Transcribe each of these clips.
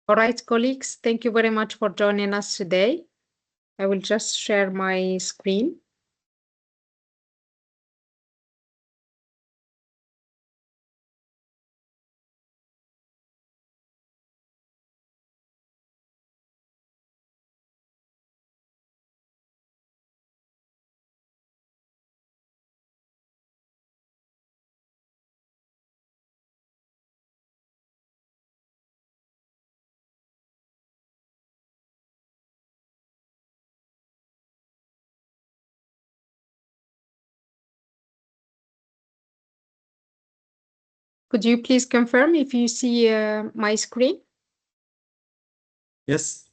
All right, colleagues, thank you very much for joining us today. I will just share my screen. Could you please confirm if you see my screen? Yes.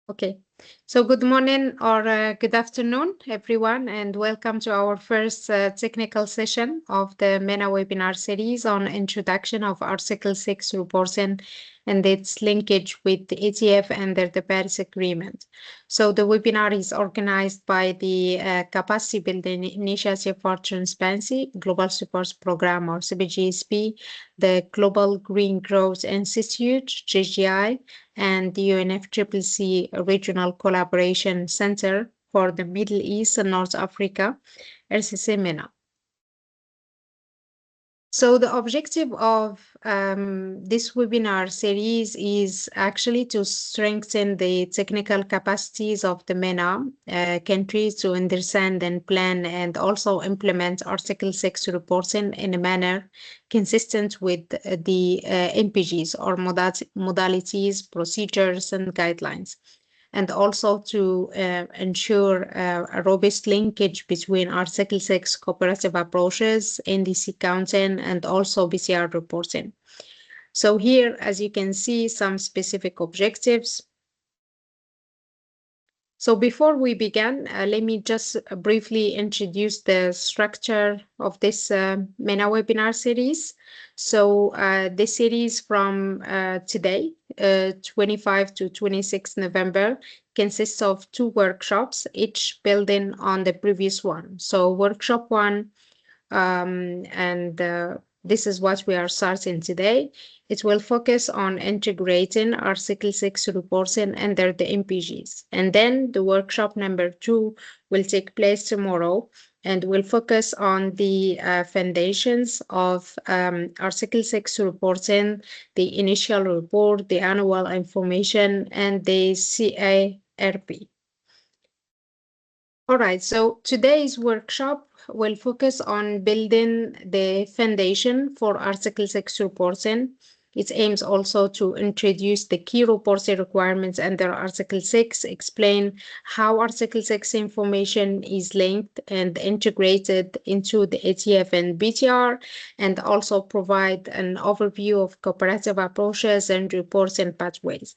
Okay, so good morning or good afternoon, everyone, and welcome to our first technical session of the MENA webinar series on introduction of Article 6 reporting and its linkage with the ETF under the Paris Agreement. So the webinar is organized by the Capacity Building Initiative for Transparency Global Support Program, or CBGSP, the Global Green Growth Institute, GGI, and the UNFCCC Regional Collaboration Center for the Middle East and North Africa, RCC MENA. So the objective of this webinar series is actually to strengthen the technical capacities of the MENA countries to understand and plan and also implement Article 6 reporting in a manner consistent with the MPGs, or modalities, procedures, and guidelines, and also to ensure a robust linkage between Article 6 cooperative approaches, NDC counting, and also BTR reporting. So here, as you can see, some specific objectives. So before we begin, let me just briefly introduce the structure of this MENA webinar series. So this series from today, 25 to 26 November, consists of 2 workshops, each building on the previous one. So workshop 1, this is what we are starting today. It will focus on integrating Article 6 reporting under the MPGs. And then the workshop number 2 will take place tomorrow and will focus on the foundations of Article 6 reporting, the initial report, the annual information, and the CARP. All right, so today's workshop will focus on building the foundation for Article 6 reporting. It aims also to introduce the key reporting requirements under Article 6, explain how Article 6 information is linked and integrated into the ETF and BTR, and also provide an overview of cooperative approaches and reporting pathways.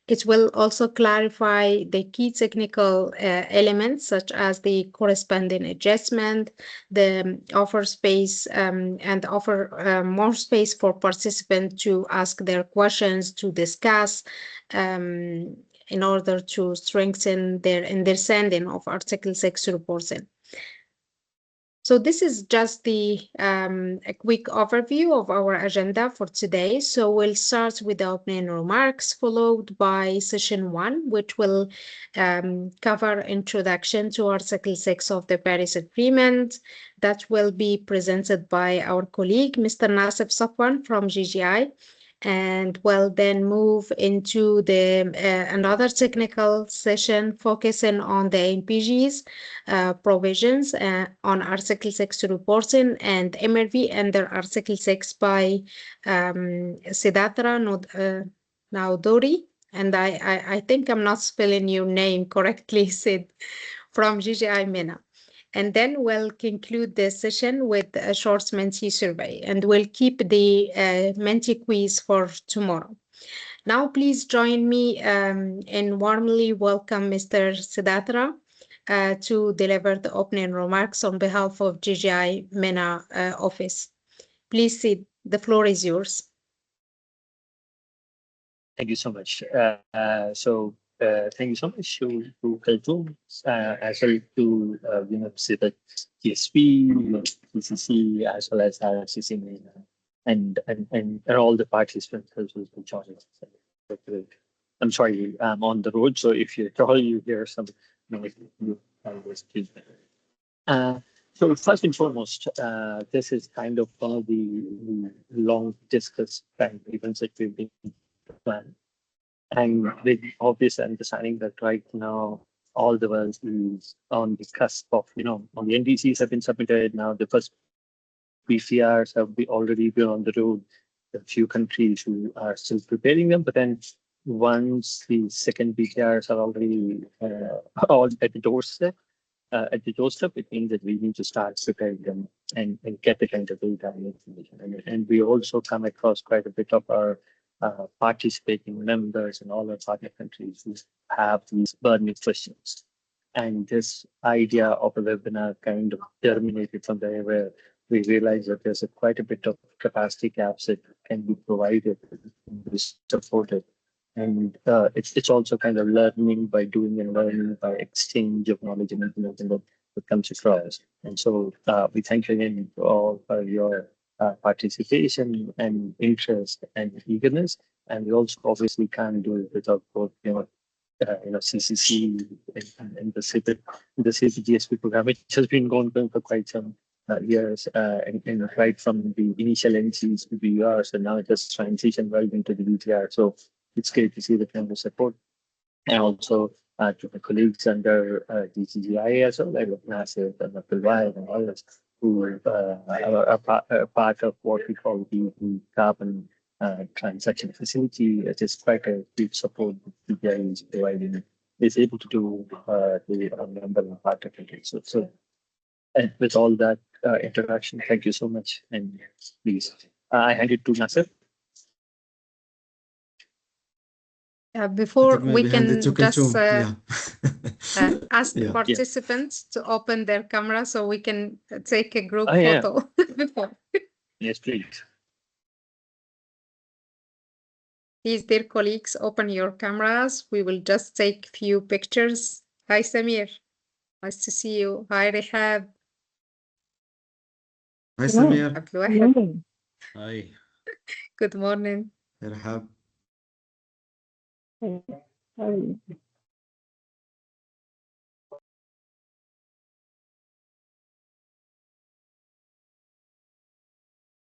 It will also clarify the key technical elements, such as the corresponding adjustment, the offer space, and offer more space for participants to ask their questions, to discuss, in order to strengthen their understanding of Article 6 reporting. So this is just the a quick overview of our agenda for today. So we'll start with the opening remarks, followed by session 1, which will cover introduction to Article 6 of the Paris Agreement. That will be presented by our colleague, Mr. Nasif Safwan from GGI. And we'll then move into the another technical session focusing on the MPGs provisions on Article 6 reporting and MRV under Article 6 by Siddhartha Naudori. And I think I'm not spelling your name correctly, Sid, from GGI MENA. And then we'll conclude the session with a short Menti survey, and we'll keep the Menti quiz for tomorrow. Now, please join me in warmly welcome Mr. Siddhartha to deliver the opening remarks on behalf of GGI MENA office. Please, Sid, the floor is yours. Thank you so much. Thank you so much to Kaltum, as well to the GSP, TCC, as well as RCC MENA. and all the participants as well to join us. I'm sorry, I'm on the road, so if you call, you hear some noise, you always excuse me. Uh, so first and foremost, this is kind of one of the long discussed kind of events that we've been planning, and with obvious understanding that right now all the world is on the cusp of, on the NDCs have been submitted now. The first BTRs have already been on the road. A few countries who are still preparing them, but then once the second BTRs are already all at the doorstep, it means that we need to start preparing them and get the kind of data and information. And we also come across quite a bit of our participating members in all our partner countries who have these burning questions. And this idea of a webinar kind of germinated from there, where we realized that there's quite a bit of capacity gaps that can be provided and be supported. And it's also kind of learning by doing and learning by exchange of knowledge and information that comes across. And so we thank you again all for your participation and interest and eagerness. And we also obviously can't do it without both, CCC and the CPGSP program, which has been going on for quite some years, and right from the initial NCs to the URs, and now it has transitioned right into the UTR. So it's great to see the kind of support, and also to the colleagues under DCGI as well, like Nasir and Abdul and others who are part of what we call the carbon transaction facility. It is quite a big support that DCGI is providing, is able to do the member and partner countries. So and with all that interaction, thank you so much. And please, I hand it to Nasir. Before we maybe hand it to can just Kulthum. ask the Yeah. participants to open their camera so we can take a group yeah. photo before. Yes, please. Please, dear colleagues, open your cameras. We will just take few pictures. Hi, Samir. Nice to see you. Hi, Rehab. Hi, Samir. Abdulwahid. Hi. Good morning. Rahab.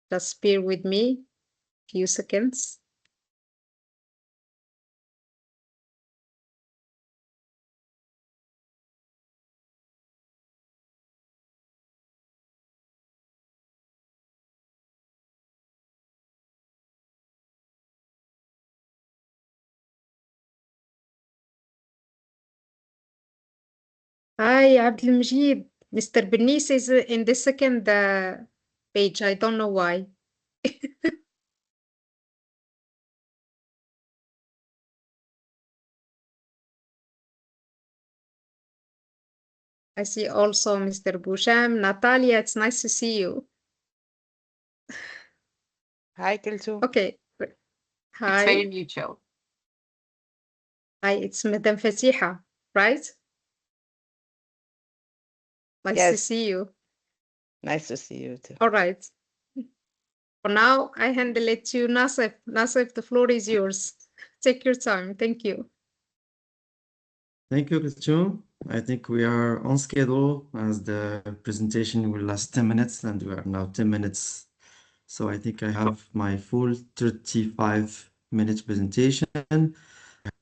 Just bear with me a few seconds. Hi, Abdelmajid. Mr. Bernice is in the second page. I don't know why. I see also Mr. Boucham. Natalia, it's nice to see you. Hi, Kulthum. Okay. It's Hi. very mutual. Hi, it's Madame Fatiha, right? Nice to Yes. see you. Nice to see you too. All right. For now, I handle it to Nasif. Nasif, the floor is yours. Take your time. Thank you. Thank you, Kulthum. I think we are on schedule as the presentation will last 10 minutes and we are now 10 minutes. So I think I have my full 35 minutes presentation.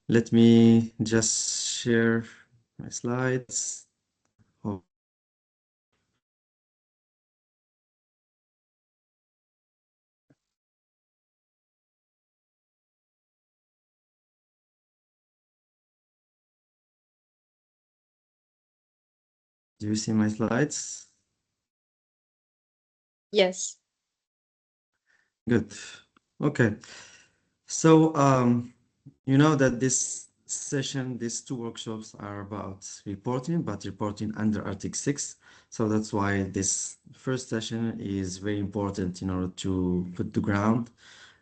Let me just share my slides. Oh. Do you see my slides? Yes. Good. Okay. So, you know that this session, these two workshops are about reporting, but reporting under Article 6. So that's why this first session is very important in order to put the ground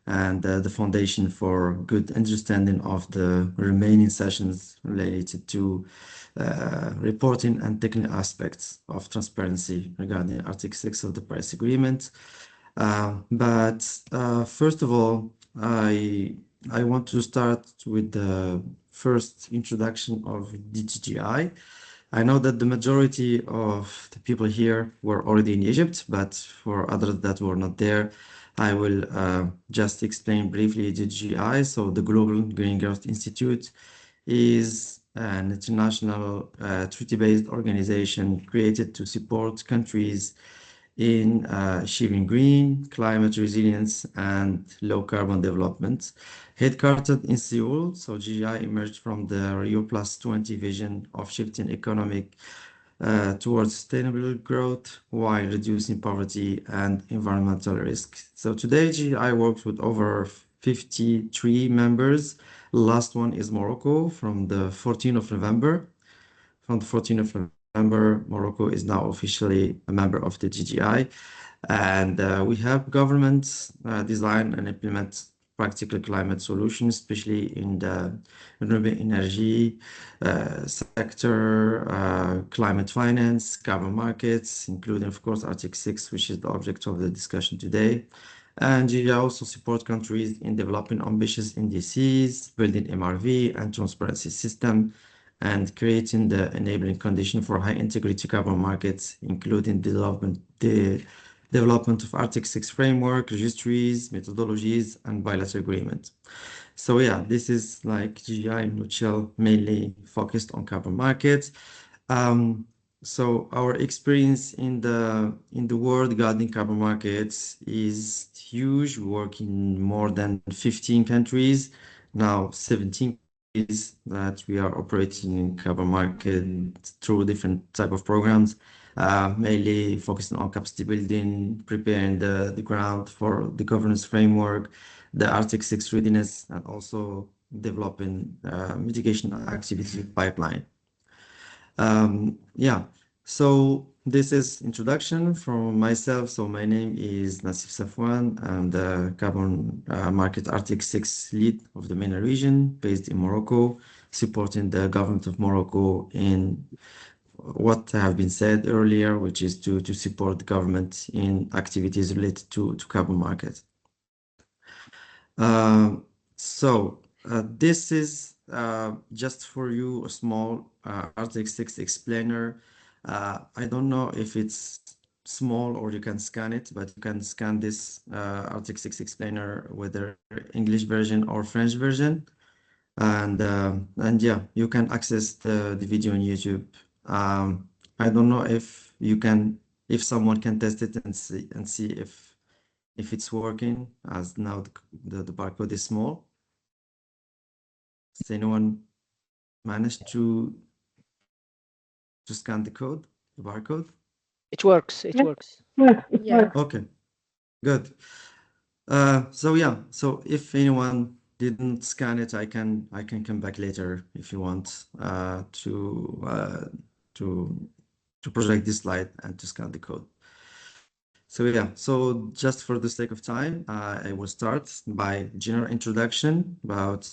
and the foundation for good understanding of the remaining sessions related to reporting and technical aspects of transparency regarding Article 6 of the Paris Agreement. First of all, I want to start with the first introduction of DGI. I know that the majority of the people here were already in Egypt, but for others that were not there, I will just explain briefly DGI. So the Global Green Growth Institute is an international treaty-based organization created to support countries in achieving green, climate resilience, and low carbon development. Headquartered in Seoul, so GGI emerged from the Rio Plus 20 vision of shifting economic towards sustainable growth while reducing poverty and environmental risk. So today, GGI works with over 53 members. Last one is Morocco from the 14th of November. From the 14th of November, Morocco is now officially a member of the GGI. And we help governments design and implement practical climate solutions, especially in the renewable energy sector, climate finance, carbon markets, including, of course, Article 6, which is the object of the discussion today. And GGI also support countries in developing ambitious NDCs, building MRV and transparency system, and creating the enabling condition for high integrity carbon markets, including the development of Article 6 framework, registries, methodologies, and bilateral agreement. So yeah, this is like GGI in nutshell, mainly focused on carbon markets. So our experience in the world regarding carbon markets is huge. We work in more than 15 countries, now 17 countries that we are operating in carbon market through different type of programs, mainly focusing on capacity building, preparing the ground for the governance framework, the Article 6 readiness, and also developing mitigation activity pipeline. Yeah, so this is introduction from myself. So my name is Nassif Safwan. I'm the carbon market Arctic 6 lead of the MENA region based in Morocco, supporting the government of Morocco in what have been said earlier, which is to support the government in activities related to carbon market. This is just for you a small Arctic 6 explainer. I don't know if it's small or you can scan it, but you can scan this Arctic 6 explainer, whether English version or French version. And yeah, you can access the video on YouTube. I don't know if someone can test it and see if it's working, as now the barcode is small. Does anyone manage to scan the barcode? It works. It works. Yeah. Okay, good. So yeah, so if anyone didn't scan it, I can come back later if you want to project this slide and to scan the code. So yeah, so just for the sake of time, I will start by general introduction about,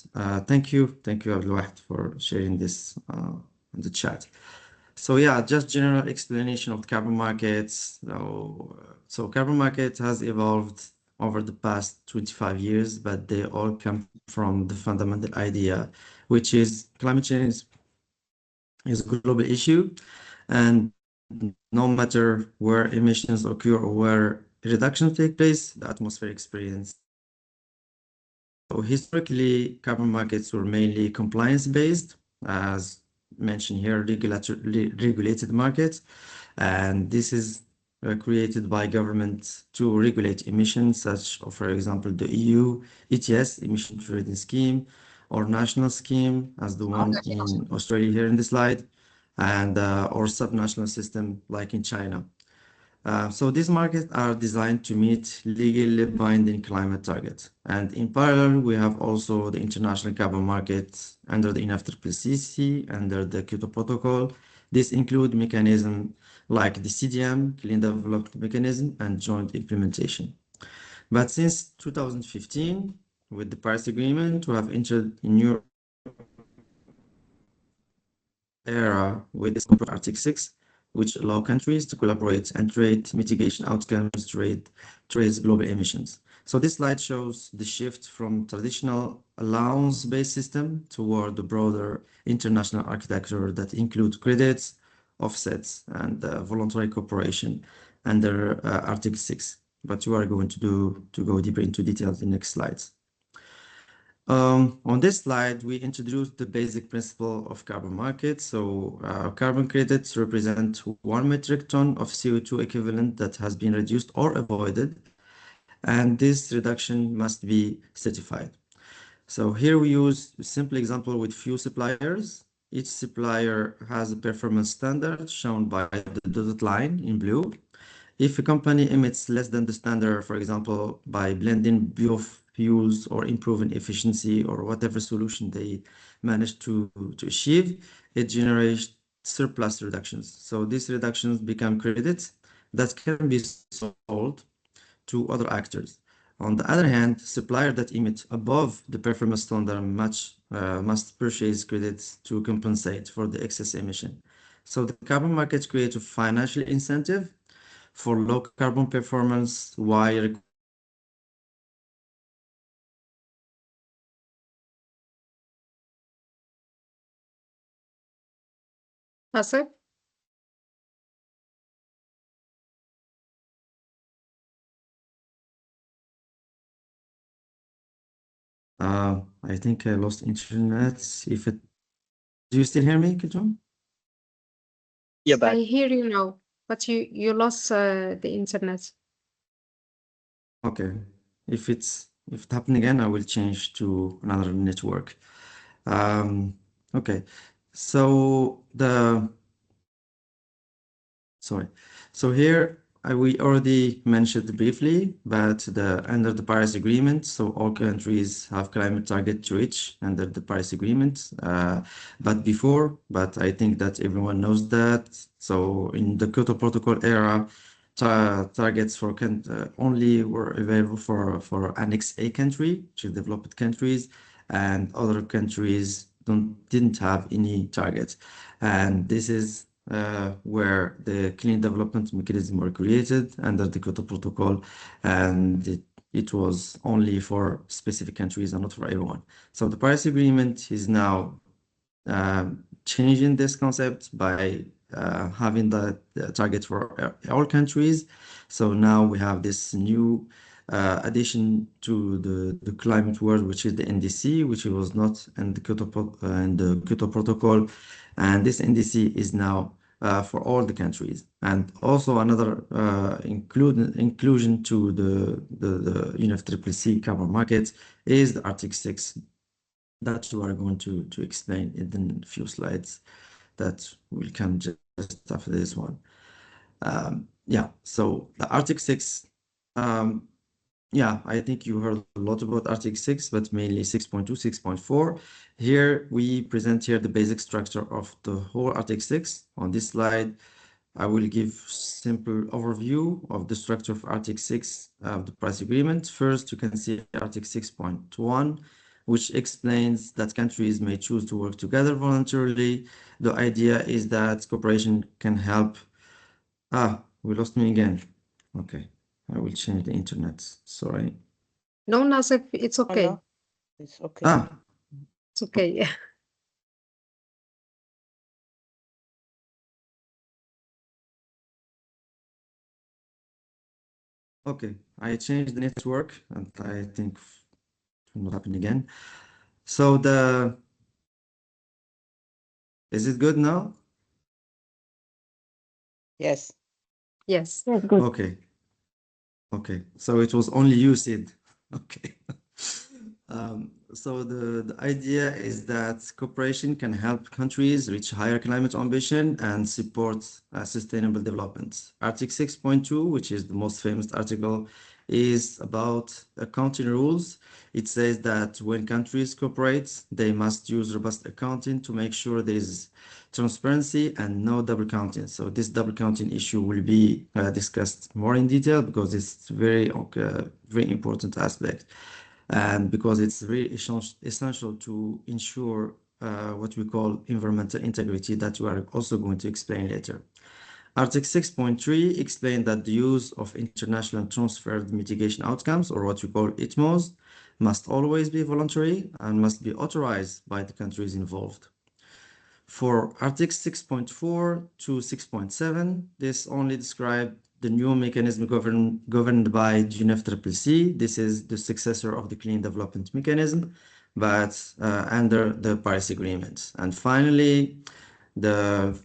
thank you Abdelwahid for sharing this in the chat. So yeah, just general explanation of carbon markets. So carbon market has evolved over the past 25 years, but they all come from the fundamental idea, which is climate change is a global issue, and no matter where emissions occur or where reductions take place, the atmosphere experience. So historically, carbon markets were mainly compliance-based, as mentioned here, regulated markets, and this is created by government to regulate emissions, such, for example, the EU ETS, Emission Trading Scheme, or national scheme, as the one in Australia here in the slide, and or subnational system like in China. So these markets are designed to meet legally binding climate targets. And in parallel, we have also the international carbon markets under the INFCCC, under the Kyoto Protocol. This include mechanisms like the CDM, Clean Development Mechanism, and joint implementation. But since 2015, with the Paris Agreement, we have entered a new era with this Article 6, which allow countries to collaborate and trade mitigation outcomes to raise global emissions. So this slide shows the shift from traditional allowance-based system toward the broader international architecture that includes credits, offsets, and voluntary cooperation under Article 6. But we are going to go deeper into details in the next slides. On this slide, we introduced the basic principle of carbon markets. So carbon credits represent 1 metric ton of CO2 equivalent that has been reduced or avoided, and this reduction must be certified. So here we use a simple example with few suppliers. Each supplier has a performance standard shown by the dotted line in blue. If a company emits less than the standard, for example, by blending biofuels or improving efficiency or whatever solution they manage to achieve, it generates surplus reductions. So these reductions become credits that can be sold to other actors. On the other hand, suppliers that emit above the performance standard must purchase credits to compensate for the excess emission. So the carbon markets create a financial incentive for low carbon performance while Asif? I think I lost internet. Do you still hear me, Kilton? Yeah, back. I hear you now, but you lost the internet. Okay. If it happens again, I will change to another network. Okay. So sorry. So here we already mentioned briefly, but under the Paris Agreement, so all countries have climate target to reach under the Paris Agreement. But I think that everyone knows that. So in the Kyoto Protocol era, targets for only were available for Annex A country, which is developed countries, and other countries didn't have any targets. And this is where the clean development mechanism were created under the Kyoto Protocol, and it was only for specific countries and not for everyone. So the Paris Agreement is now changing this concept by having the target for all countries. So now we have this new addition to the climate world, which is the NDC, which was not in the Kyoto Protocol, and this NDC is now for all the countries. And also another inclusion to the UNFCCC carbon market is the Article 6 that we are going to explain in a few slides that will come just after this one. Yeah, so the Article 6, yeah, I think you heard a lot about Article 6, but mainly 6.2, 6.4. Here we present here the basic structure of the whole Article 6. On this slide, I will give simple overview of the structure of Article 6 of the Paris Agreement. First, you can see Article 6.1, which explains that countries may choose to work together voluntarily. The idea is that cooperation can help. We lost me again. Okay, I will change the internet. Sorry. No, Nasif, it's Oh, okay. no, it's okay. It's okay. Okay, I changed the network and I think it will not happen again. So is it good now? Yes. Yes. Good. Okay. Okay. So it was only you, Sid. Okay. So the idea is that cooperation can help countries reach higher climate ambition and support sustainable development. Article 6.2, which is the most famous article, is about accounting rules. It says that when countries cooperate, they must use robust accounting to make sure there is transparency and no double counting. So this double counting issue will be discussed more in detail because it's very important aspect, and because it's really essential to ensure what we call environmental integrity that we are also going to explain later. Article 6.3 explained that the use of international transferred mitigation outcomes, or what we call ITMOs, must always be voluntary and must be authorized by the countries involved. For Article 6.4 to 6.7, this only described the new mechanism governed by UNFCCC. This is the successor of the Clean Development Mechanism, but under the Paris Agreement. And finally, the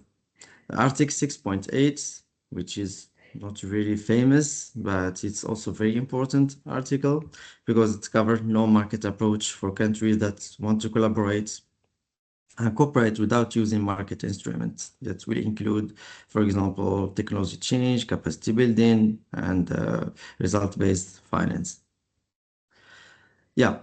Article 6.8, which is not really famous, but it's also a very important article because it covers no market approach for countries that want to collaborate and cooperate without using market instruments. That will include, for example, technology change, capacity building, and result-based finance. Yeah,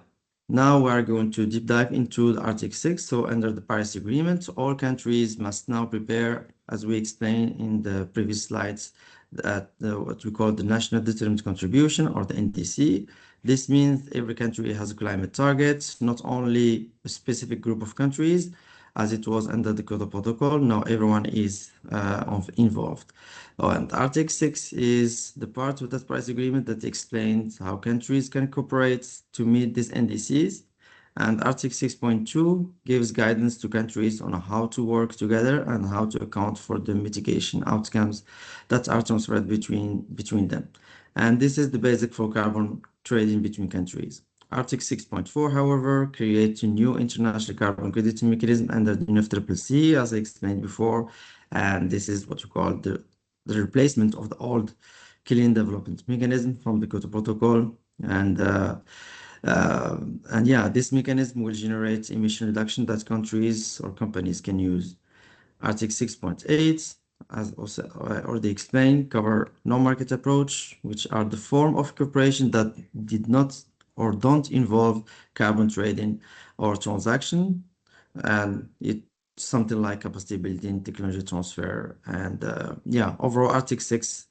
now we are going to deep dive into the Article 6. So under the Paris Agreement, all countries must now prepare, as we explained in the previous slides, that what we call the National Determined Contribution, or the NDC. This means every country has a climate target, not only a specific group of countries, as it was under the Kyoto Protocol. Now everyone is involved. And Article 6 is the part of that Paris Agreement that explains how countries can cooperate to meet these NDCs. And Article 6.2 gives guidance to countries on how to work together and how to account for the mitigation outcomes that are transferred between them. And this is the basic for carbon trading between countries. Article 6.4, however, creates a new international carbon crediting mechanism under the UNFCCC, as I explained before. And this is what we call the replacement of the old Clean Development Mechanism from the Kyoto Protocol. And yeah, this mechanism will generate emission reduction that countries or companies can use. Article 6.8, as also already explained, cover no-market approach, which are the form of cooperation that did not or don't involve carbon trading or transaction. And it's something like capacity building, technology transfer, and yeah, overall Article 6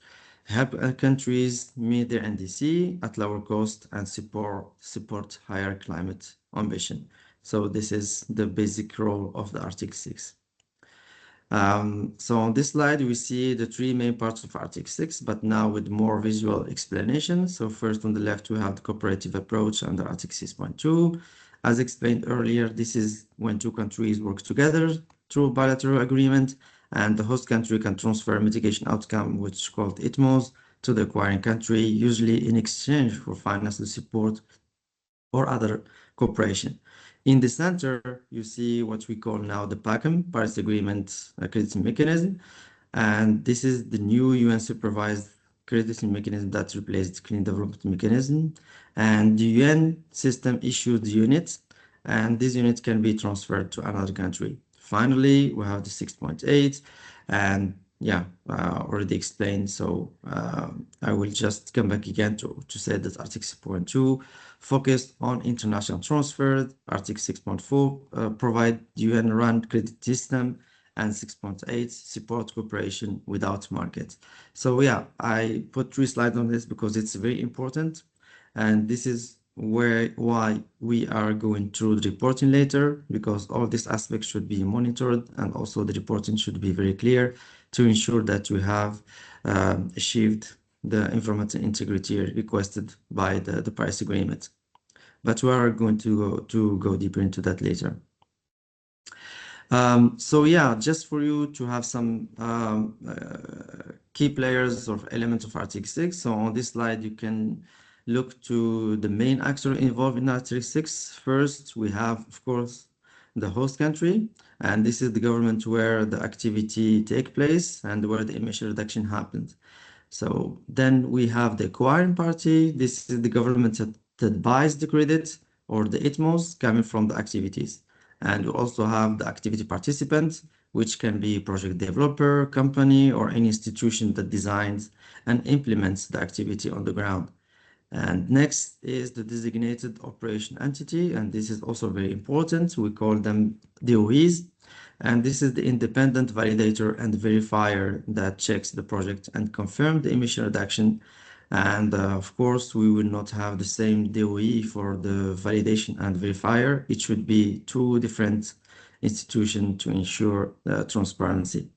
help countries meet their NDC at lower cost and support higher climate ambition. So this is the basic role of the Article 6. So on this slide, we see the three main parts of Article 6, but now with more visual explanation. So first on the left, we have the cooperative approach under Article 6.2. As explained earlier, this is when two countries work together through bilateral agreement, and the host country can transfer mitigation outcome, which is called ITMOs, to the acquiring country, usually in exchange for financial support or other cooperation. In the center, you see what we call now the PACM, Paris Agreement Crediting Mechanism. And this is the new UN supervised crediting mechanism that replaced the Clean Development Mechanism. And the UN system issued the units, and this unit can be transferred to another country. Finally, we have the 6.8, and yeah, already explained. So I will just come back again to say that Article 6.2 focused on international transfer. Article 6.4 provide UN-run credit system, and 6.8 support cooperation without market. So yeah, I put 3 slides on this because it's very important, and this is why we are going through the reporting later, because all these aspects should be monitored, and also the reporting should be very clear to ensure that we have achieved the information integrity requested by the Paris Agreement. But we are going to go deeper into that later. So yeah, just for you to have some key players or elements of Article 6. So on this slide, you can look to the main actor involved in Article 6. First, we have, of course, the host country, and this is the government where the activity take place and where the emission reduction happens. So then we have the acquiring party. This is the government that buys the credit or the ITMOs coming from the activities. And we also have the activity participant, which can be project developer, company, or any institution that designs and implements the activity on the ground. And next is the designated operation entity, and this is also very important. We call them DOEs, and this is the independent validator and verifier that checks the project and confirms the emission reduction. And of course, we will not have the same DOE for the validation and verifier. It should be 2 different institutions to ensure transparency.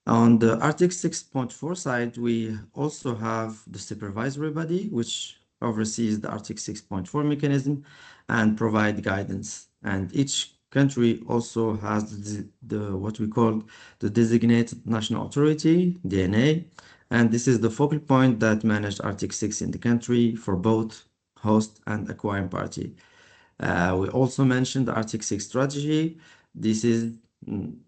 On the Article 6.4 side, we also have the supervisory body, which oversees the Article 6.4 mechanism and provide guidance. And each country also has the what we call the designated national authority, DNA, and this is the focal point that managed Article 6 in the country for both host and acquiring party. We also mentioned the Arctic 6 strategy. This is,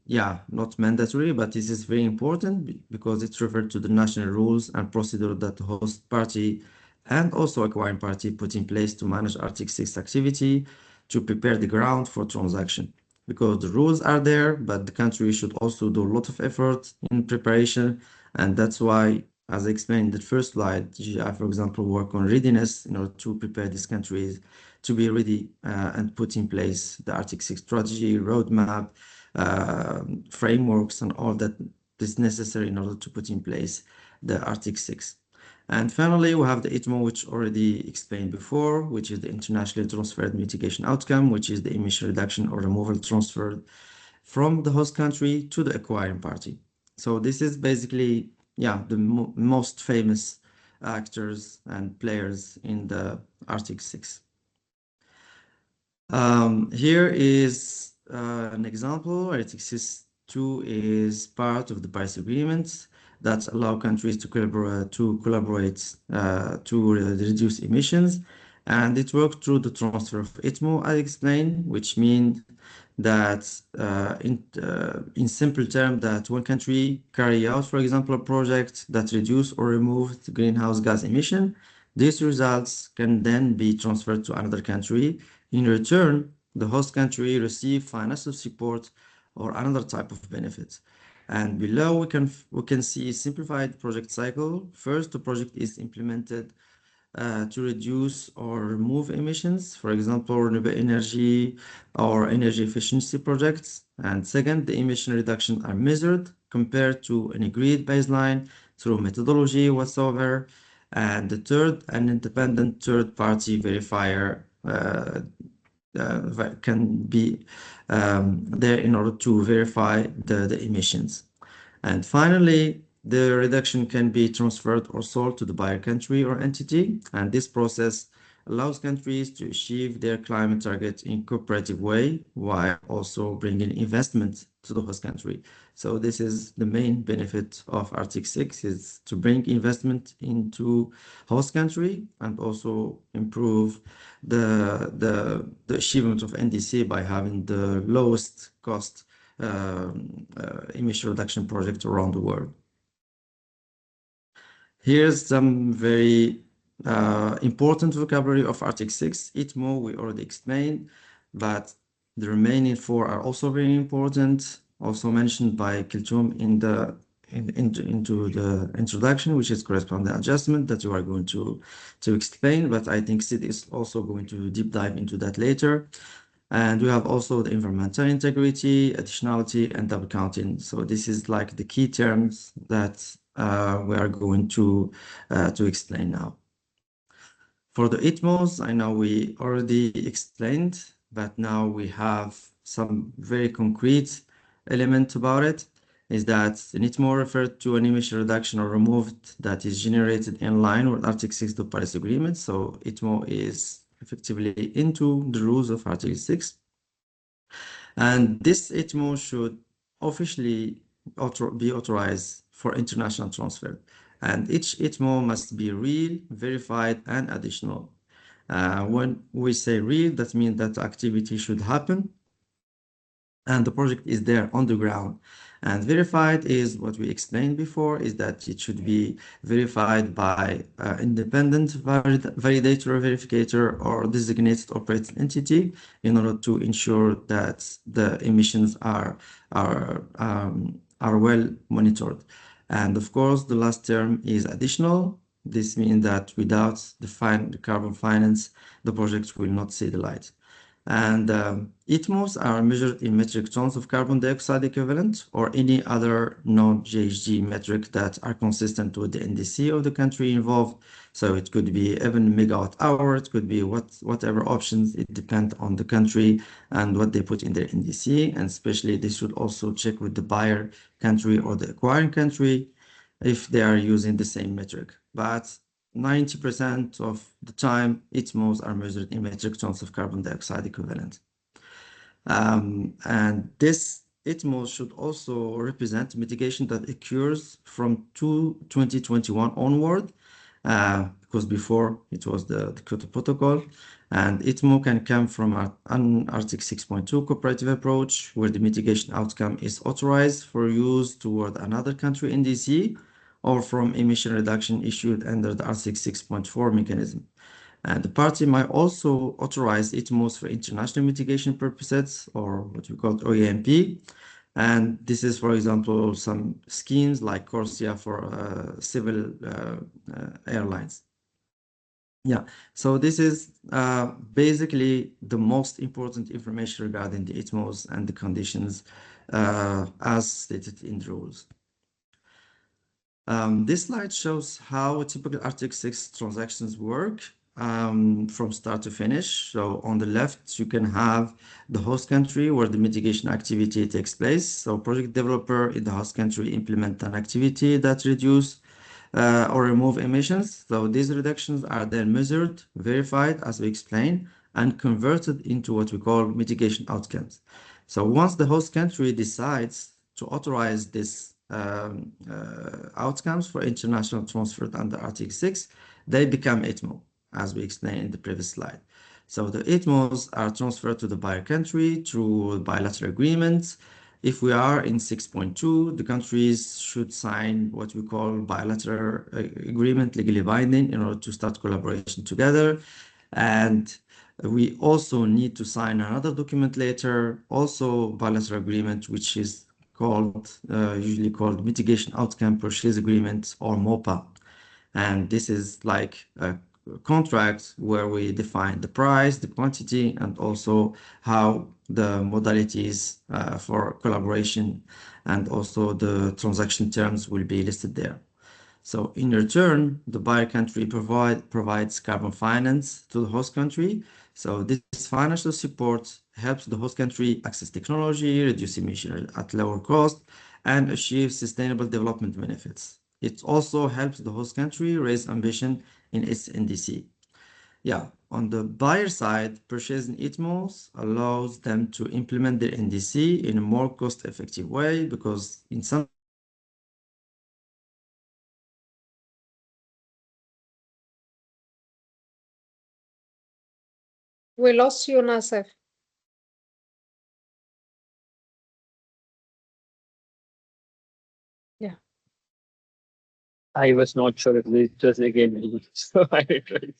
yeah, not mandatory, but this is very important because it's referred to the national rules and procedure that the host party and also acquiring party put in place to manage Arctic 6 activity to prepare the ground for transaction. Because the rules are there, but the country should also do a lot of effort in preparation. And that's why, as I explained in the first slide, GI, for example, work on readiness in order to prepare these countries to be ready and put in place the Arctic 6 strategy, roadmap, frameworks, and all that is necessary in order to put in place the Arctic 6. And finally, we have the ITMO, which already explained before, which is the internationally transferred mitigation outcome, which is the emission reduction or removal transferred from the host country to the acquiring party. So this is basically, yeah, the most famous actors and players in the Arctic 6. Here is an example. Article 2 is part of the Paris Agreement that allow countries to collaborate to reduce emissions, and it worked through the transfer of ITMO, I explained, which means that in simple terms that one country carry out, for example, a project that reduce or remove the greenhouse gas emission, these results can then be transferred to another country. In return, the host country receive financial support or another type of benefit. And below we can see a simplified project cycle. First, the project is implemented to reduce or remove emissions, for example, renewable energy or energy efficiency projects. And second, the emission reduction are measured compared to an agreed baseline through methodology whatsoever. And the third, an independent third-party verifier can be there in order to verify the emissions. And finally, the reduction can be transferred or sold to the buyer country or entity. And this process allows countries to achieve their climate target in cooperative way while also bringing investment to the host country. So this is the main benefit of Article 6 is to bring investment into host country and also improve the achievement of NDC by having the lowest cost emission reduction project around the world. Here's some very important vocabulary of Article 6. ITMO we already explained, but the remaining four are also very important, also mentioned by Kiltum into the introduction, which is corresponding adjustment that you are going to explain, but I think Sid is also going to deep dive into that later. And we have also the environmental integrity, additionality, and double counting. So this is like the key terms that we are going to explain now. For the ITMOs, I know we already explained, but now we have some very concrete element about it, is that an ITMO referred to an emission reduction or removed that is generated in line with Article 6 of the Paris Agreement. So ITMO is effectively into the rules of Article 6. And this ITMO should officially be authorized for international transfer. And each ITMO must be real, verified, and additional. When we say real, that means that activity should happen and the project is there on the ground. And verified is what we explained before, is that it should be verified by independent validator or verificator or designated operating entity in order to ensure that the emissions are well monitored. And of course, the last term is additional. This means that without the carbon finance, the project will not see the light. And ITMOs are measured in metric tons of carbon dioxide equivalent or any other non-GHG metric that are consistent with the NDC of the country involved. So it could be even megawatt hour, it could be whatever options. It depends on the country and what they put in their NDC. And especially they should also check with the buyer country or the acquiring country if they are using the same metric. But 90% of the time, ITMOs are measured in metric tons of carbon dioxide equivalent. And this ITMOs should also represent mitigation that occurs from 2021 onward, because before it was the Kyoto Protocol. And ITMO can come from an Article 6.2 cooperative approach, where the mitigation outcome is authorized for use toward another country NDC, or from emission reduction issued under the Article 6.4 mechanism. And the party might also authorize ITMOs for international mitigation purposes, or what we call OEMP. And this is, for example, some schemes like Corsia for civil airlines. Yeah, so this is basically the most important information regarding the ITMOs and the conditions as stated in the rules. This slide shows how typical Article 6 transactions work from start to finish. So on the left, you can have the host country where the mitigation activity takes place. So project developer in the host country implement an activity that reduce or remove emissions. So these reductions are then measured, verified, as we explained, and converted into what we call mitigation outcomes. So once the host country decides to authorize this outcomes for international transfer under Article 6, they become ITMO, as we explained in the previous slide. So the ITMOs are transferred to the buyer country through bilateral agreements. If we are in 6.2, the countries should sign what we call bilateral agreement, legally binding, in order to start collaboration together. And we also need to sign another document later, also bilateral agreement, which is usually called mitigation outcome purchase agreement, or MOPA. And this is like a contract where we define the price, the quantity, and also how the modalities for collaboration and also the transaction terms will be listed there. So in return, the buyer country provides carbon finance to the host country. So this financial support helps the host country access technology, reduce emission at lower cost, and achieve sustainable development benefits. It also helps the host country raise ambition in its NDC. Yeah, on the buyer side, purchasing ITMOs allows them to implement their NDC in a more cost-effective way, because in some We lost you, Nasser. Yeah. I was not sure if it was again me, so I tried.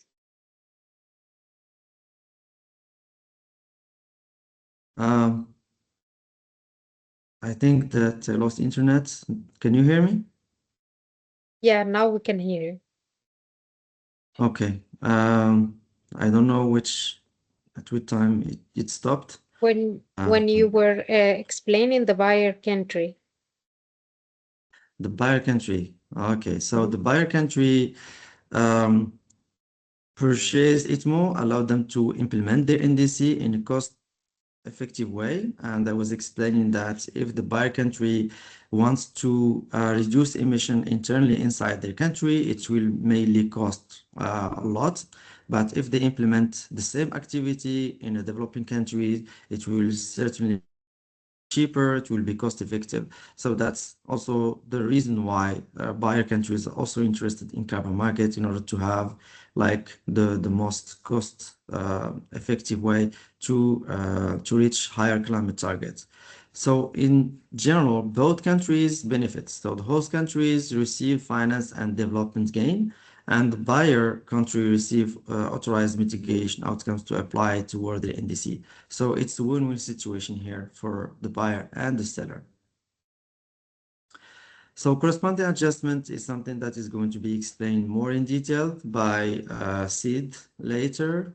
I think that I lost internet. Can you hear me? Yeah, now we can hear you. Okay. I don't know at which time it stopped. When you were explaining the buyer country. The buyer country. Okay, so the buyer country purchase ITMO allowed them to implement their NDC in a cost-effective way. And I was explaining that if the buyer country wants to reduce emission internally inside their country, it will mainly cost a lot. But if they implement the same activity in a developing country, it will certainly cheaper, it will be cost effective. So that's also the reason why buyer countries are also interested in carbon market, in order to have like the most cost effective way to reach higher climate targets. So in general, both countries benefit. So the host countries receive finance and development gain, and the buyer country receive authorized mitigation outcomes to apply toward the NDC. So it's a win-win situation here for the buyer and the seller. So corresponding adjustment is something that is going to be explained more in detail by Sid later.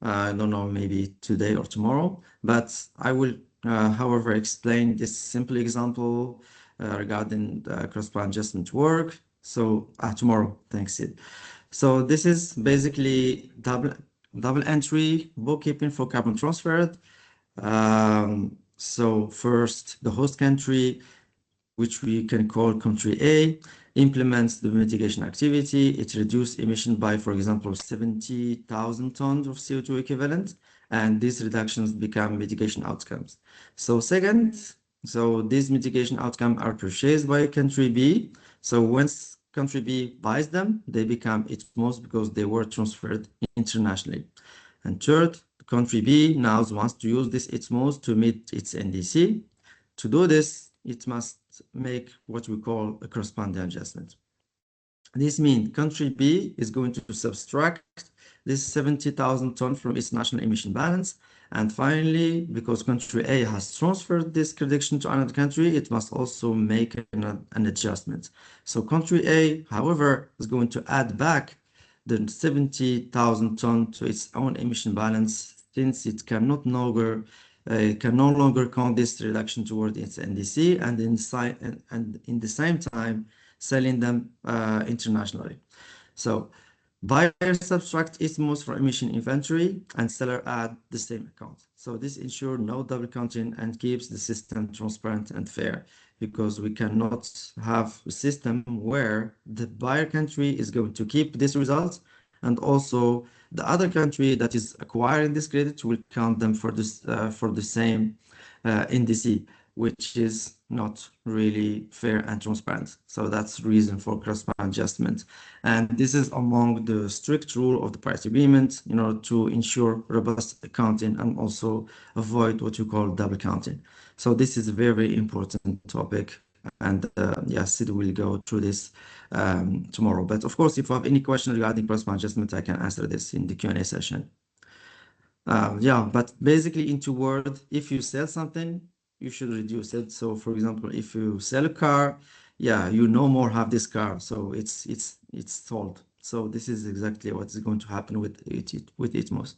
I don't know, maybe today or tomorrow, but I will, however, explain this simple example regarding the cross-plan adjustment work. So tomorrow, thanks, Sid. So this is basically double entry bookkeeping for carbon transferred. So first, the host country, which we can call country A, implements the mitigation activity. It reduces emission by, for example, 70,000 tons of CO2 equivalent, and these reductions become mitigation outcomes. So second, so these mitigation outcomes are purchased by country B. So once country B buys them, they become ITMOs because they were transferred internationally. And third, country B now wants to use this ITMOs to meet its NDC. To do this, it must make what we call a corresponding adjustment. This means country B is going to subtract this 70,000 ton from its national emission balance. And finally, because country A has transferred this prediction to another country, it must also make an adjustment. So country A, however, is going to add back the 70,000 ton to its own emission balance since it can no longer count this reduction toward its NDC and in the same time selling them internationally. So buyer subtract ITMOs from emission inventory and seller add the same account. So this ensures no double counting and keeps the system transparent and fair because we cannot have a system where the buyer country is going to keep this result and also the other country that is acquiring this credit will count them for the same NDC, which is not really fair and transparent. So that's the reason for cross-plan adjustment. And this is among the strict rule of the Paris Agreement in order to ensure robust accounting and also avoid what you call double counting. So this is a very important topic. And yes, Sid will go through this tomorrow. But of course, if you have any question regarding cross-plan adjustment, I can answer this in the Q&A session. Yeah, but basically in 2 words, if you sell something, you should reduce it. So for example, if you sell a car, yeah, you no more have this car, so it's sold. So this is exactly what is going to happen with ITMOs.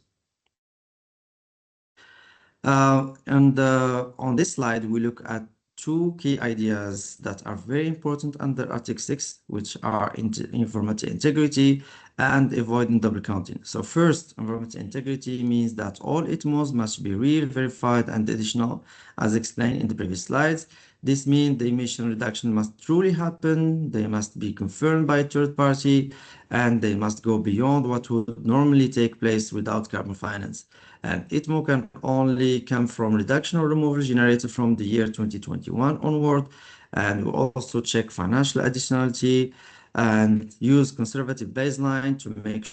And on this slide, we look at 2 key ideas that are very important under Article 6, which are environmental integrity and avoiding double counting. So first, environmental integrity means that all ITMOs must be real, verified, and additional, as explained in the previous slides. This means the emission reduction must truly happen, they must be confirmed by a third party, and they must go beyond what would normally take place without carbon finance. And ITMO can only come from reduction or removal generated from the year 2021 onward. And we also check financial additionality and use conservative baseline to make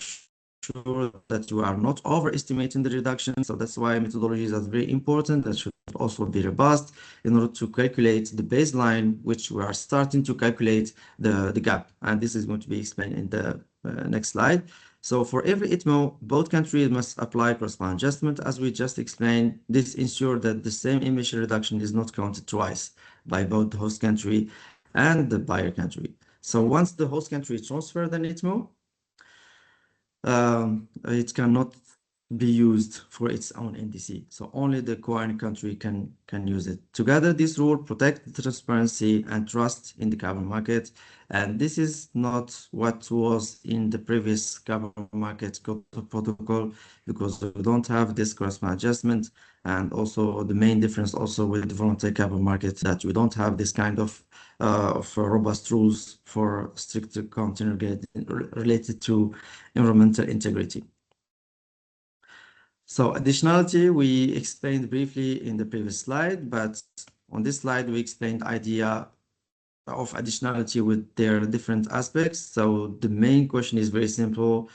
sure that you are not overestimating the reduction. So that's why methodologies are very important. That should also be robust in order to calculate the baseline, which we are starting to calculate the gap. And this is going to be explained in the next slide. So for every ITMO, both countries must apply cross-plan adjustment. As we just explained, this ensures that the same emission reduction is not counted twice by both the host country and the buyer country. So once the host country transfers an ITMO, it cannot be used for its own NDC. So only the acquiring country can use it. Together, this rule protects the transparency and trust in the carbon market. And this is not what was in the previous carbon market protocol because we don't have this cross-plan adjustment. And also the main difference also with the voluntary carbon market that we don't have this kind of robust rules for stricter accounting related to environmental integrity. So additionality, we explained briefly in the previous slide, but on this slide, we explained the idea of additionality with their different aspects. So the main question is very simple.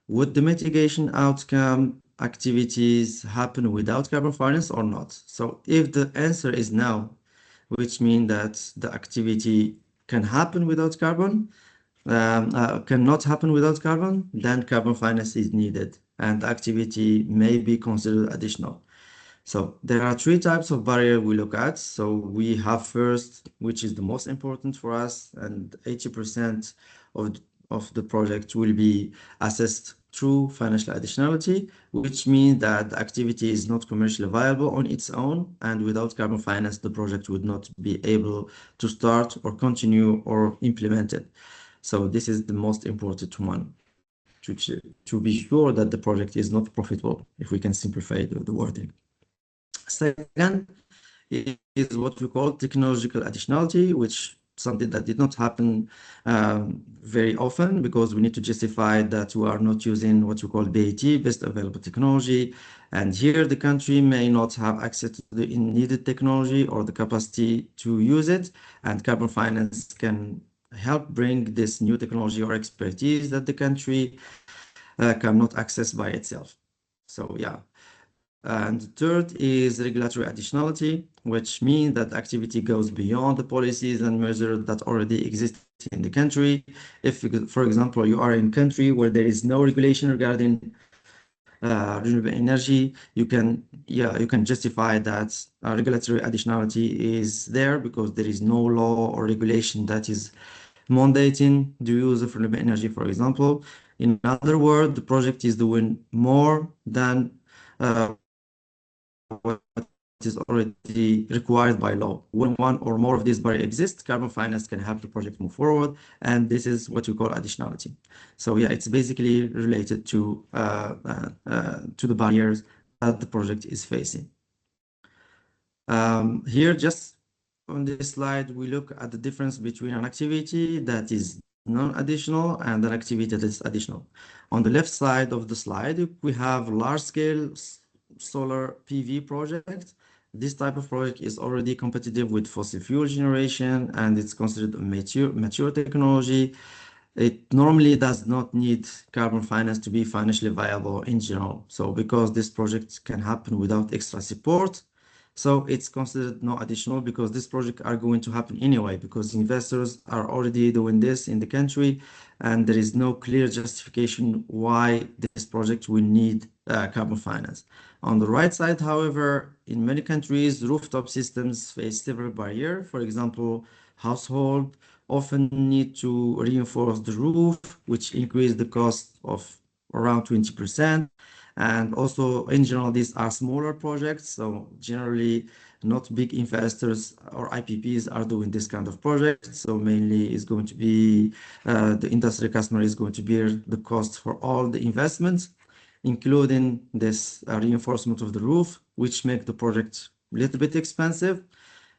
Would the mitigation outcome activities happen without carbon finance or not? So if the answer is no, which means that the activity can happen without carbon, cannot happen without carbon, then carbon finance is needed and activity may be considered additional. So there are 3 types of barrier we look at. So we have first, which is the most important for us, and 80% of the project will be assessed true financial additionality, which means that the activity is not commercially viable on its own, and without carbon finance, the project would not be able to start or continue or implement it. So this is the most important one, to be sure that the project is not profitable, if we can simplify the wording. Second is what we call technological additionality, which something that did not happen very often, because we need to justify that we are not using what we call BAT, best available technology. And here the country may not have access to the needed technology or the capacity to use it. And carbon finance can help bring this new technology or expertise that the country cannot access by itself. So yeah. And third is regulatory additionality, which means that activity goes beyond the policies and measures that already exist in the country. If, for example, you are in a country where there is no regulation regarding renewable energy, you can justify that regulatory additionality is there because there is no law or regulation that is mandating the use of renewable energy, for example. In other words, the project is doing more than what is already required by law. When one or more of these barriers exist, carbon finance can help the project move forward, and this is what we call additionality. So yeah, it's basically related to the barriers that the project is facing. Here, just on this slide, we look at the difference between an activity that is non-additional and an activity that is additional. On the left side of the slide, we have large-scale solar PV project. This type of project is already competitive with fossil fuel generation, and it's considered a mature technology. It normally does not need carbon finance to be financially viable in general. So because this project can happen without extra support, so it's considered no additional, because this project are going to happen anyway, because investors are already doing this in the country, and there is no clear justification why this project will need carbon finance. On the right side, however, in many countries, rooftop systems face several barriers. For example, households often need to reinforce the roof, which increase the cost of around 20%. And also, in general, these are smaller projects, so generally not big investors or IPPs are doing this kind of project. So mainly is going to be the industry customer is going to bear the cost for all the investments, including this reinforcement of the roof, which make the project a little bit expensive.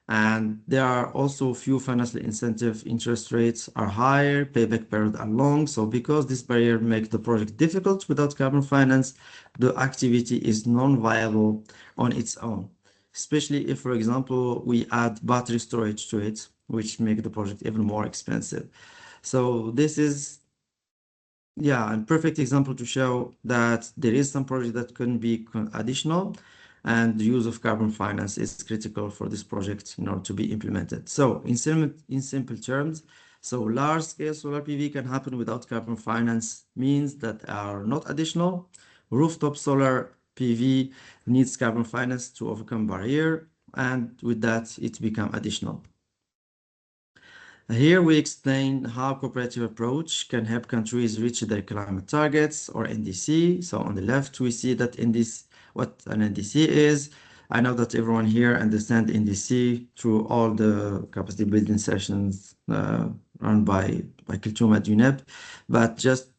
And there are also few financial incentive. Interest rates are higher, payback period are long. So because this barrier makes the project difficult without carbon finance, the activity is non-viable on its own. Especially if, for example, we add battery storage to it, which make the project even more expensive. So this is a perfect example to show that there is some project that can be additional, and the use of carbon finance is critical for this project in order to be implemented. So in simple terms, so large-scale solar PV can happen without carbon finance, means that are not additional. Rooftop solar PV needs carbon finance to overcome barrier, and with that, it become additional. Here we explain how cooperative approach can help countries reach their climate targets, or NDC. So on the left, we see that what an NDC is. I know that everyone here understands NDC through all the capacity building sessions run by Kultum at UNEP. But just,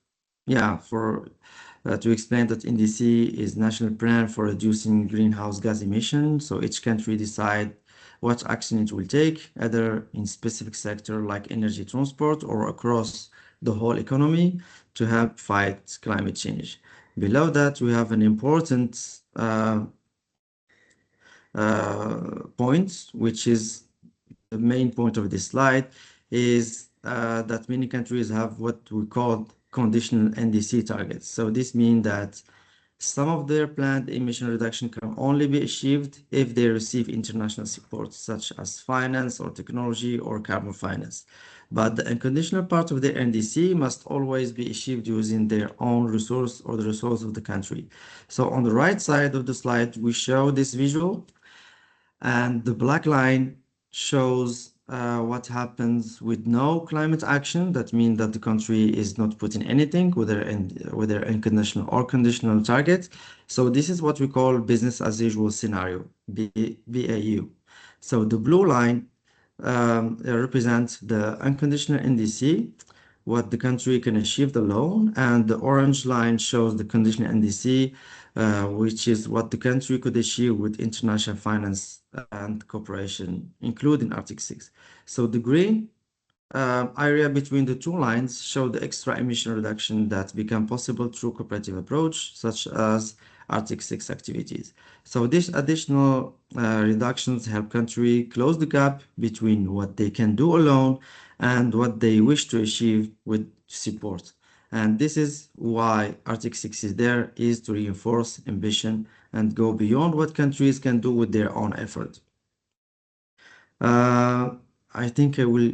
to explain that NDC is National Plan for Reducing Greenhouse Gas Emissions. So each country decide what action it will take, either in specific sector like energy transport or across the whole economy, to help fight climate change. Below that, we have an important point, which is the main point of this slide, is that many countries have what we call conditional NDC targets. So this means that some of their planned emission reduction can only be achieved if they receive international support, such as finance or technology or carbon finance. But the unconditional part of their NDC must always be achieved using their own resource or the resource of the country. So on the right side of the slide, we show this visual, and the black line shows what happens with no climate action. That means that the country is not putting anything, whether unconditional or conditional target. So this is what we call business as usual scenario, BAU. So the blue line represents the unconditional NDC, what the country can achieve the loan, and the orange line shows the conditional NDC, which is what the country could achieve with international finance and cooperation, including Article 6. So the green area between the two lines show the extra emission reduction that become possible through cooperative approach, such as Article 6 activities. So these additional reductions help country close the gap between what they can do alone and what they wish to achieve with support. And this is why Article 6 is there, is to reinforce ambition and go beyond what countries can do with their own effort. I think I will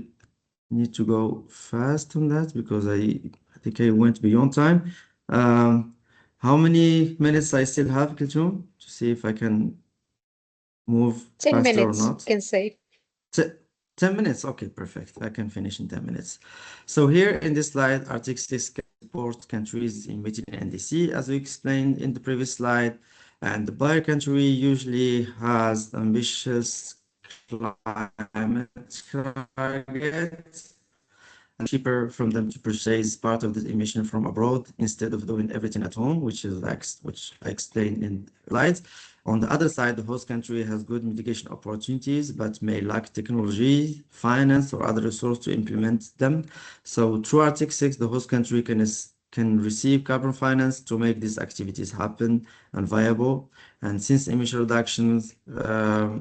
need to go fast on that because I think I went beyond time. How many minutes I still have, Kulthum, to see if I can move 10 faster or minutes, not? can say. 10 minutes? Okay, perfect. I can finish in 10 minutes. So here in this slide, Article 6 can support countries in meeting NDC, as we explained in the previous slide. And the buyer country usually has ambitious climate targets, and cheaper from them to purchase part of the emission from abroad instead of doing everything at home, which I explained in slides. On the other side, the host country has good mitigation opportunities, but may lack technology, finance, or other resource to implement them. So through Article 6, the host country can receive carbon finance to make these activities happen and viable. And since emission reductions are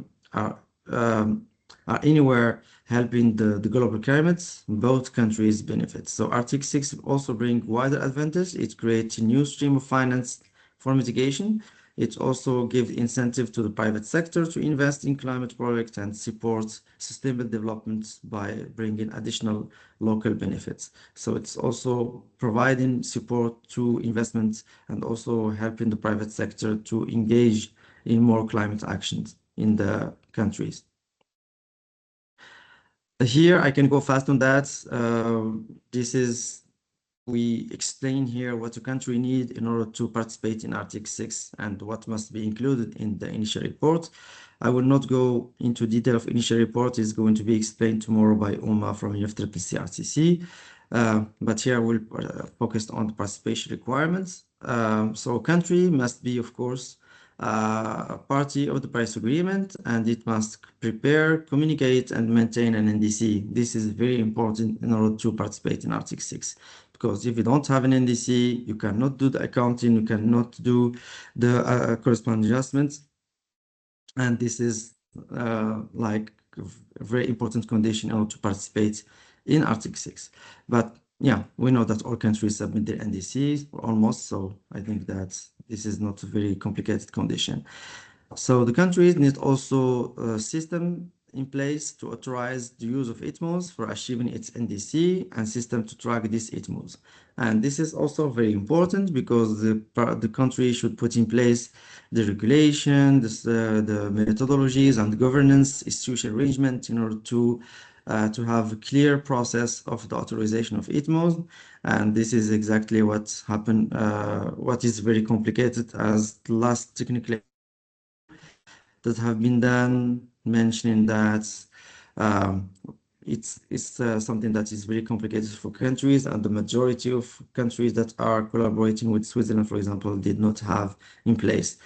anywhere helping the global climate, both countries benefit. So Article 6 also brings wider advantage. It creates a new stream of finance for mitigation. It also gives incentive to the private sector to invest in climate projects and support sustainable development by bringing additional local benefits. So it's also providing support to investments and also helping the private sector to engage in more climate actions in the countries. Here I can go fast on that. We explain here what a country needs in order to participate in Article 6 and what must be included in the initial report. I will not go into detail of initial report. It's going to be explained tomorrow by Uma from UFCCC RCC. But here I will focus on the participation requirements. So a country must be, of course, a party of the Paris Agreement, and it must prepare, communicate, and maintain an NDC. This is very important in order to participate in Article 6, because if you don't have an NDC, you cannot do the accounting, you cannot do the corresponding adjustments, and this is like a very important condition in order to participate in Article 6. But yeah, we know that all countries submit their NDCs, almost, so I think that this is not a very complicated condition. So the countries need also a system in place to authorize the use of ITMOs for achieving its NDC and system to track these ITMOs. And this is also very important because the country should put in place the regulation, the methodologies and the governance institutional arrangement in order to have a clear process of the authorization of ITMOs. And this is exactly what happened, what is very complicated, as the last technical that have been done mentioning that it's something that is very complicated for countries, and the majority of countries that are collaborating with Switzerland, for example, did not have in place.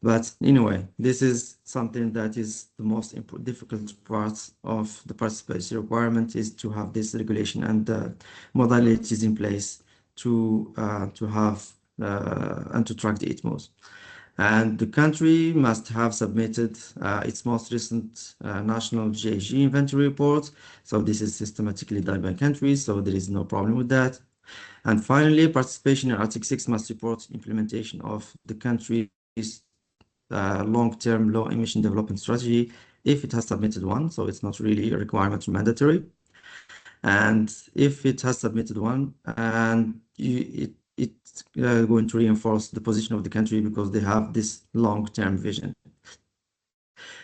But anyway, this is something that is the most difficult part of the participation requirement, is to have this regulation and modalities in place to have and to track the ITMOs. And the country must have submitted its most recent national GHG inventory report. So this is systematically done by countries, so there is no problem with that. And finally, participation in Article 6 must support implementation of the country's long-term low-emission development strategy if it has submitted one. So it's not really a requirement or mandatory. And if it has submitted one, and it's going to reinforce the position of the country because they have this long-term vision.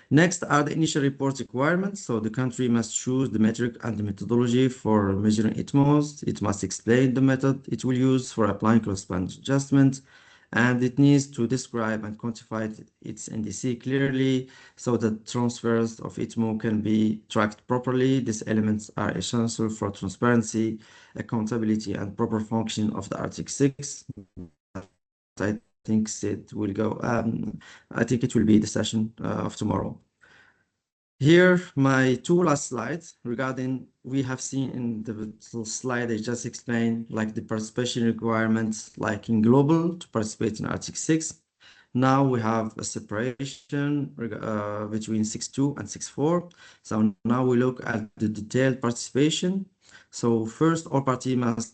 Next are the initial report requirements. So the country must choose the metric and the methodology for measuring ITMOs. It must explain the method it will use for applying cross-band adjustment, and it needs to describe and quantify its NDC clearly so that transfers of ITMO can be tracked properly. These elements are essential for transparency, accountability, and proper function of the Article 6. I think it will go. I think it will be the session of tomorrow. Here, my two last slides regarding we have seen in the little slide I just explained, like the participation requirements, like in global to participate in Article 6. Now we have a separation between 6.2 and 6.4. So now we look at the detailed participation. So first, all parties must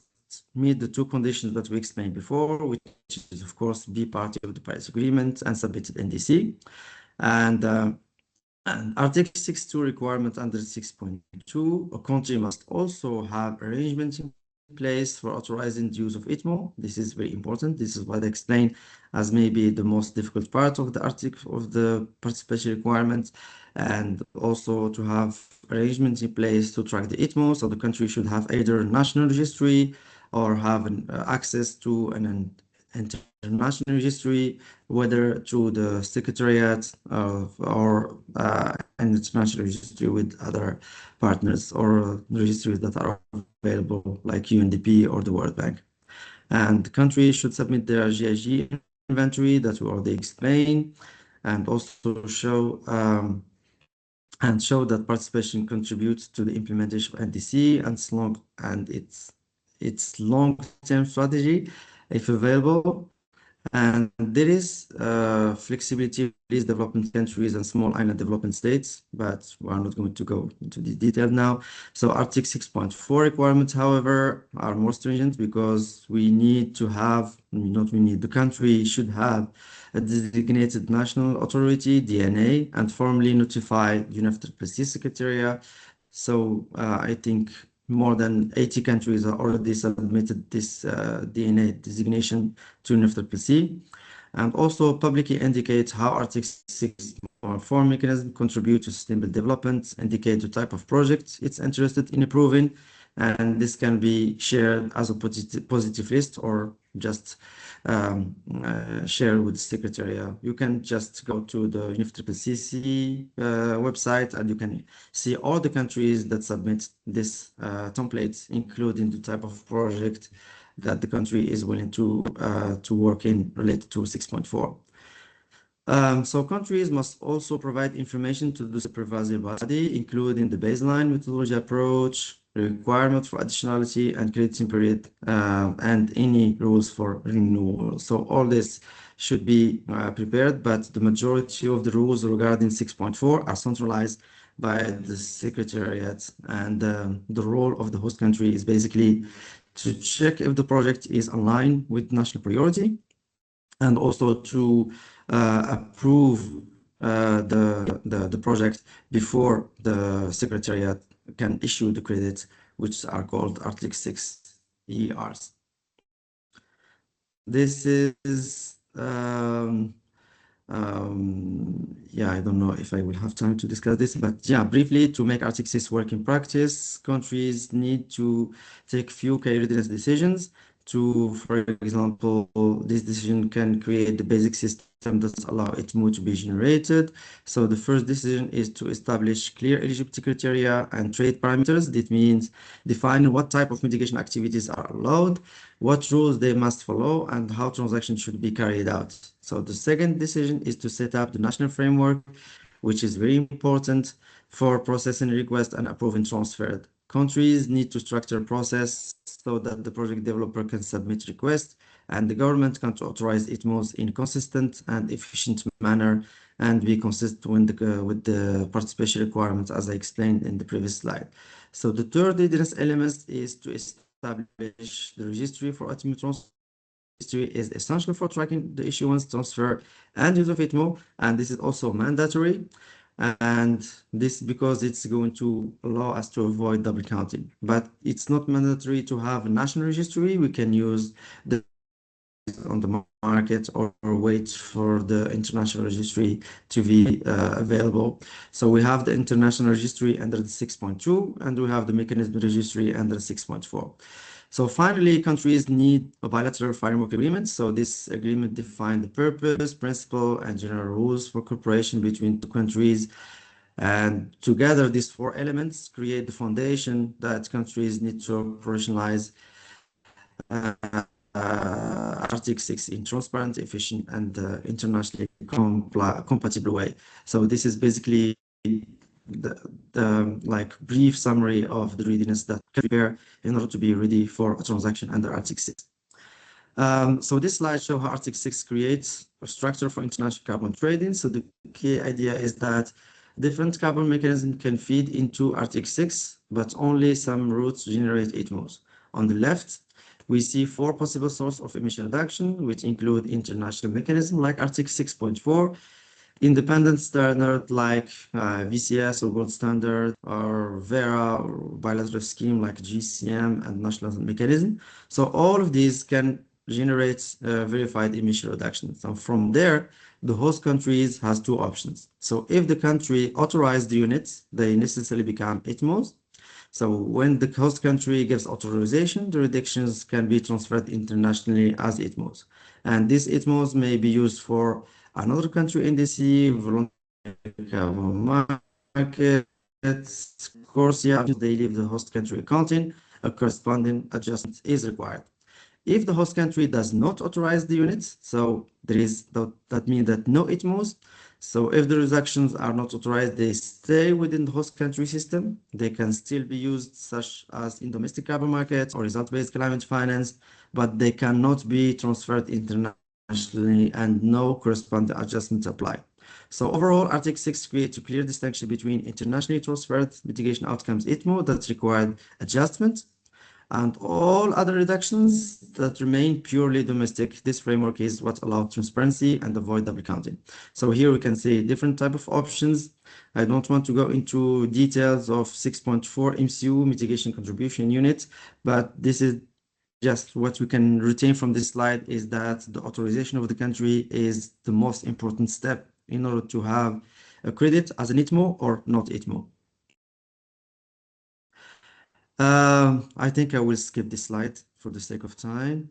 meet the two conditions that we explained before, which is, of course, be party of the Paris Agreement and submitted NDC. And Article 6.2 requirement under 6.2, a country must also have arrangements in place for authorizing the use of ITMO. This is very important. This is what I explained as maybe the most difficult part of the article of the participation requirements, and also to have arrangements in place to track the ITMO. So the country should have either a national registry or have access to an international registry, whether through the secretariat or an international registry with other partners or registries that are available like UNDP or the World Bank. And the country should submit their GIG inventory that we already explained, and also show that participation contributes to the implementation of NDC and its long-term strategy, if available. And there is flexibility for these development countries and small island development states, but we're not going to go into the detail now. So Article 6.4 requirements, however, are more stringent because we need to have, the country should have a designated national authority, DNA, and formally notify UNFCCC Secretariat. So I think more than 80 countries have already submitted this DNA designation to UNFCCC, and also publicly indicate how Article 6.4 mechanism contribute to sustainable development, indicate the type of project it's interested in approving, and this can be shared as a positive list or just share with the Secretariat. You can just go to the UNFCCC website and you can see all the countries that submit this templates, including the type of project that the country is willing to work in related to 6.4. So countries must also provide information to the supervisory body, including the baseline methodology approach, requirement for additionality and crediting period, and any rules for renewal. So all this should be prepared, but the majority of the rules regarding 6.4 are centralized by the Secretariat, and the role of the host country is basically to check if the project is aligned with national priority, and also to approve the project before the Secretariat can issue the credits, which are called Article 6 ERs. This is yeah, I don't know if I will have time to discuss this, but yeah, briefly, to make Article 6 work in practice, countries need to take few key readiness decisions. For example, this decision can create the basic system that allow ITMO to be generated. So the first decision is to establish clear eligibility criteria and trade parameters. That means define what type of mitigation activities are allowed, what rules they must follow, and how transactions should be carried out. So the second decision is to set up the national framework, which is very important for processing requests and approving transferred. Countries need to structure a process so that the project developer can submit requests and the government can authorize ITMOs in consistent and efficient manner and be consistent with the participation requirements as I explained in the previous slide. So the third readiness element is to establish the registry for ITMO transfer. Registry is essential for tracking the issuance, transfer, and use of ITMO, and this is also mandatory. And this because it's going to allow us to avoid double counting. But it's not mandatory to have a national registry. We can use the on the market or wait for the international registry to be available. So we have the international registry under the 6.2, and we have the mechanism registry under 6.4. So finally, countries need a bilateral framework agreement. So this agreement defines the purpose, principle, and general rules for cooperation between two countries. And together, these four elements create the foundation that countries need to operationalize Article 6 in transparent, efficient, and internationally compatible way. So this is basically the like brief summary of the readiness that can prepare in order to be ready for a transaction under Article 6. So this slide shows how Article 6 creates a structure for international carbon trading. So the key idea is that different carbon mechanisms can feed into Article 6, but only some routes generate ITMOs. On the left, we see four possible sources of emission reduction, which include international mechanisms like Article 6.4, independent standard like VCS or gold standard, or VERA or bilateral scheme like GCM and national mechanism. So all of these can generate verified emission reductions. So from there, the host countries has two options. So if the country authorizes the units, they necessarily become ITMOs. So when the host country gives authorization, the reductions can be transferred internationally as ITMOs. And these ITMOs may be used for another country NDC, voluntary carbon markets, of course, yeah, they leave the host country accounting, a corresponding adjustment is required. If the host country does not authorize the units, so that means that no ITMOs. So if the reductions are not authorized, they stay within the host country system. They can still be used, such as in domestic carbon markets or result-based climate finance, but they cannot be transferred internationally, and no corresponding adjustments apply. So overall, Article 6 creates a clear distinction between internationally transferred mitigation outcomes ITMO that required adjustment and all other reductions that remain purely domestic. This framework is what allows transparency and avoid double counting. So here we can see different type of options. I don't want to go into details of 6.4 MCU mitigation contribution unit, but this is just what we can retain from this slide is that the authorization of the country is the most important step in order to have a credit as an ITMO or not ITMO. I think I will skip this slide for the sake of time.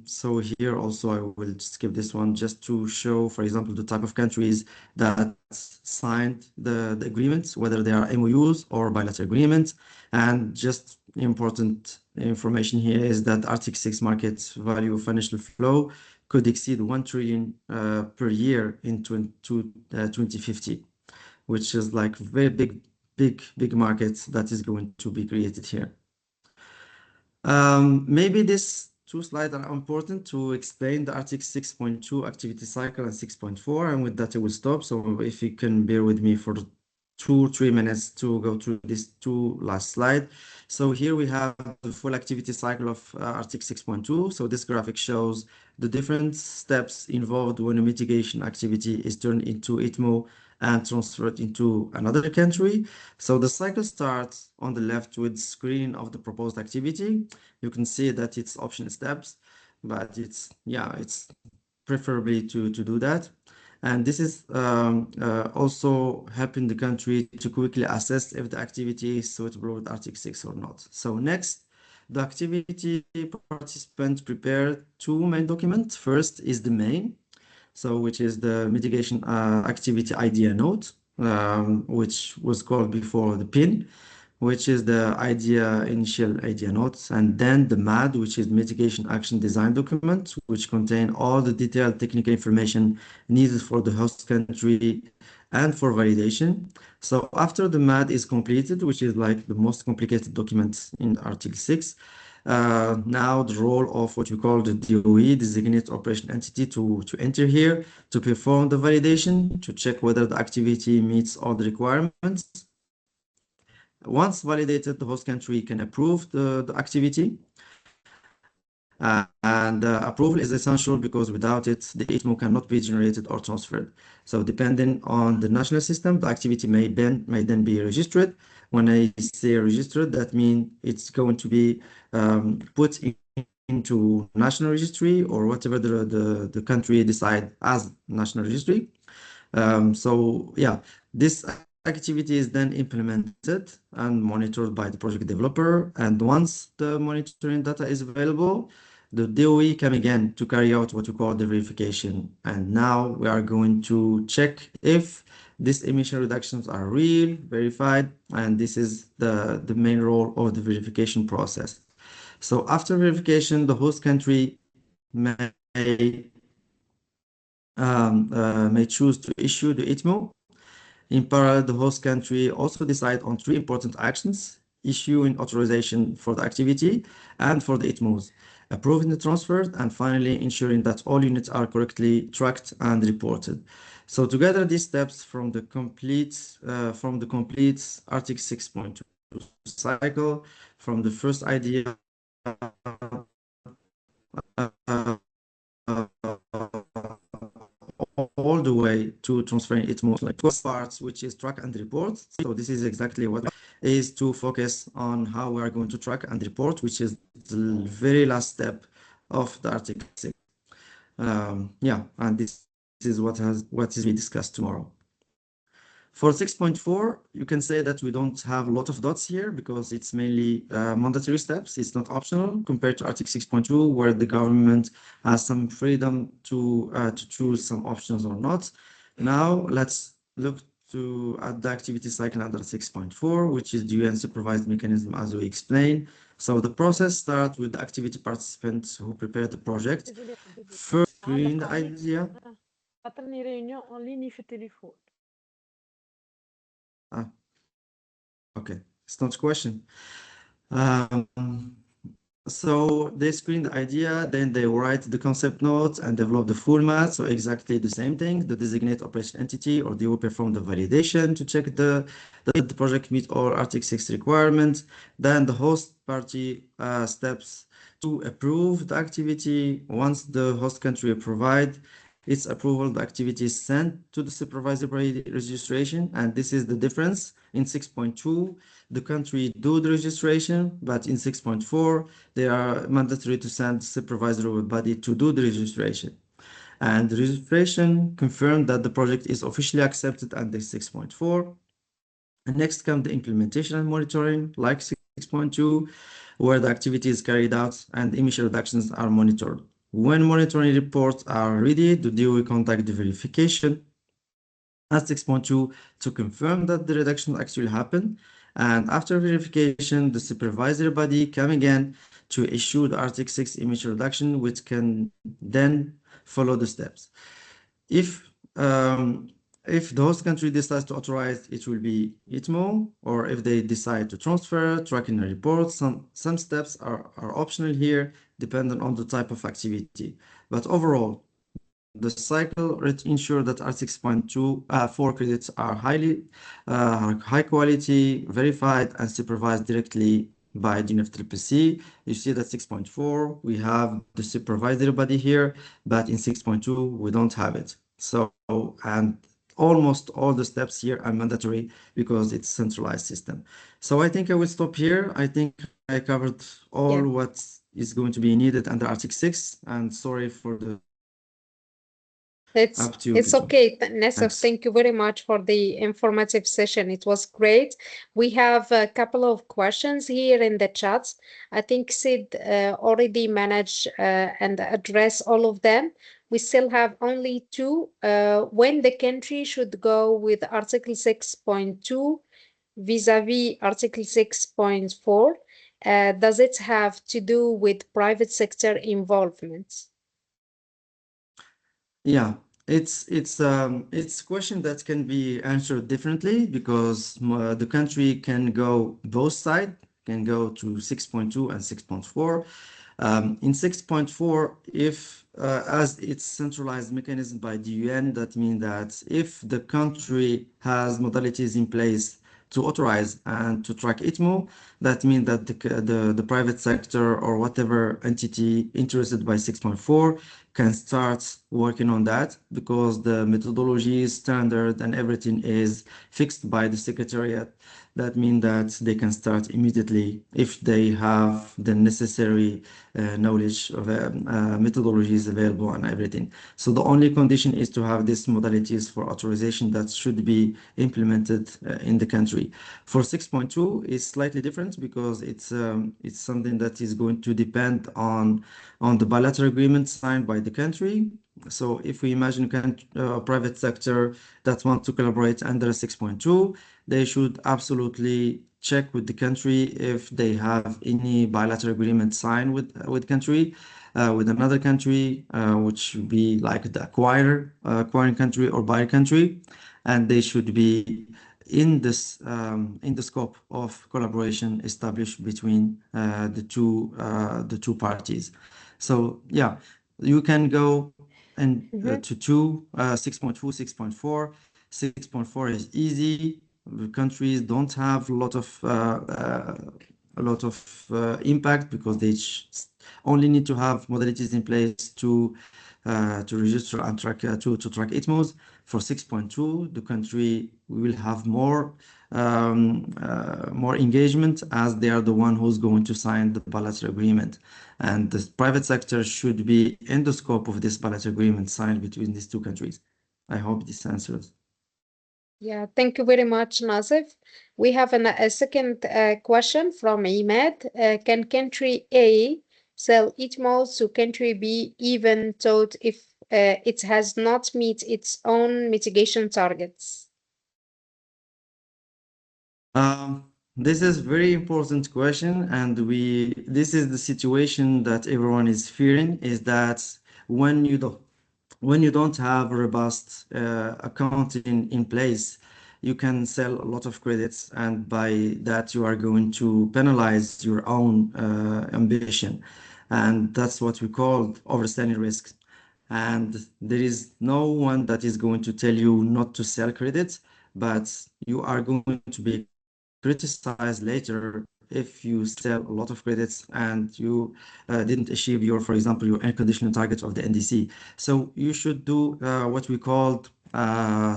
So here also I will skip this one just to show, for example, the type of countries that signed the agreements, whether they are MOUs or bilateral agreements. And just important information here is that Article 6 market value financial flow could exceed 1 trillion per year in 2050, which is like very big market that is going to be created here. Maybe these two slides are important to explain the Article 6.2 activity cycle and 6.4, and with that I will stop. So if you can bear with me for 2 or 3 minutes to go through these two last slides. So here we have the full activity cycle of Article 6.2. So this graphic shows the different steps involved when a mitigation activity is turned into ITMO and transferred into another country. So the cycle starts on the left with screening of the proposed activity. You can see that it's optional steps, but it's preferably to do that. And this is also helping the country to quickly assess if the activity is suitable with Article 6 or not. So next, the activity participants prepare two main documents. First is the main, so which is the mitigation activity idea note, which was called before the PIN, which is the initial idea notes, and then the MAD, which is mitigation action design document, which contain all the detailed technical information needed for the host country and for validation. So after the MAD is completed, which is like the most complicated document in Article 6, now the role of what you call the DOE, designated operation entity, to enter here, to perform the validation, to check whether the activity meets all the requirements. Once validated, the host country can approve the activity. And approval is essential because without it, the ITMO cannot be generated or transferred. So depending on the national system, the activity may then be registered. When I say registered, that means it's going to be put to national registry or whatever the country decide as national registry. So yeah, this activity is then implemented and monitored by the project developer. And once the monitoring data is available, the DOE come again to carry out what we call the verification. And now we are going to check if these emission reductions are real, verified, and this is the main role of the verification process. So after verification, the host country may choose to issue the ITMO. In parallel, the host country also decide on three important actions: issuing authorization for the activity and for the ITMOs, approving the transfers, and finally ensuring that all units are correctly tracked and reported. So together, these steps from the complete Article 6.2 cycle, from the first idea all the way to transferring it more like first parts, which is track and report. So this is exactly what is to focus on how we are going to track and report, which is the very last step of the Article 6. Yeah, and this is what is be discussed tomorrow. For 6.4, you can say that we don't have a lot of dots here because it's mainly mandatory steps. It's not optional compared to Article 6.2, where the government has some freedom to choose some options or not. Now let's look at the activity cycle under 6.4, which is the UN supervised mechanism, as we explained. So the process starts with the activity participants who prepare the project. First, screen the idea. Ah, okay, it's not a question. So they screen the idea, then they write the concept notes and develop the full math. So exactly the same thing. The designate operation entity or they will perform the validation to check the project meet all Article 6 requirements. Then the host party steps to approve the activity. Once the host country provide its approval, the activity is sent to the supervisory registration. And this is the difference. In 6.2, the country do the registration, but in 6.4, they are mandatory to send supervisory body to do the registration. And the registration confirmed that the project is officially accepted under 6.4. And next comes the implementation and monitoring, like 6.2, where the activity is carried out and emission reductions are monitored. When monitoring reports are ready, the DOE conduct the verification at 6.2 to confirm that the reduction actually happened. And after verification, the supervisory body come again to issue the Article 6 emission reduction, which can then follow the steps. If the host country decides to authorize, it will be ITMO, or if they decide to transfer, tracking and report, some steps are optional here, depending on the type of activity. But overall, the cycle ensure that R6.4 credits are high quality, verified, and supervised directly by DNFCCC. You see that 6.4, we have the supervisory body here, but in 6.2, we don't have it. So, and almost all the steps here are mandatory because it's centralized system. So I think I will stop here. I think I covered all what is going to be needed under Article 6, and sorry for the It's okay, Nessa. Thank you very much for the informative session. It was great. We have a couple of questions here in the chats. I think Sid already managed and address all of them. We still have only two. When the country should go with Article 6.2 vis-a-vis Article 6.4, does it have to do with private sector involvement? Yeah, it's a question that can be answered differently because the country can go both sides, can go to 6.2 and 6.4. In 6.4, if as it's centralized mechanism by the UN, that means that if the country has modalities in place to authorize and to track ITMO, that means that the private sector or whatever entity interested by 6.4 can start working on that because the methodology is standard and everything is fixed by the secretariat That means that they can start immediately if they have the necessary knowledge of methodologies available and everything. So the only condition is to have these modalities for authorization that should be implemented in the country. For 6.2, it's slightly different because it's something that is going to depend on the bilateral agreement signed by the country. So if we imagine private sector that want to collaborate under 6.2, they should absolutely check with the country if they have any bilateral agreement signed with with another country, which would be like the acquiring country or buyer country, and they should be in the scope of collaboration established between the two parties. So yeah, you can go and to 6.2, 6.4. 6.4 is easy. The countries don't have a lot of impact because they only need to have modalities in place to register and track to track ITMOs. For 6.2, the country will have more more engagement as they are the one who's going to sign the bilateral agreement, and the private sector should be in the scope of this bilateral agreement signed between these two countries. I hope this answers. Yeah, thank you very much, Nasif. We have a second question from Imad. Can country A sell ITMOs to country B even though if it has not met its own mitigation targets? This is very important question, and this is the situation that everyone is fearing, is that when you don't have robust accounting in place, you can sell a lot of credits, and by that you are going to penalize your own ambition, and that's what we call overstanding risk. And there is no one that is going to tell you not to sell credits, but you are going to be criticized later if you sell a lot of credits and you didn't achieve your, for example, your unconditional target of the NDC. So you should do what we called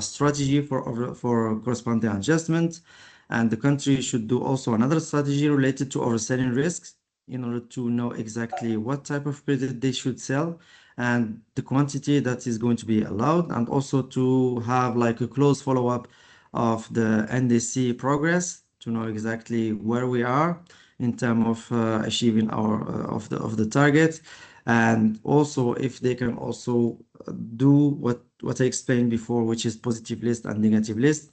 strategy for corresponding adjustment, and the country should do also another strategy related to overselling risks in order to know exactly what type of credit they should sell and the quantity that is going to be allowed, and also to have like a close follow-up of the NDC progress to know exactly where we are in terms of achieving our of the target, and also if they can also do what I explained before, which is positive list and negative list.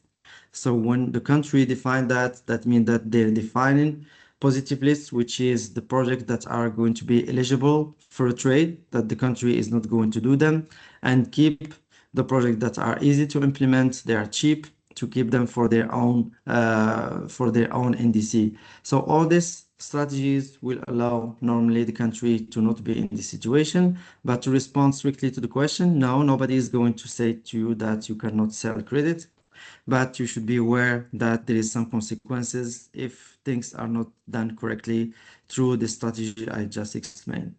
So when the country define that, that means that they're defining positive lists, which is the projects that are going to be eligible for a trade, that the country is not going to do them, and keep the projects that are easy to implement, they are cheap, to keep them for their own NDC. So all these strategies will allow normally the country to not be in this situation, but to respond strictly to the question, no, nobody is going to say to you that you cannot sell credit, but you should be aware that there is some consequences if things are not done correctly through the strategy I just explained.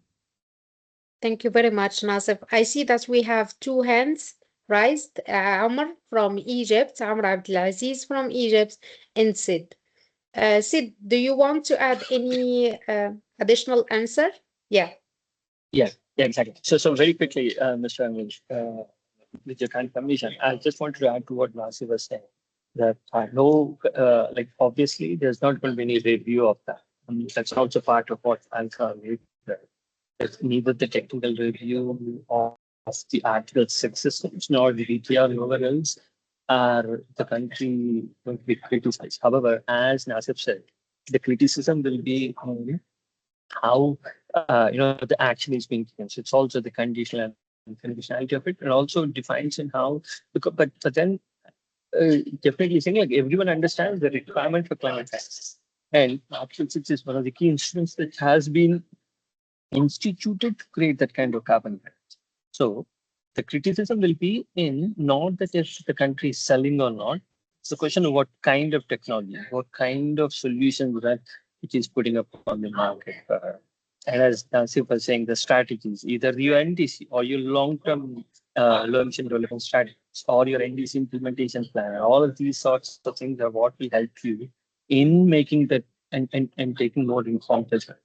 Thank you very much, Nasif. I see that we have two hands raised. Amr from Egypt, Amr Abdelaziz from Egypt, and Sid. Sid, do you want to add any additional answer? Yeah. Yeah, exactly. So very quickly, Mr. Amil, with your kind permission, I just wanted to add to what Nasir was saying, that I know, like, obviously, there's not going to be any review of that. That's also part of what Alpha made. There's neither the technical review of the Article 6 systems nor the BTR nowhere else are the country going to be criticized. However, as Nasir said, the criticism will be on how the action is being taken. So it's also the conditional and conditionality of it, and also defines in how. Because, but then definitely saying like everyone understands the requirement for climate science, and Article 6 is one of the key instruments that has been instituted to create that kind of carbon credits. So the criticism will be in not that if the country is selling or not. It's the question of what kind of technology, what kind of solutions that it is putting up on the market. And as Nancy was saying, the strategies, either your NDC or your long-term low-emission development strategies or your NDC implementation plan, all of these sorts of things are what will help you in making that and taking more informed judgment.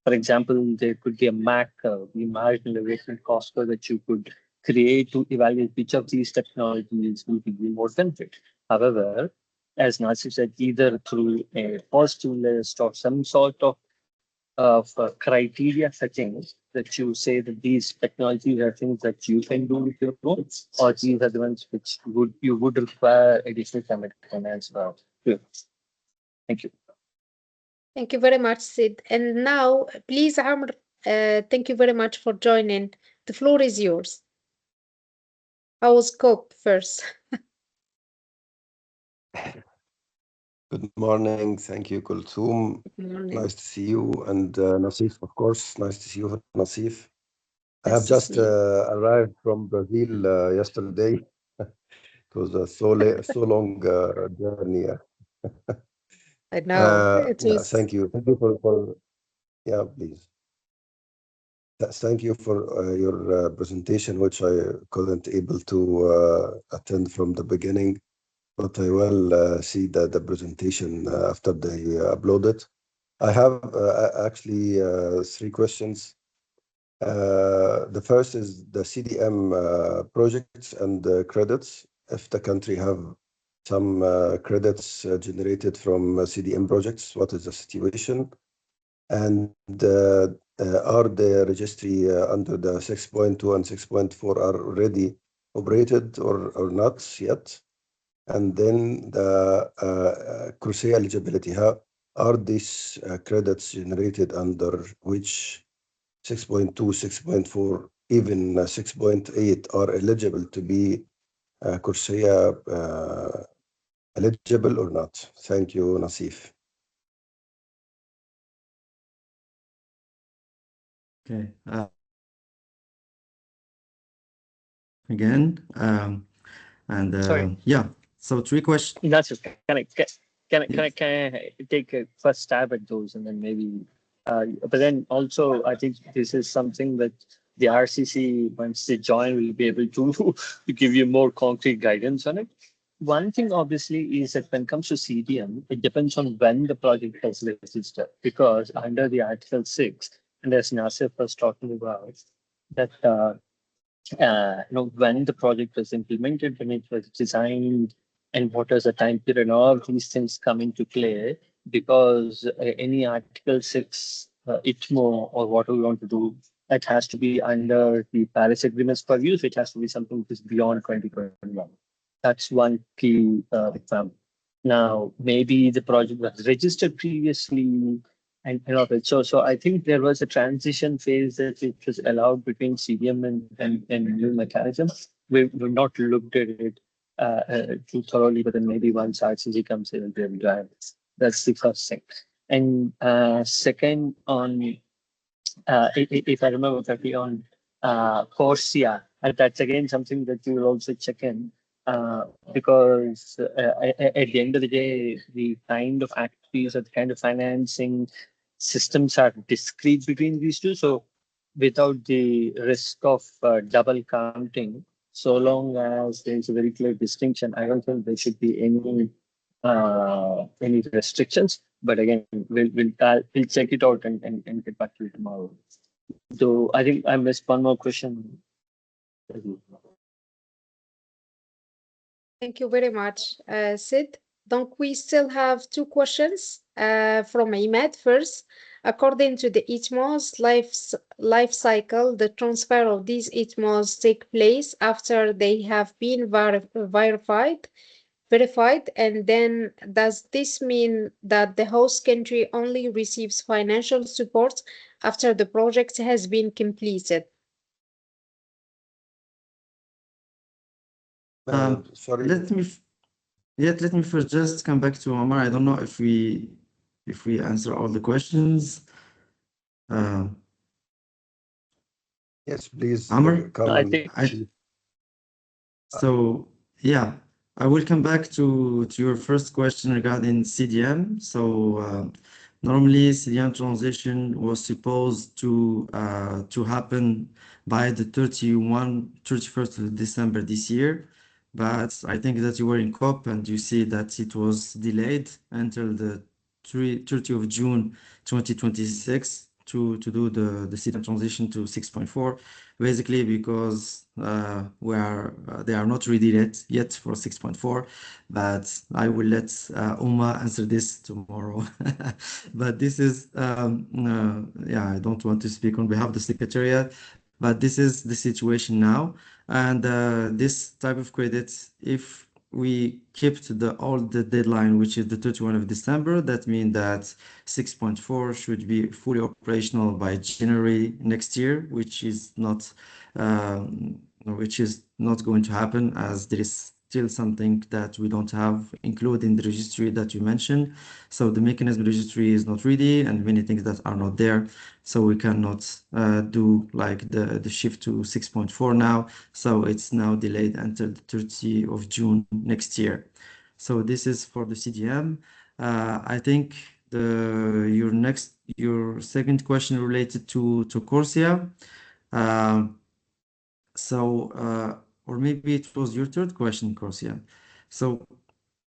For example, there could be a MAC curve, the marginal investment cost curve that you could create to evaluate which of these technologies will give you more benefit. However, as Nasir said, either through a positive list or some sort of criteria settings that you say that these technologies are things that you can do with your own, or these are the ones which you would require additional finance for. Thank you. Thank you very much, Sid. And now, please, Amr, thank you very much for joining. The floor is yours. I will scope first. Good morning. Thank you, Kulthum. Good morning. Nice to see you. And Nasif, of course. Nice to see you, Nasif. I Nice have to just see you. arrived from Brazil yesterday. It was a so long journey. I know. It Yeah, was thank you. Thank you for yeah, please. Thank you for your presentation, which I couldn't able to attend from the beginning, but I will see the presentation after they upload it. I have actually three questions. The first is the CDM projects and credits. If the country have some credits generated from CDM projects, what is the situation? And are the registry under the 6.2 and 6.4 are already operated or not yet? And then the CRUSE eligibility, how are these credits generated under which 6.2, 6.4, even 6.8 are eligible to be CRUSE eligible or not? Thank you, Nasif. Okay. Again, and Sorry. yeah. So three questions. That's just can Yes. I take a first stab at those and then maybe but then also I think this is something that the RCC once they join will be able to to give you more concrete guidance on it. One thing obviously is that when it comes to CDM, it depends on when the project has registered because under the Article 6, and as Nasir was talking about, that when the project was implemented, when it was designed, and what was the time period, all of these things come into play because any Article 6 ITMO or what we want to do, it has to be under the Paris Agreement's purview, which has to be something which is beyond 2021. That's one key example. Now, maybe the project was registered previously, and all of it. So I think there was a transition phase that which was allowed between CDM and new mechanisms. We've not looked at it too thoroughly, but then maybe once RCG comes in, we'll be able to have it. That's the first thing. And second, on if I remember correctly, on Corsia, and that's again something that you will also check in because at the end of the day, the kind of activities or the kind of financing systems are discrete between these two. So without the risk of double counting, so long as there's a very clear distinction, I don't think there should be any restrictions. But again, we'll check it out and get back to you tomorrow. So I think I missed one more question. Thank you very much, Sid. Donc, we still have two questions from Ahmed first. According to the ITMOs life cycle, the transfer of these ITMOs take place after they have been verified, and then does this mean that the host country only receives financial support after the project has been completed? Sorry. Let me first just come back to Omar. I don't know if we answer all the questions. Yes, please. Amr? I think So yeah, I will come back to your first question regarding CDM. So normally CDM transition was supposed to happen by the 31st of December this year, but I think that you were in COP and you see that it was delayed until the 30th of June 2026 to do the CDM transition to 6.4, basically because they are not ready yet for 6.4, but I will let Uma answer this tomorrow. But this is yeah, I don't want to speak on behalf of the Secretariat, but this is the situation now. And this type of credits, if we kept the deadline, which is the 31st of December, that means that 6.4 should be fully operational by January next year, which is not going to happen, as there is still something that we don't have included in the registry that you mentioned. So the mechanism registry is not ready, and many things that are not there. So we cannot do like the shift to 6.4 now. So it's now delayed until the 30th of June next year. So this is for the CDM. I think your second question related to Corsia. Or maybe it was your third question, Corsia. So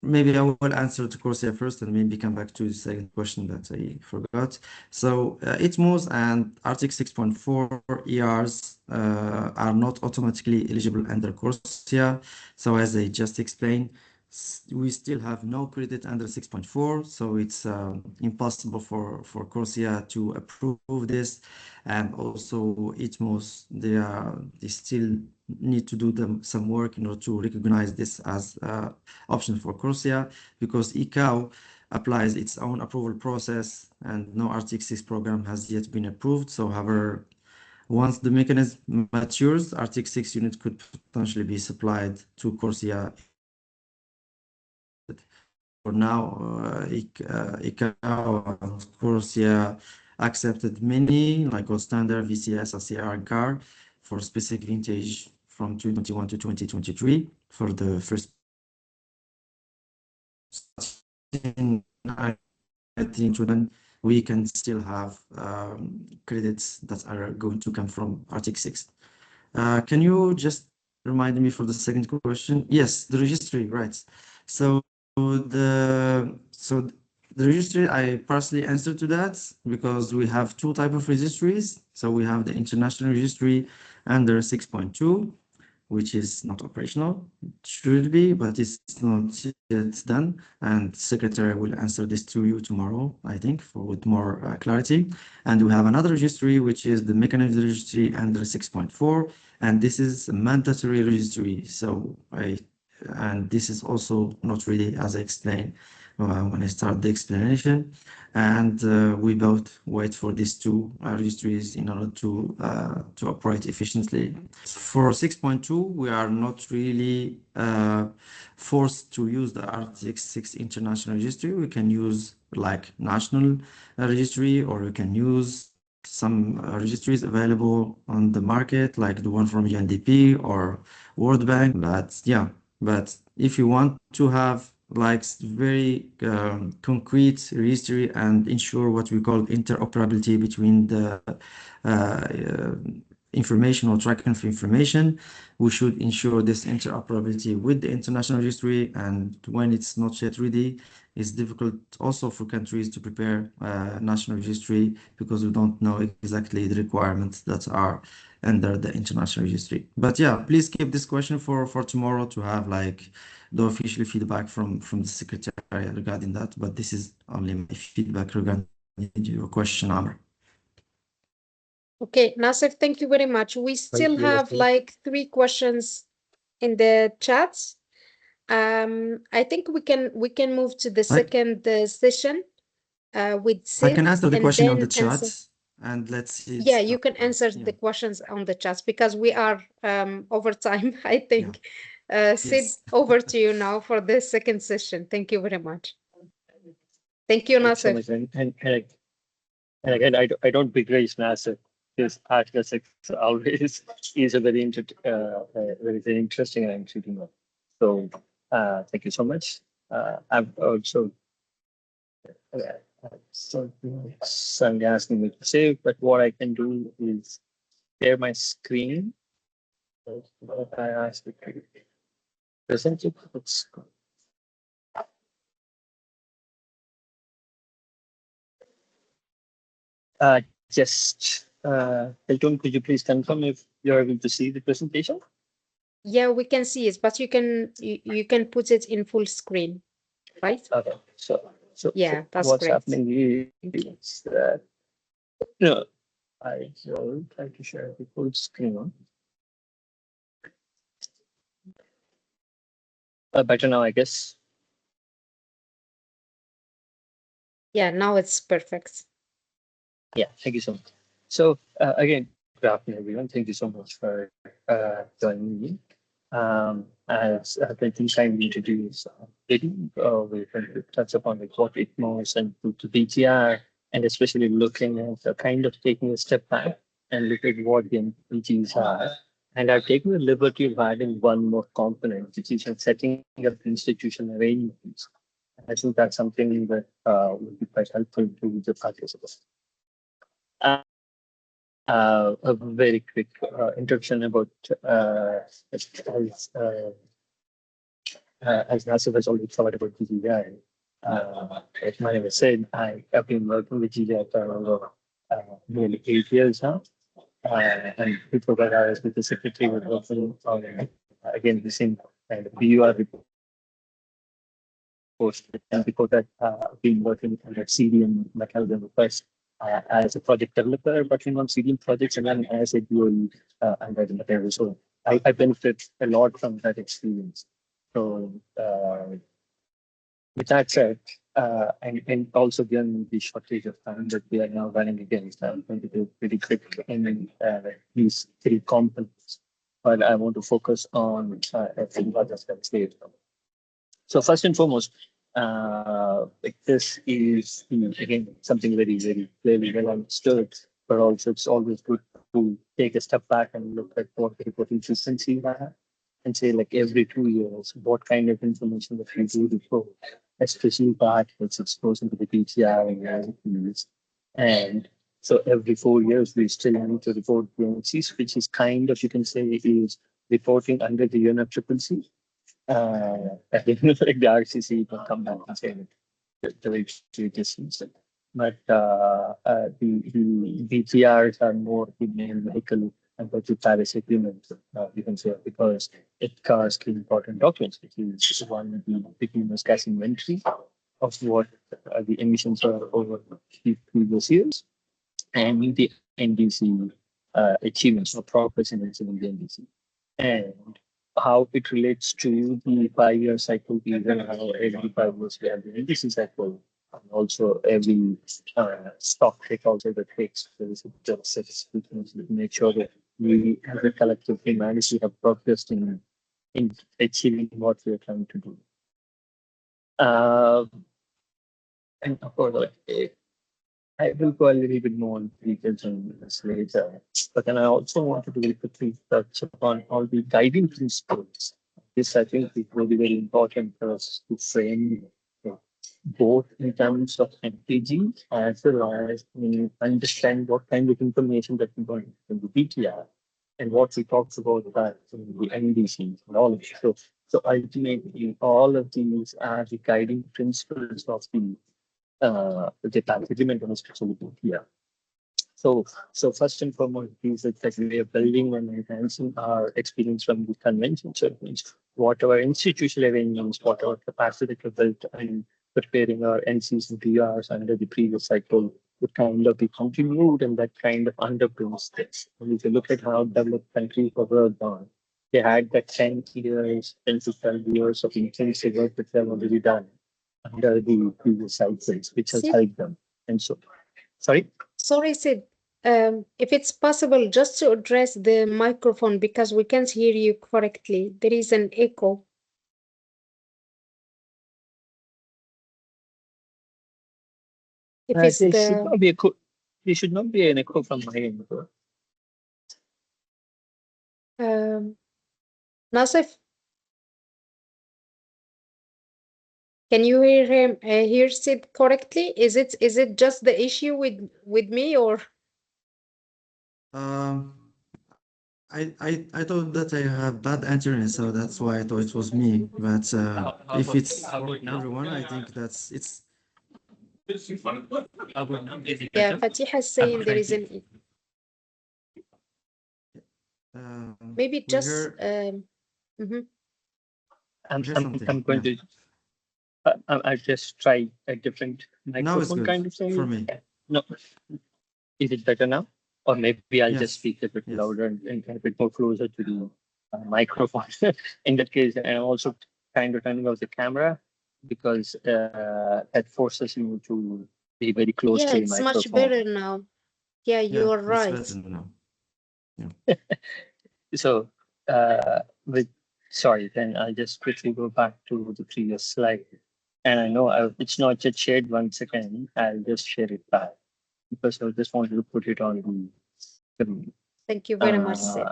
maybe I will answer to Corsia first and maybe come back to the second question that I forgot. So ITMOs and Article 6.4 ERs are not automatically eligible under Corsia. So as I just explained, we still have no credit under 6.4, so it's impossible for Corsia to approve this. And also ITMOs, they still need to do some work in order to recognize this as option for Corsia, because ICAO applies its own approval process and no Article 6 program has yet been approved. So however, once the mechanism matures, Article 6 unit could potentially be supplied to Corsia. For now, ICAO and Corsia accepted many, like gold standard, VCS, ACR, and CAR for specific vintage from 2021 to 2023 for the first. I think we can still have credits that are going to come from Article 6. Can you just remind me for the second question? Yes, the registry, right. So the registry, I partially answered to that because we have two types of registries. So we have the international registry under 6.2, which is not operational. It should be, but it's not yet done. And Secretary will answer this to you tomorrow, I think, with more clarity. And we have another registry, which is the mechanism registry under 6.4, and this is a mandatory registry. So and this is also not really, as I explained when I start the explanation. And we both wait for these two registries in order to operate efficiently. For 6.2, we are not really forced to use the Article 6 international registry. We can use like national registry, or we can use some registries available on the market, like the one from UNDP or World Bank. But yeah, but if you want to have like very concrete registry and ensure what we call interoperability between the information or tracking of information, we should ensure this interoperability with the international registry. And when it's not yet ready, it's difficult also for countries to prepare national registry because we don't know exactly the requirements that are under the international registry. But yeah, please keep this question for tomorrow to have like the official feedback from the Secretary regarding that. But this is only my feedback regarding your question, Amr. Okay, Nasser, thank you very much. We still you, have Nasser. like 3 questions in the chats. I think we can move to the second session with I Sid, can answer the and question on the then answer. chat, and let's see. Yeah, you can answer yeah. the questions on the chats because we are over time, I think. Sid, Yes. over to you now for the second session. Thank you very much. Thank you, Thanks so Nasser. much. And again, I don't begrudge NASA, because Article 6 always is a very interesting and intriguing one. So thank you so much. I've also somebody asking me to save, but what I can do is share my screen. What I asked you to present it. Let's go. Just, Hilton, could you please confirm if you're able to see the presentation? Yeah, we can see it, but you can put it in full screen, right? Okay, so Yeah, that's what's great. happening Okay. is that no, I will try to share the full screen. Better now, I guess. Yeah, now it's perfect. Yeah, thank you so much. So again, good afternoon, everyone. Thank you so much for joining me. As I've been kindly introduced, we're going to touch upon the what ITMOs and to BTR, and especially looking at kind of taking a step back and look at what the MPGs are. And I've taken the liberty of adding one more component, which is setting up institutional arrangements. I think that's something that would be quite helpful to the participants. A very quick introduction about as Nasif has already covered about GGI. As my name is said, I have been working with GGI for over nearly 8 years now. And before that, I was with the secretary working on again the same kind of BUR report. And before that, I've been working on that CDM mechanism first as a project developer, working on CDM projects, and then as a dual under the material. So I benefit a lot from that experience. So with that said, and also given the shortage of time that we are now running against, I'm going to be pretty quick in these three components. But I want to focus on a few other steps later. So first and foremost, this is again something very, very clearly well understood, but also it's always good to take a step back and look at what the consistency we have and say like every 2 years, what kind of information that we do report, especially part that's exposed into the BTR and RFPs. And so every 4 years, we still need to report the NCs, which is kind of, you can say, is reporting under the UNFCCC. Like the RCC will come back and say that the regulatory distance. But the BTRs are more the main vehicle and the Paris Agreement, you can say, because it covers key important documents, which is one, the greenhouse gas inventory of what the emissions are over the previous years, and the NDC achievements or progress in achieving the NDC. And how it relates to the 5-year cycle, even how every 5 years we have the NDC cycle, and also every stock take also that takes place to make sure that we as a collective humanity have progressed in achieving what we are trying to do. And of course, like, I will go a little bit more into details on this later, but then I also wanted to very quickly touch upon all the guiding principles. This, I think, is really very important for us to frame both in terms of MPG as well as understand what kind of information that we want in the BTR and what we talked about that in the NDC and all of it. So ultimately, all of these are the guiding principles of the tax agreement on a specialty here. So first and foremost, is that we are building and enhancing our experience from the convention. So it means whatever institutional arrangements, whatever capacity we built and preparing our NCs and PRs under the previous cycle would kind of be continued, and that kind of underpins this. And if you look at how developed countries have worked on, they had that 10 years, 10 to 12 years of intensive work that they've already done under the previous cycles, which has Sid? helped them. And so, sorry? Sorry, Sid. If it's possible, just to address the microphone because we can't hear you correctly. There is an echo. If it's There should not be a there should not be an echo from my end. Nasif, can you hear him? Hear Sid correctly? Is it just the issue with me or? Um, I thought that I have bad internet, so that's why I thought it was me. But if it's for everyone, I think it's Yeah, Fatiha is saying there is an maybe we just hear mhm. I'm, hear I'm, something. I'm going Yeah. to, I just try a different Now it's microphone good kind of for thing. me. No, is it better now? Or maybe I'll just Yes. speak a bit Yes. louder and a bit more closer to the microphone. In that case, and I'm also kind of turning off the camera because that forces you to be very close Yeah, to the it's much microphone. better now. Yeah, you Yeah, are it's right. better now. Yeah. So, with sorry, then I'll just quickly go back to the previous slide. And I know it's not just shared once again. I'll just share it back because I just wanted to put it on the screen. Thank you very much, Sid.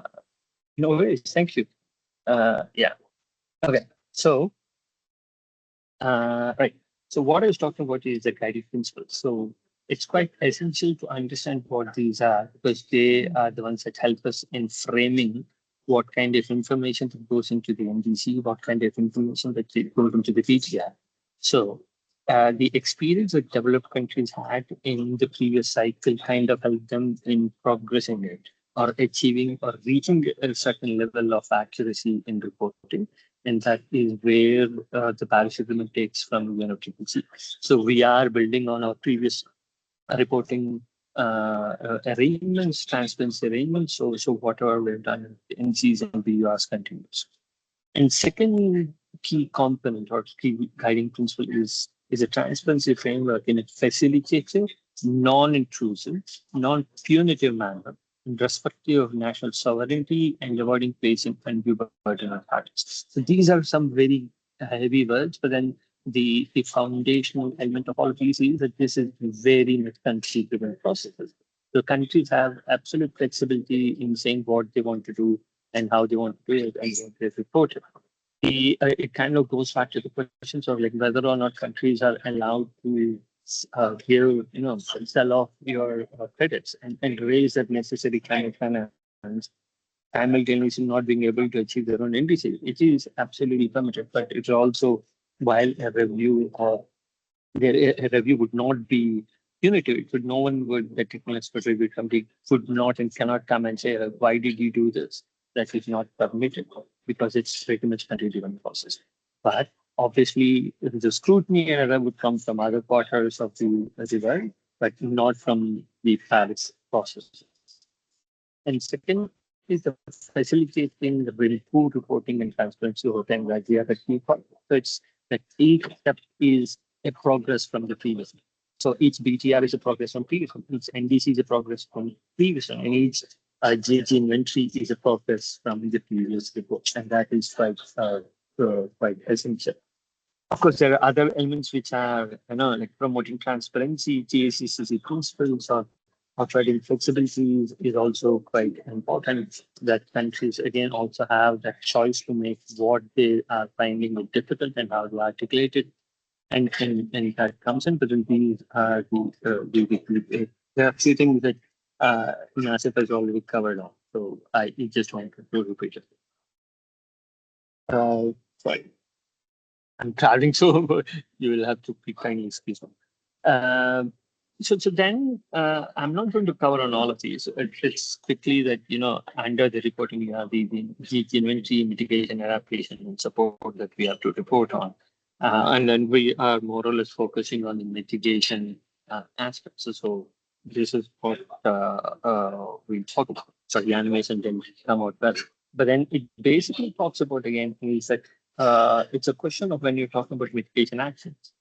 No worries. Thank you. Yeah. Okay. So, right. So what I was talking about is the guiding principles. So it's quite essential to understand what these are because they are the ones that help us in framing what kind of information that goes into the NDC, what kind of information that goes into the BTR. So the experience that developed countries had in the previous cycle kind of helped them in progressing it or achieving or reaching a certain level of accuracy in reporting. And that is where the Paris Agreement takes from UNFCCC. So we are building on our previous reporting arrangements, transparency arrangements. So whatever we've done in NCs and BURs continues. And second key component or key guiding principle is a transparency framework in a facilitative, non-intrusive, non-punitive manner, irrespective of national sovereignty and avoiding placing undue burden on parties. So these are some very heavy words, but then the foundational element of all of these is that this is very much country-driven processes. So countries have absolute flexibility in saying what they want to do and how they want to do it and what they report it. It kind of goes back to the questions of like whether or not countries are allowed to give, sell off your credits and raise that necessary kind of finance simultaneously not being able to achieve their own indices. It is absolutely permitted, but it's also while a review or a review would not be punitive. It would no one would the technical expert review committee could not and cannot come and say, why did you do this? That is not permitted because it's pretty much country-driven process. But obviously the scrutiny error would come from other quarters of the world, but not from the Paris process. And second is the facilitating the improved reporting and transparency over time that we are the key part. So it's that each step is a progress from the previous one. So each BTR is a progress from previous one. Each NDC is a progress from previous one. And each GG inventory is a progress from the previous report. And that is quite essential. Of course, there are other elements which are, like promoting transparency, GACCC principles, or providing flexibility is also quite important. That countries again also have that choice to make what they are finding it difficult and how to articulate it, and that comes in. But then these are there are a few things that Nasif has already covered on. So I just wanted to repeat it. Sorry. I'm traveling, so you will have to be kindly excuse me. So then I'm not going to cover on all of these. It's quickly that under the reporting you have the inventory mitigation adaptation and support that we have to report on, and then we are more or less focusing on the mitigation aspects. So this is what we talk about. So the animation didn't come out better, but then it basically talks about again is that it's a question of when you're talking about mitigation actions.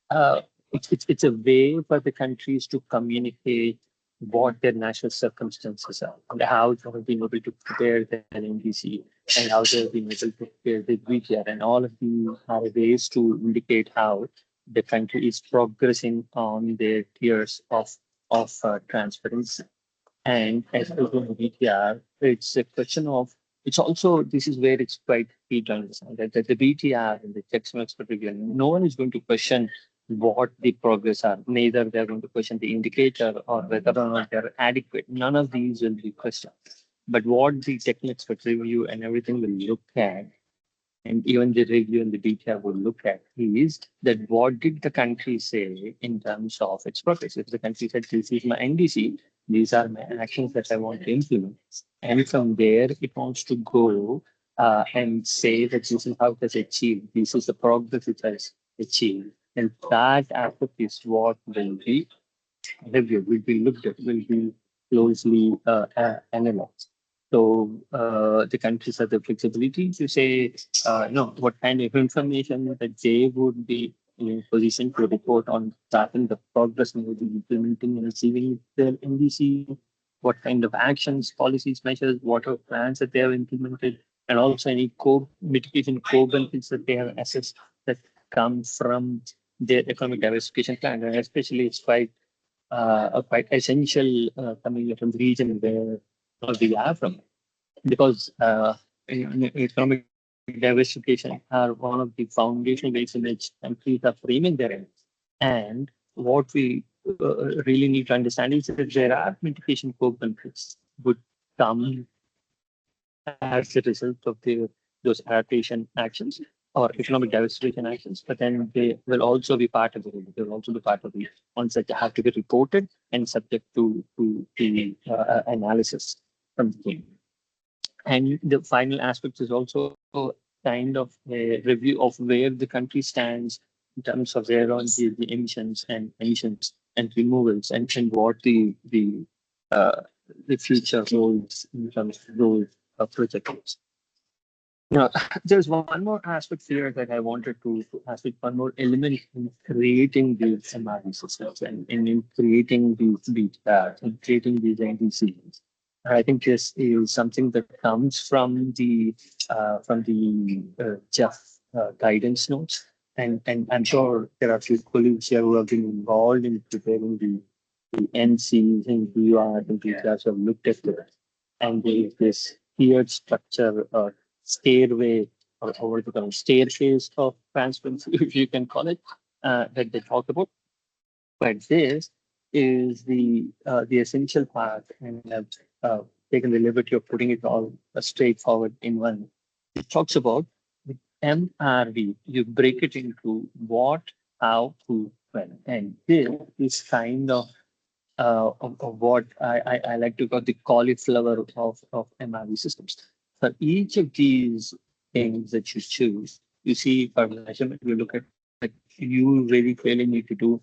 Uh, it's a way for the countries to communicate what their national circumstances are and how they have been able to prepare their NDC and how they have been able to prepare the BTR. And all of these are ways to indicate how the country is progressing on their tiers of transparency. And as per the BTR, it's a question of it's also this is where it's quite key to understand that the BTR and the text mix particularly, no one is going to question what the progress are. Neither they're going to question the indicator or whether or not they're adequate. None of these will be questioned. But what the technical expert review and everything will look at, and even the review and the BTR will look at, is that what did the country say in terms of its progress? If the country said, this is my NDC, these are my actions that I want to implement. And from there, it wants to go and say that this is how it has achieved, this is the progress it has achieved. And that aspect is what will be reviewed, will be looked at, will be closely analyzed. So the countries have the flexibility to say, what kind of information that they would be in a position to report on tracking the progress and implementing and achieving their NDC, what kind of actions, policies, measures, what are plans that they have implemented, and also any mitigation co-benefits that they have assessed that come from their economic diversification plan. And especially it's quite essential coming from the region where we are from, because economic diversification are one of the foundational ways in which countries are framing their aims. And what we really need to understand is that there are mitigation co-benefits would come as a result of those adaptation actions or economic diversification actions, but then they will also be part of they will also be part of the ones that have to be reported and subject to the analysis from the team. And the final aspect is also kind of a review of where the country stands in terms of their own the emissions and removals, and what the future holds in terms of those projects. Now, there's one more aspect here that I wanted to ask, one more element in creating these MRV systems and in creating in creating these NDCs. I think this is something that comes from the Jeff guidance notes, and I'm sure there are a few colleagues here who have been involved in preparing the NCs and BURs and BTRs have looked at it, and there is this tiered structure stairway or what you call staircase of transparency, if you can call it, that they talk about. But this is the essential part, and I've taken the liberty of putting it all straightforward in one. It talks about the MRV. You break it into what, how, who, when, and this is kind of what I like to call the cauliflower of MRV systems. For each of these things that you choose, you see for measurement, you look at like you very clearly need to do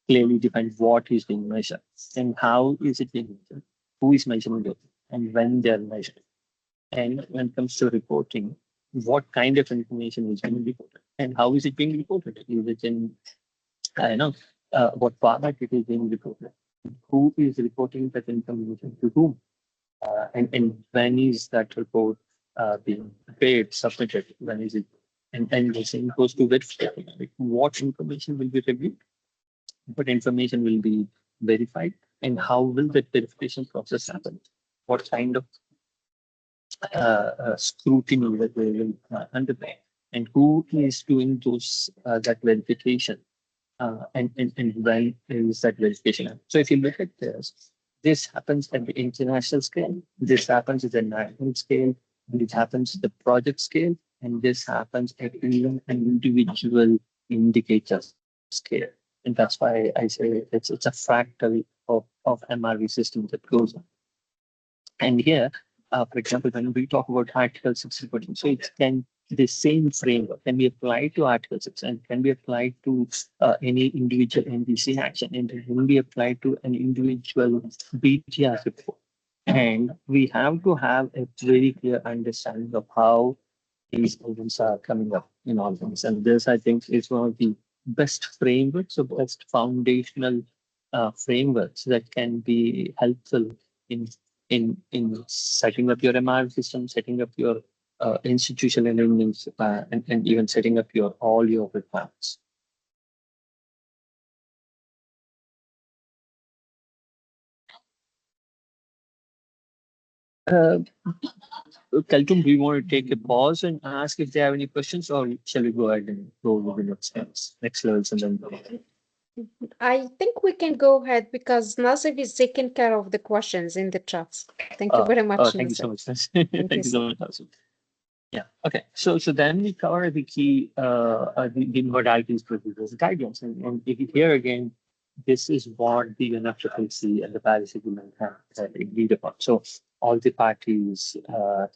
clearly define what is being measured and how is it being measured, who is measuring it, and when they're measured. And when it comes to reporting, what kind of information is being reported and how is it being reported? Is it in, I know, what format it is being reported? Who is reporting that information to whom? And when is that report being prepared, submitted? When is it? And the same goes to verification. Like what information will be reviewed? What information will be verified? And how will that verification process happen? What kind of scrutiny that they will undergo? And who is doing those that verification? And when is that verification? So if you look at this happens at the international scale, this happens at the national scale, and it happens at the project scale, and this happens at even an individual indicator scale. And that's why I say it's a fractal of MRV system that goes on. And here, for example, when we talk about Article 6 reporting, so it can the same framework can be applied to Article 6 and can be applied to any individual NDC action, and it can be applied to an individual BTR report. And we have to have a very clear understanding of how these elements are coming up in all things. And this, I think, is one of the best frameworks or best foundational frameworks that can be helpful in setting up your MR system, setting up your institutional elements, and even setting up all your requirements. Kaltum, do you want to take a pause and ask if they have any questions, or shall we go ahead and go over the next levels and then? I think we can go ahead because Nasif is taking care of the questions in the chat. Thank you very much, Thank you so Nasif. much. Thank you so much, Asu. Yeah. Okay. So then we cover the key the modalities for these guidelines, and here again, this is what the UNFCCC and the Paris Agreement have agreed upon. So all the parties, up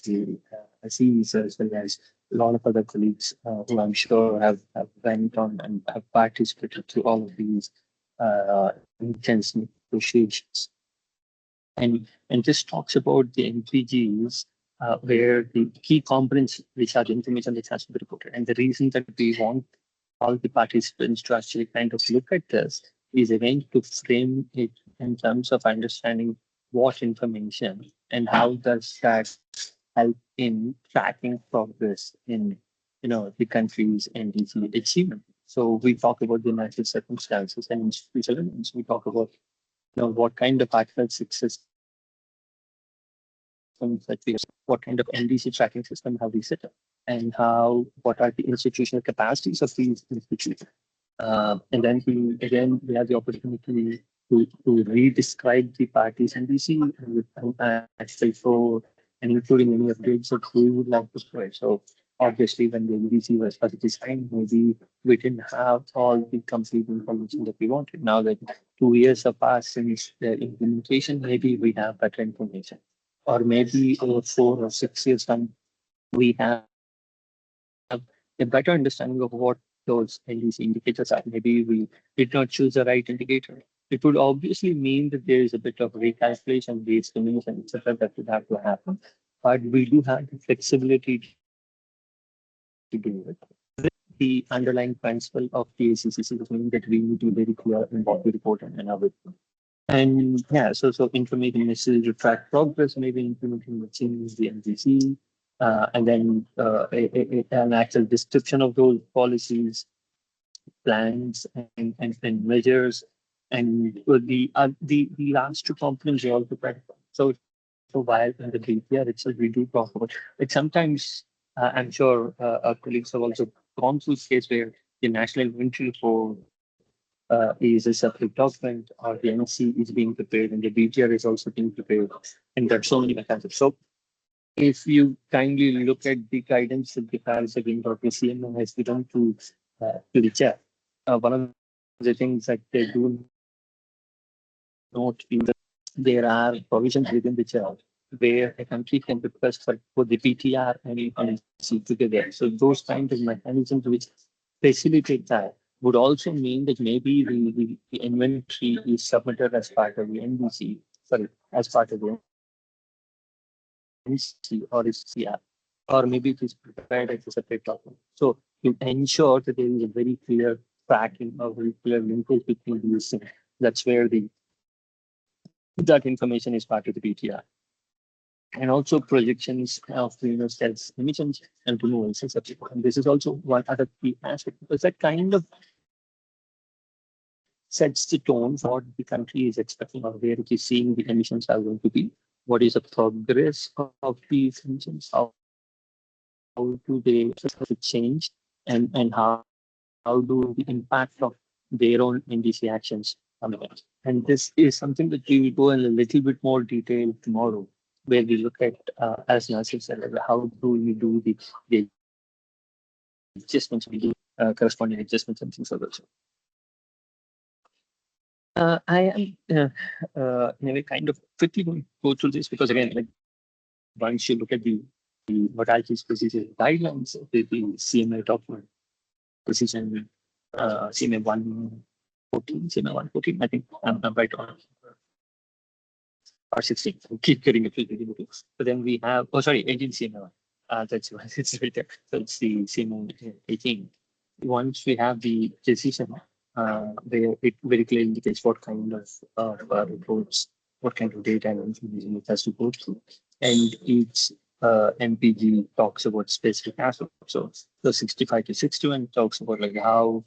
to Aziz as well as a lot of other colleagues who I'm sure have went on and have participated through all of these intense negotiations. And this talks about the MPGs, where the key components, which are the information that has to be reported. And the reason that we want all the participants to actually kind of look at this is again to frame it in terms of understanding what information and how does that help in tracking progress in the country's NDC achievement. So we talk about the natural circumstances and institutional elements. We talk about what kind of article success that we have, what kind of NDC tracking system have we set up, and what are the institutional capacities of these institutions. And then we have the opportunity to re-describe the parties NDC and actually for and including any updates that we would like to provide. So obviously when the NDC was first designed, maybe we didn't have all the complete information that we wanted. Now that 2 years have passed since the implementation, maybe we have better information. Or maybe over 4 or 6 years time, we have a better understanding of what those NDC indicators are. Maybe we did not choose the right indicator. It would obviously mean that there is a bit of recalculation based on etc. that would have to happen. But we do have the flexibility to do it. The underlying principle of the ACCC is meaning that we need to be very clear in what we report and how we report. And yeah, so information necessary to track progress, maybe implementing the changes, the MPC, and then an actual description of those policies, plans, and measures. And the last two components are also quite so while in the BTR itself we do talk about like sometimes I'm sure our colleagues have also gone through this case where the national inventory report is a separate document, or the NC is being prepared, and the BTR is also being prepared, and there are so many mechanisms. So, if you kindly look at the guidance that the Paris Agreement or the CMO has given to the chair, one of the things that they do note in there are provisions within the chair where a country can request for the BTR and NC together. So, those kind of mechanisms which facilitate that would also mean that maybe the inventory is submitted as part of the NDC, sorry, as part of the NC or its CR, or maybe it is prepared as a separate document. So to ensure that there is a very clear tracking or very clear linkage between these things, that's where that information is part of the BTR. And also projections of greenhouse gas emissions and removals. And this is also one other key aspect because that kind of sets the tone for what the country is expecting or where it is seeing the emissions are going to be. What is the progress of these emissions? How do they change? And how do the impact of their own NDC actions come about? And this is something that we will go in a little bit more detail tomorrow, where we look at, as Nasir said, how do we do the adjustments, we do corresponding adjustments and things like that. I am in a way kind of quickly going to go through this because again, like once you look at the modalities procedure guidelines, the CMA document, decision CMA 114, CMA 114, I think I'm right on. Or 16, I keep getting it. But then we have, oh sorry, 18 CMA. That's it's right there. So it's the CMA 18. Once we have the decision, where it very clearly indicates what kind of reports, what kind of data and information it has to go through. And each MPG talks about specific aspects. So the 65 to 61 talks about like how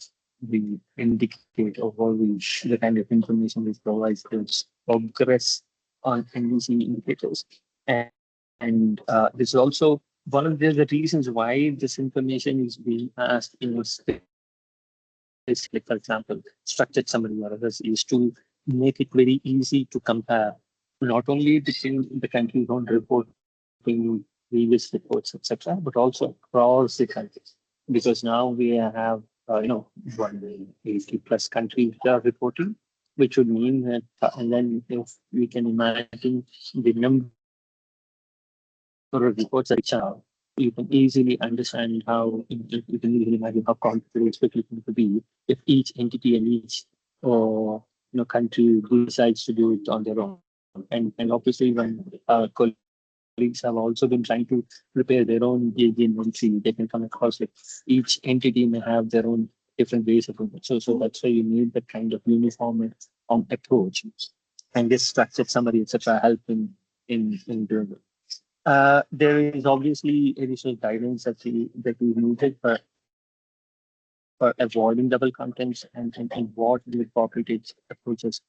we indicate or what the kind of information which provides its progress on NDC indicators. And this is also one of the reasons why this information is being asked in a like for example, structured summary or others, is to make it very easy to compare not only between the countries on reporting previous reports, etc., but also across the countries. Because now we have, 180 plus countries that are reporting, which would mean that, and then if we can imagine the number of reports that are, you can easily understand how, you can easily imagine how complicated it's going to be if each entity and each country decides to do it on their own. And obviously, when colleagues have also been trying to prepare their own GG inventory, they can come across like each entity may have their own different ways of doing it. So that's why you need that kind of uniform approach. And this structured summary, etc., help in doing it. There is obviously additional guidance that we needed for avoiding double contents and what the cooperative approaches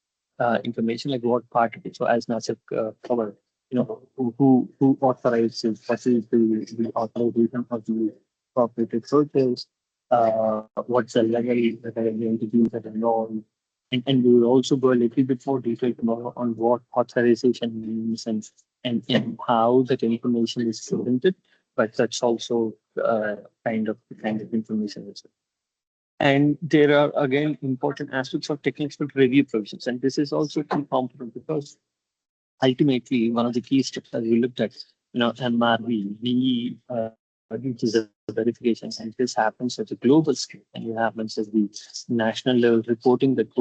information, like what part of it. So as Nasir covered, who authorizes, what is the authorization of the cooperative approaches, what's the level that the entities that are involved. And we will also go a little bit more detailed tomorrow on what authorization means and how that information is presented. But that's also kind of information as well. And there are again important aspects of technical review provisions, and this is also a key component because ultimately one of the key steps that we looked at, MRV, which is a verification, and this happens at a global scale, and it happens at the national level reporting that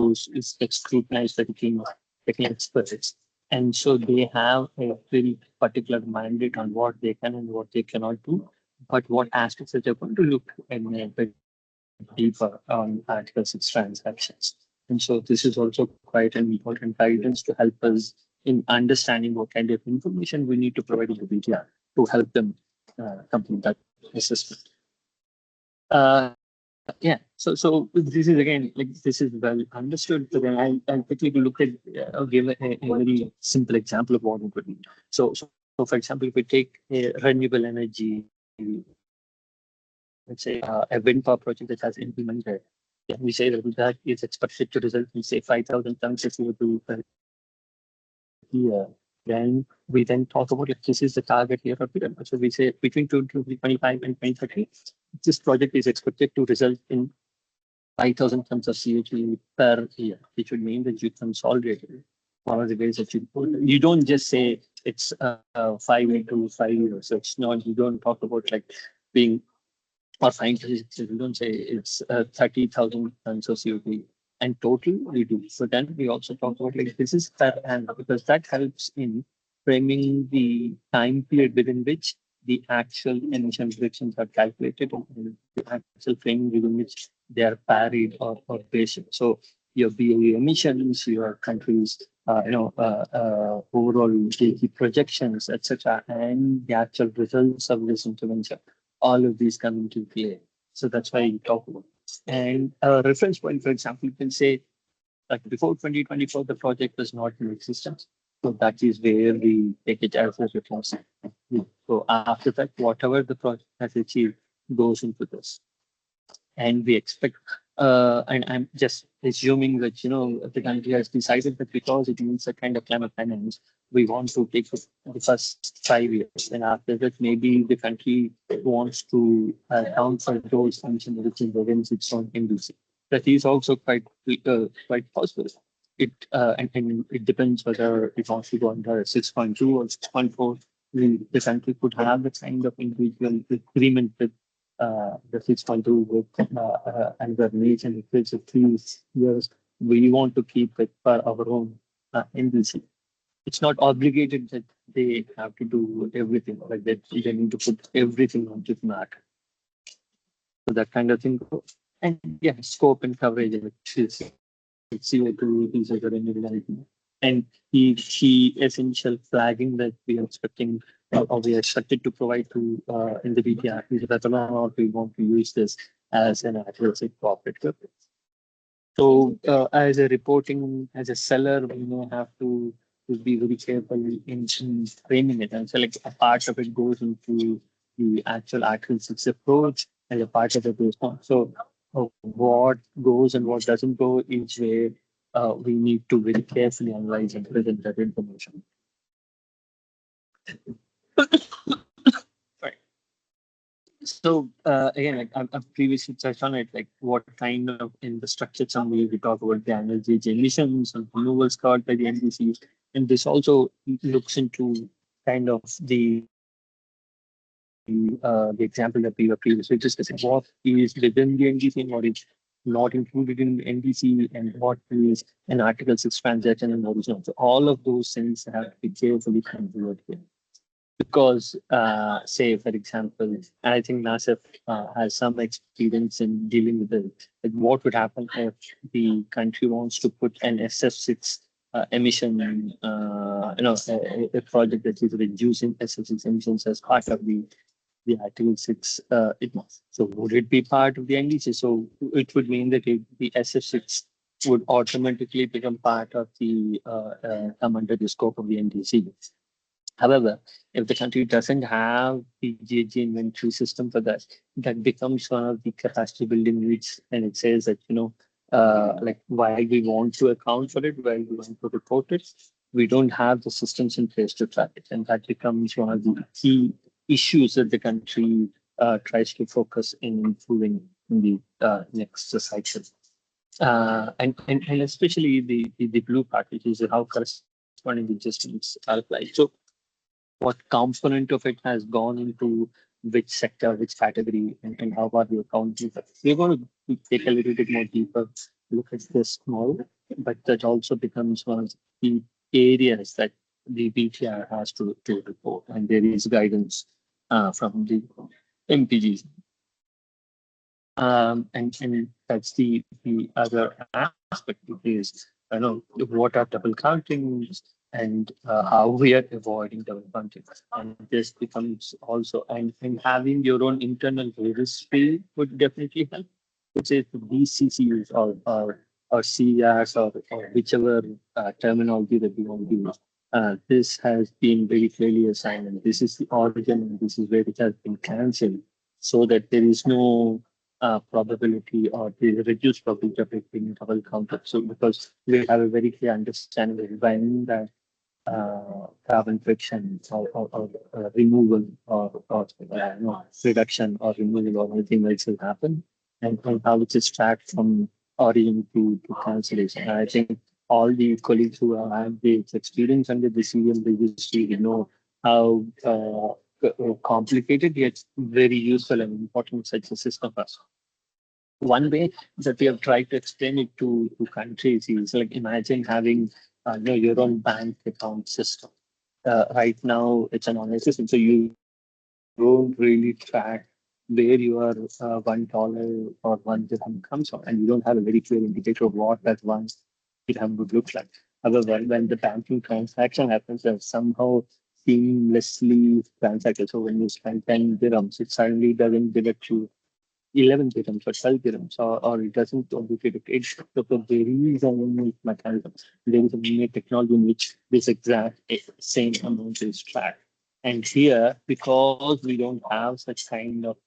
gets scrutinized by the team of technical experts. And so they have a very particular mandate on what they can and what they cannot do, but what aspects that they're going to look at deeper on Article 6 transactions. And so this is also quite an important guidance to help us in understanding what kind of information we need to provide to the BTR to help them complete that assessment. So this is again, like this is well understood, but then I'll quickly look at, give a very simple example of what it would mean. So for example, if we take a renewable energy, let's say a wind power project that has implemented, we say that is expected to result in say 5,000 tons of CO2 per year. Then we then talk about if this is the target year or period. So we say between 2025 and 2030, this project is expected to result in 5,000 tons of CO2 per year, which would mean that you consolidate it. One of the ways that you don't just say it's 5 into 5 years. So it's not, you don't talk about like being, or scientists, we don't say it's 30,000 tons of CO2 and total we do. So then we also talk about like this is per annum, because that helps in framing the time period within which the actual emission reductions are calculated and the actual framing within which they are parried or based. So your BAE emissions, your country's overall GDP projections, etc., and the actual results of this intervention, all of these come into play. So that's why you talk about it. And a reference point, for example, you can say like before 2024, the project was not in existence. So that is where we take it as a reference. So after that, whatever the project has achieved goes into this. And we expect, and I'm just assuming that, the country has decided that because it needs a kind of climate finance, we want to take the first 5 years. And after that, maybe the country wants to account for those emission reduction within its own industry. That is also quite possible. And it depends whether it wants to go under 6.2 or 6.4. The country could have the kind of individual agreement with the 6.2 with and the nation, if it's a 3 years, we want to keep it for our own industry. It's not obligated that they have to do everything, like that they need to put everything onto the map. So that kind of thing. And yeah, scope and coverage, which is CO2, these are the renewable. And the essential flagging that we are expecting or we are expected to provide to in the BTR is whether or not we want to use this as an aggressive corporate purpose. So as a reporting, as a seller, we may have to be very careful in framing it. And so like a part of it goes into the actual Article 6 approach and a part of it goes on. So what goes and what doesn't go is where we need to very carefully analyze and present that information. Right. So again, like I've previously touched on it, like what kind of in the structured summary we talk about the energy emissions and removals covered by the NDC, and this also looks into kind of the example that we were previously discussing. What is within the NDC and what is not included in the NDC, and what is an Article 6 transaction and original. So all of those things have to be carefully considered here. Because, say, for example, and I think NASF has some experience in dealing with it. Like what would happen if the country wants to put an SF6 emission, a project that is reducing SF6 emissions as part of the Article 6 ITMOs. So would it be part of the NDC? So it would mean that the SF6 would automatically become part of the come under the scope of the NDC. However, if the country doesn't have the GHG inventory system for that, that becomes one of the capacity building needs. And it says that, like why we want to account for it, why we want to report it, we don't have the systems in place to track it. And that becomes one of the key issues that the country tries to focus in improving in the next cycle. And especially the blue part, which is how corresponding adjustments are applied. So what component of it has gone into which sector, which category, and how are we accounting for it. We're going to take a little bit more deeper look at this tomorrow, but that also becomes one of the areas that the BTR has to report, and there is guidance from the MPGs. And that's the other aspect is, what are double countings and how we are avoiding double counting. And this becomes also, and having your own internal registry would definitely help, which is these CCUs or CERs or whichever terminology that we want to use. This has been very clearly assigned, and this is the origin, and this is where it has been cancelled, so that there is no probability or the reduced probability of it being double counted. So because we have a very clear understanding of when that carbon friction or removal or reduction or removal or anything else will happen, and how it is tracked from origin to cancellation. And I think all the colleagues who have had this experience under the CM registry know how complicated yet very useful and important such a system is. One way that we have tried to explain it to countries is like imagine having your own bank account system. Right now, it's an online system, so you don't really track where your $1 or one dirham comes from, and you don't have a very clear indicator of what that one dirham would look like. However, when the banking transaction happens, they're somehow seamlessly transacted. So when you spend 10 dirhams, it suddenly doesn't deduct you 11 dirhams or 12 dirhams, or it doesn't duplicate it. It's so there is a unique mechanism. There is a unique technology in which this exact same amount is tracked. And here, because we don't have such kind of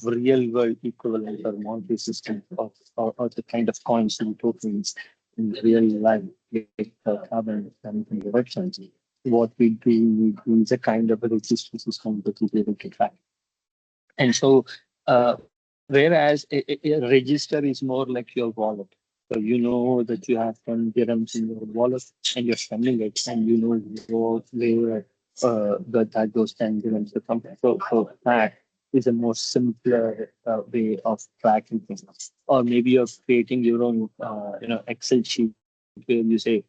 real world equivalent or monetary system or the kind of coins and tokens in real life, like carbon and reductions, what we do is a kind of a registry system that is able to track. And so, whereas a register is more like your wallet. So you know that you have 10 dirhams in your wallet and you're spending it, and you know where that those 10 dirhams are coming. So that is a more simpler way of tracking things. Or maybe you're creating your own Excel sheet where you say,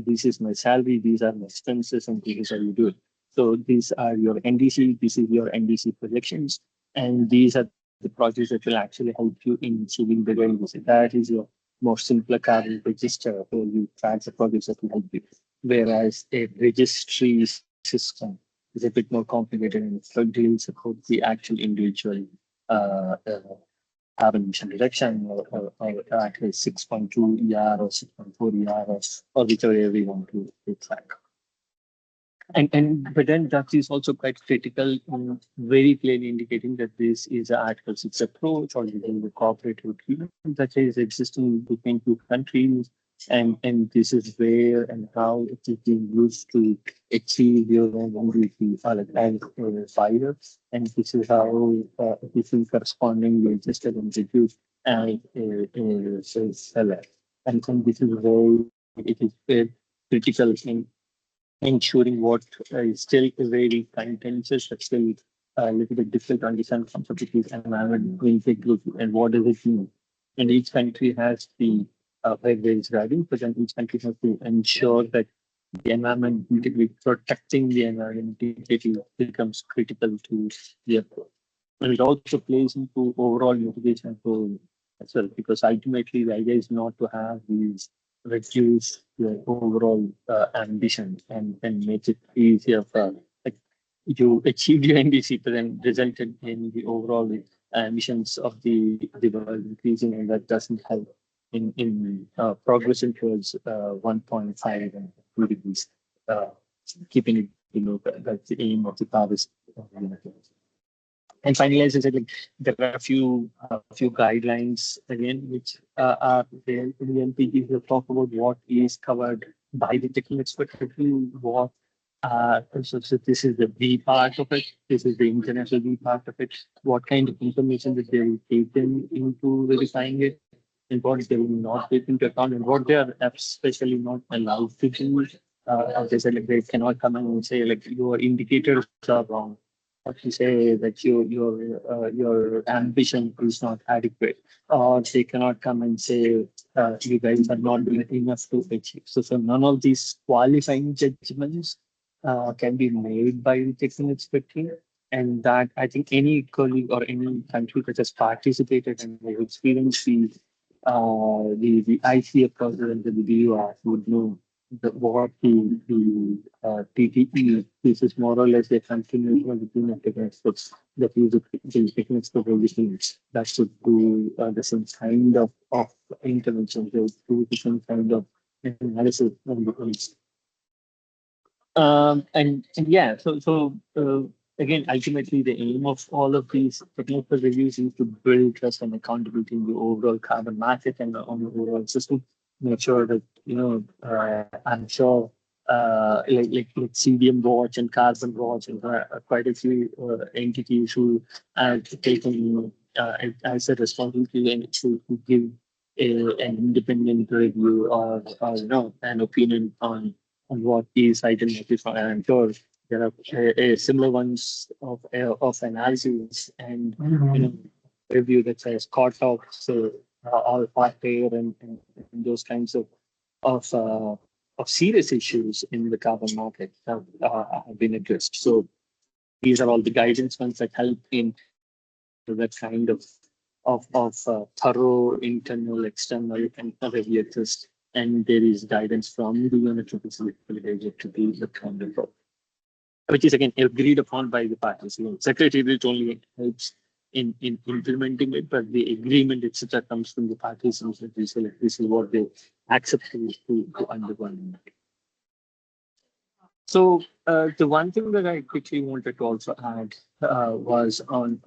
this is my salary, these are my expenses, and this is how you do it. So these are your NDC, this is your NDC projections, and these are the projects that will actually help you in achieving the goals. That is your more simpler carbon register where you track the projects that will help you. Whereas a registry system is a bit more complicated and it deals about the actual individual carbon emission reduction or at least 6.2 ER or 6.4 ER or whichever we want to track. But then that is also quite critical in very clearly indicating that this is an Article 6 approach, or this is a cooperative agreement that is existing between two countries, and this is where and how it is being used to achieve your own MVP or like as a buyer, and this is how this is correspondingly adjusted and reduced as a seller, and this is where it is very critical in ensuring what is still very contentious, but still a little bit difficult to understand concept, which is environmental integrity and what does it mean. And each country has the where there is driving, but then each country has to ensure that the environment integrity, protecting the environment integrity becomes critical to the approach. And it also plays into overall mitigation role as well, because ultimately the idea is not to have these reduce your overall ambition and make it easier for like you achieved your NDC, but then resulted in the overall emissions of the world increasing, and that doesn't help in progressing towards 1.5 and 2 degrees, keeping it below. That's the aim of the Paris Agreement. And finally, as I said, like there are a few guidelines again, which are there in the MPGs that talk about what is covered by the technical expert review, what so this is the B part of it, this is the international B part of it, what kind of information that they will take in into verifying it, and what they will not take into account, and what they are especially not allowed to do. As I said, like they cannot come in and say like your indicators are wrong, what to say that your ambition is not adequate, or they cannot come and say you guys are not doing enough to achieve. So none of these qualifying judgments can be made by the technical expert team, and that I think any colleague or any country that has participated and has experienced the ICF process and the BUR would know what the TTE is. This is more or less a continuous between the technical experts that use the technical expert registries that should do the same kind of intervention, they do the same kind of analysis on the points. And yeah, so again, ultimately, the aim of all of these technical reviews is to build trust and accountability in the overall carbon market and on the overall system. Make sure that I'm sure like CDM Watch and Carbon Watch and quite a few entities who have taken as a responsibility and to give an independent review or an opinion on what is item notified. And I'm sure there are similar ones of analysis and review that says CARP, so all part pair and those kinds of serious issues in the carbon market have been addressed. So these are all the guidance ones that help in that kind of thorough internal, external, and regulators. And there is guidance from the unitary facility to be the kind of, which is again agreed upon by the parties. Secretariat only helps in implementing it, but the agreement etc. comes from the parties, and so this is what they accept to undergo. So the one thing that I quickly wanted to also add was on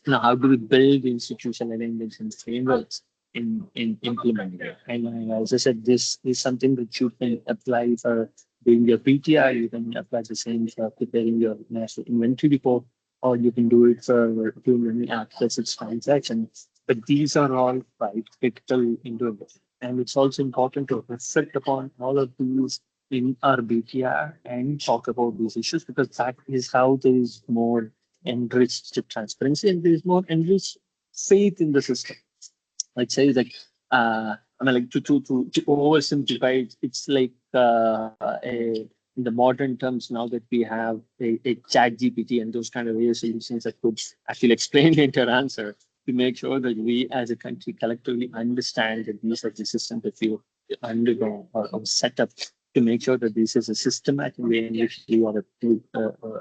now, how do we build institutional arrangements and frameworks in implementing it? And as I said, this is something that you can apply for doing your BTR. You can apply the same for preparing your national inventory report, or you can do it for doing any access transactions. But these are all quite critical into it. And it's also important to reflect upon all of these in our BTR and talk about these issues, because that is how there is more enriched transparency and there is more enriched faith in the system. I'd say like I mean like to oversimplify it, it's like in the modern terms now that we have a chat GPT and those kind of AI solutions that could actually explain the entire answer, to make sure that we as a country collectively understand that these are the systems that we undergo or set up, to make sure that this is a systematic way in which we are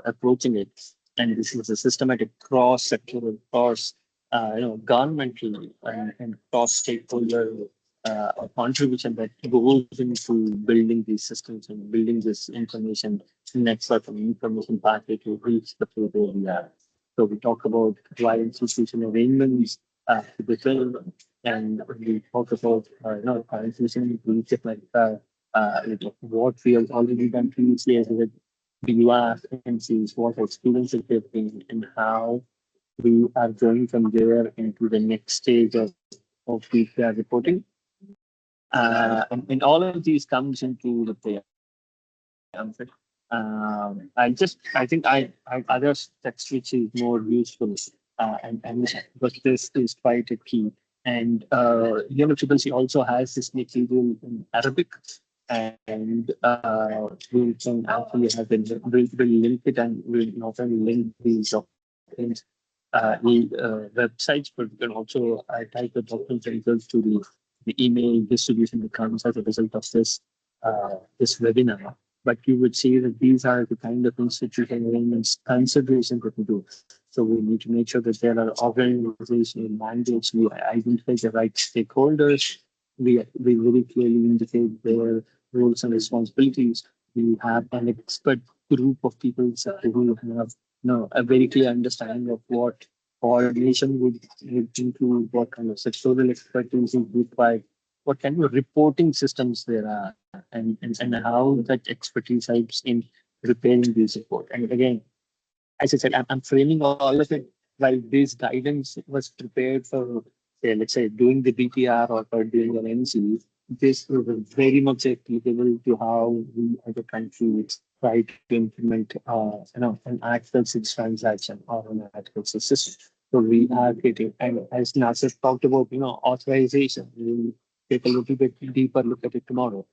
approaching it. And this is a systematic cross-sectoral, governmental and cross-stakeholder a contribution that goes into building these systems and building this information network and information pathway to reach the place where we are. So we talk about why institution arrangements to the film, and we talk about institution leadership, what we have already done previously as with BUF, MCs, what experiences they've been, and how we are going from there into the next stage of BTR reporting. And all of these comes into the play. I think I other text which is more useful, and but this is quite a key. And Triple C also has this material in Arabic, and we can actually have it, we'll link it, and we'll not only link these documents, websites, but we can also type the documents results to the email distribution that comes as a result of this webinar. But you would see that these are the kind of institutional arrangements considerations that we do. So we need to make sure that there are organizational mandates. We identify the right stakeholders. We very clearly indicate their roles and responsibilities. We have an expert group of people who have a very clear understanding of what coordination would include, what kind of sectoral expertise is required, what kind of reporting systems there are, and how that expertise helps in preparing this report. And again, as I said, I'm framing all of it while this guidance was prepared for, say, let's say, doing the BTR or for doing an NC. This is very much applicable to how we as a country try to implement, an Article 6 transaction or an Article 6 system. So we are getting, and as Nasir talked about, authorization, we'll take a little bit deeper look at it tomorrow.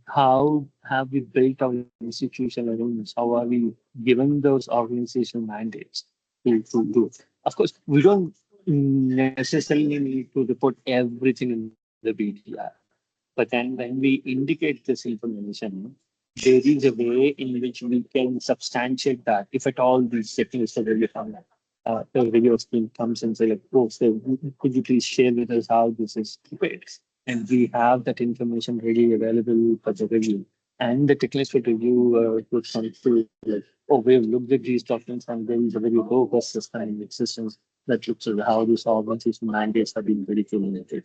How have we built our institutional arrangements? How are we given those organizational mandates to do? Of course, we don't necessarily need to report everything in the BTR. But then when we indicate this information, there is a way in which we can substantiate that if at all these checklists are really found. The video team comes and say, like, oh, so could you please share with us how this is prepared? And we have that information readily available for the review. And the technical review would come through, like, oh, we've looked at these documents and there is a very robust system in existence that looks at how these organization mandates have been very communicated.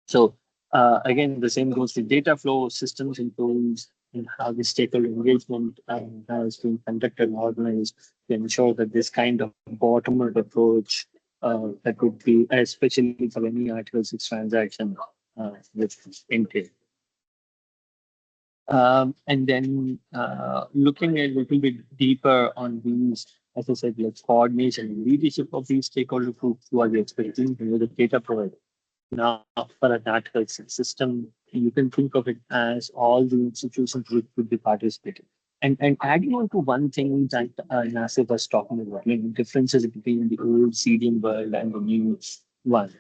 So again, the same goes to data flow systems and tools, and how the stakeholder engagement has been conducted and organized to ensure that this kind of bottom-up approach that would be, especially for any Article 6 transaction, with entail. And then looking a little bit deeper on these, as I said, like coordination and leadership of these stakeholder groups who are the expertise, the data provider. Now, for an Article 6 system, you can think of it as all the institutions which would be participating. And adding on to one thing that Nasir was talking about, differences between the old CDM world and the new one.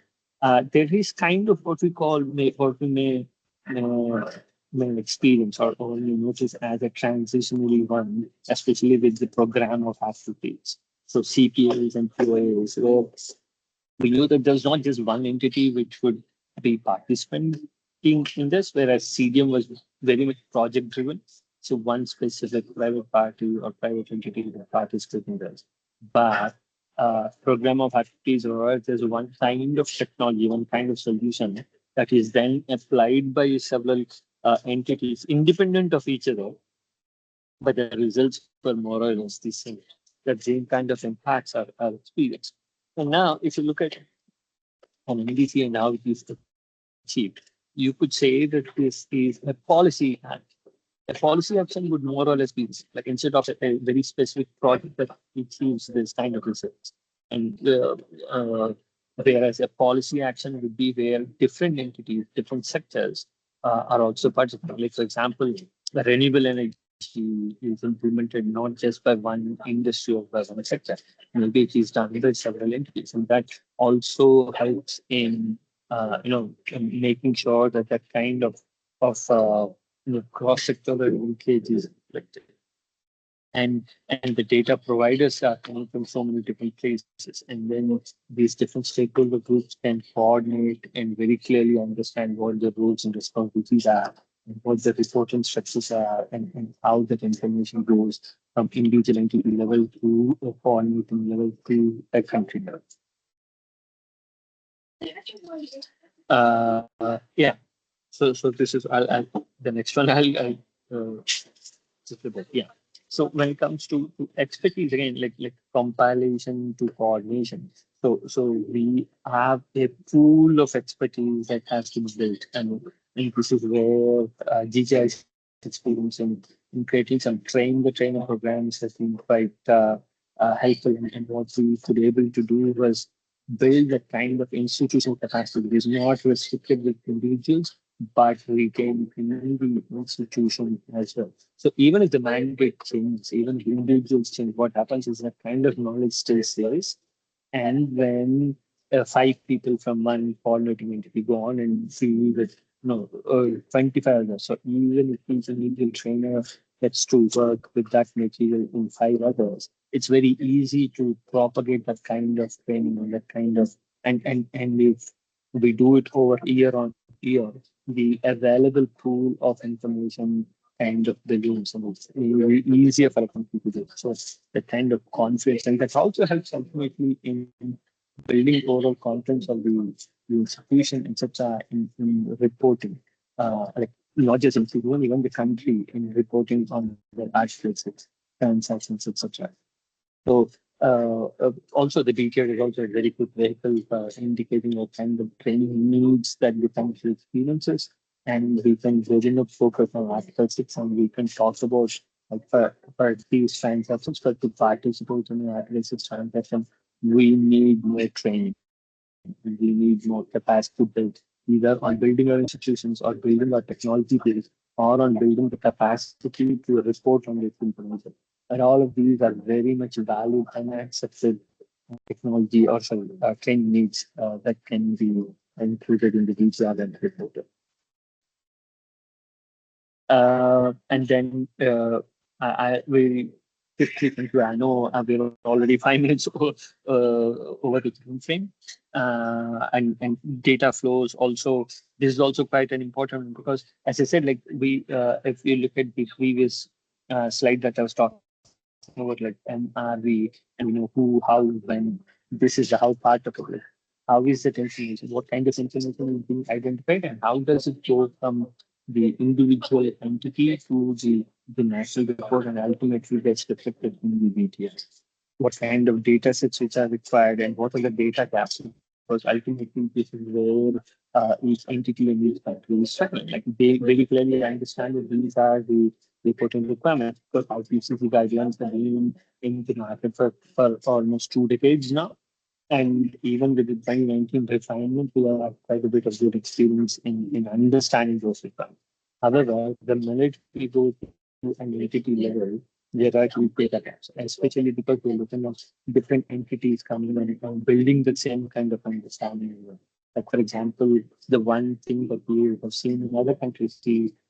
There is kind of what we call, what we may experience or only notice as a transitionary one, especially with the program of activities. So CPAs and QAs, where we know that there's not just one entity which would be participating in this, whereas CDM was very much project driven. So one specific private party or private entity will participate in this. But program of activities, or there's one kind of technology, one kind of solution that is then applied by several entities independent of each other, but the results were more or less the same. The same kind of impacts are experienced. And now, if you look at an NDC and how it is achieved, you could say that this is a policy act. A policy action would more or less be like, instead of a very specific project that achieves this kind of results. And whereas a policy action would be where different entities, different sectors are also participating. Like, for example, the renewable energy is implemented not just by one industry or by one sector. Maybe it is done by several entities, and that also helps in in making sure that that kind of cross-sectoral linkage is reflected. and the data providers are coming from so many different places, and then these different stakeholder groups can coordinate and very clearly understand what the roles and responsibilities are, and what the reporting structures are, and how that information goes from individual entity level to a coordinating level to a country level. Yeah. So this is I'll the next one I'll just a bit, yeah. So when it comes to expertise again, like compilation to coordination. So we have a pool of expertise that has to be built, and this is where GGI's experience in creating some train the trainer programs has been quite helpful. And what we could able to do was build that kind of institutional capacity. It is not restricted with individuals, but retain in the institution as well. So even if the mandate changes, even if individuals change, what happens is that kind of knowledge still stays. And when five people from one coordinating entity go on and see with 25 others, so even if each individual trainer gets to work with that material in five others, it's very easy to propagate that kind of training and that kind of and if we do it over year on year, the available pool of information kind of balloons, and it's easier for a company to do. So the kind of confidence, and that also helps ultimately in building overall confidence of the institution, etc., in reporting, like not just institution, even the country in reporting on the large places, transactions, etc. So also the BTR is also a very good vehicle for indicating what kind of training needs that the country experiences. And we can very much focus on Article 6, and we can talk about like for these transactions, but to participate in the Article 6 transaction, we need more training. We need more capacity to build, either on building our institutions or building our technology base, or on building the capacity to report on this information. And all of these are very much valid and accepted technology or sorry, training needs that can be included in the DCR and reported. And then we quickly conclude. I know we're already 5 minutes over the time frame, and data flows also. This is also quite an important, because, as I said, like if you look at the previous slide that I was talking about, like MRV, and who, how, when. This is the how part of it. How is that information? What kind of information is being identified, and how does it go from the individual entity to the national report, and ultimately gets reflected in the BTRs? What kind of data sets which are required, and what are the data gaps? Because ultimately this is where each entity in each country is struggling. Like they very clearly understand that these are the reporting requirements, because IPCC guidelines have been in the market for almost 2 decades now. And even with the 2019 refinement, we have quite a bit of good experience in understanding those requirements. However, the minute we go to an entity level, there are huge data gaps, especially because we're looking at different entities coming in and building the same kind of understanding. Like, for example, the one thing that we have seen in other countries,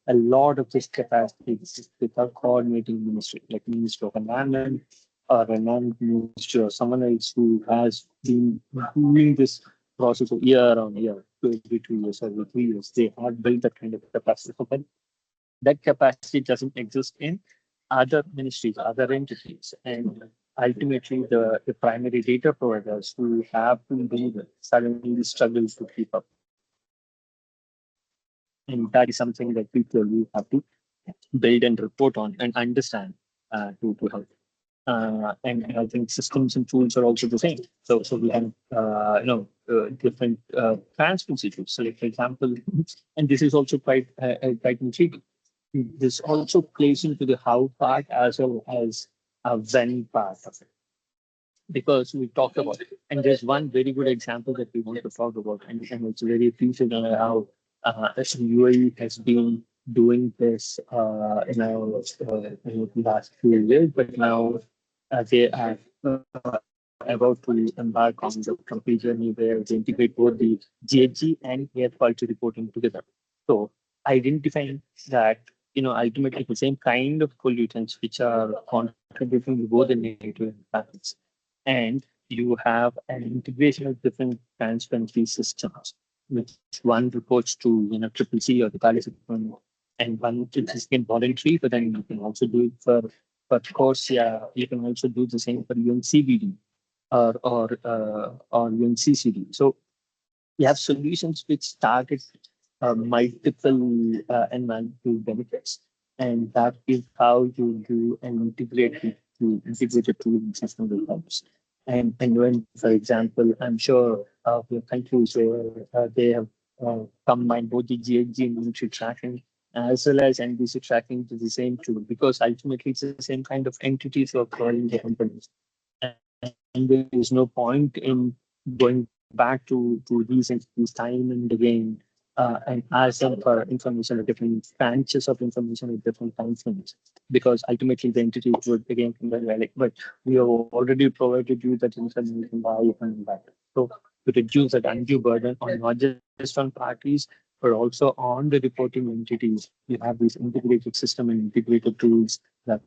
a lot of this capacity exists without coordinating ministry, like Ministry of Environment, or a non-minister or someone else who has been doing this process of year on year, every 2 years, every 3 years. They have built that kind of capacity. But that capacity doesn't exist in other ministries, other entities. And ultimately, the primary data providers who have to do that suddenly struggle to keep up. And that is something that people will have to build and report on and understand to help. And I think systems and tools are also the same. So we have different transparency tools. So, like, for example, and this is also quite intriguing. This also plays into the how part as well as a when part of it, because we talked about it. And there's one very good example that we want to talk about, and it's very appreciated on how UAE has been doing this in the last few years, but now they are about to embark on the complete journey where they integrate both the GHG and air quality reporting together. So identifying that ultimately the same kind of pollutants which are contributing to both the negative impacts. And you have an integration of different transparency systems, which one reports to, Triple C or the Paris Agreement, and one which is again voluntary, but then you can also do it for course, yeah, you can also do the same for UNCBD or UNCCD. So you have solutions which target multiple environmental benefits, and that is how you do an integrated tooling system that helps. And when, for example, I'm sure there are countries where they have combined both the GHG and inventory tracking as well as NDC tracking to the same tool, because ultimately it's the same kind of entities who are providing the companies. And there is no point in going back to these entities time and again and ask them for information at different branches of information at different time frames, because ultimately the entity would again come back like, but we have already provided you that information, why are you coming back? So to reduce that undue burden on not just on parties, but also on the reporting entities, you have this integrated system and integrated tools that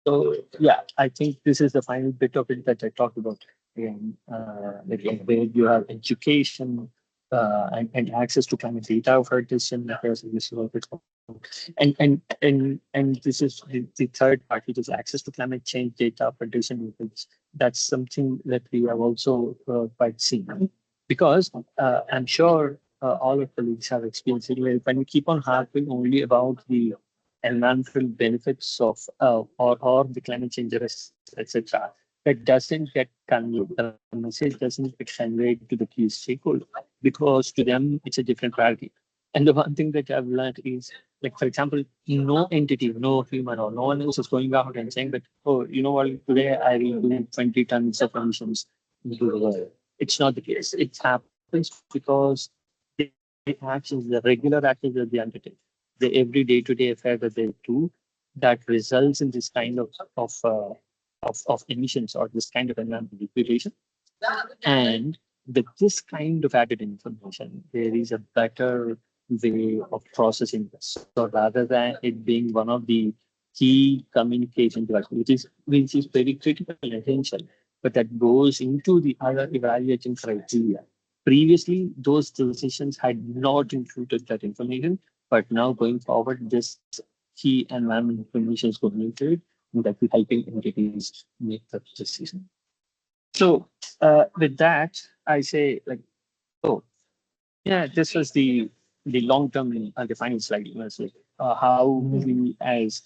so yeah, I think this is the final bit of it that I talked about. Again, where you have education and access to climate data for decision makers. And this is the third part, which is access to climate change data for decision makers. That's something that we have also quite seen, because I'm sure all our colleagues have experienced it. When we keep on harping only about the environmental benefits of or the climate change risks, etc., that doesn't get conveyed. The message doesn't get conveyed to the key stakeholder, because to them it's a different priority. And the one thing that I've learned is, like, for example, no entity, no human or no one else is going out and saying that, oh, you know what, today I will do 20 tons of emissions into the world. It's not the case. It happens because the actions, the regular actions that they undertake, the every day-to-day affair that they do, that results in this kind of emissions or this kind of environmental degradation. And with this kind of added information, there is a better way of processing this. So rather than it being one of the key communication devices, which is very critical and essential, but that goes into the other evaluating criteria. Previously, those decisions had not included that information, but now going forward, this key environmental information is going into it, and that will helping entities make that decision. So with that, I say, like, oh yeah, this was the long term defining slide. How we as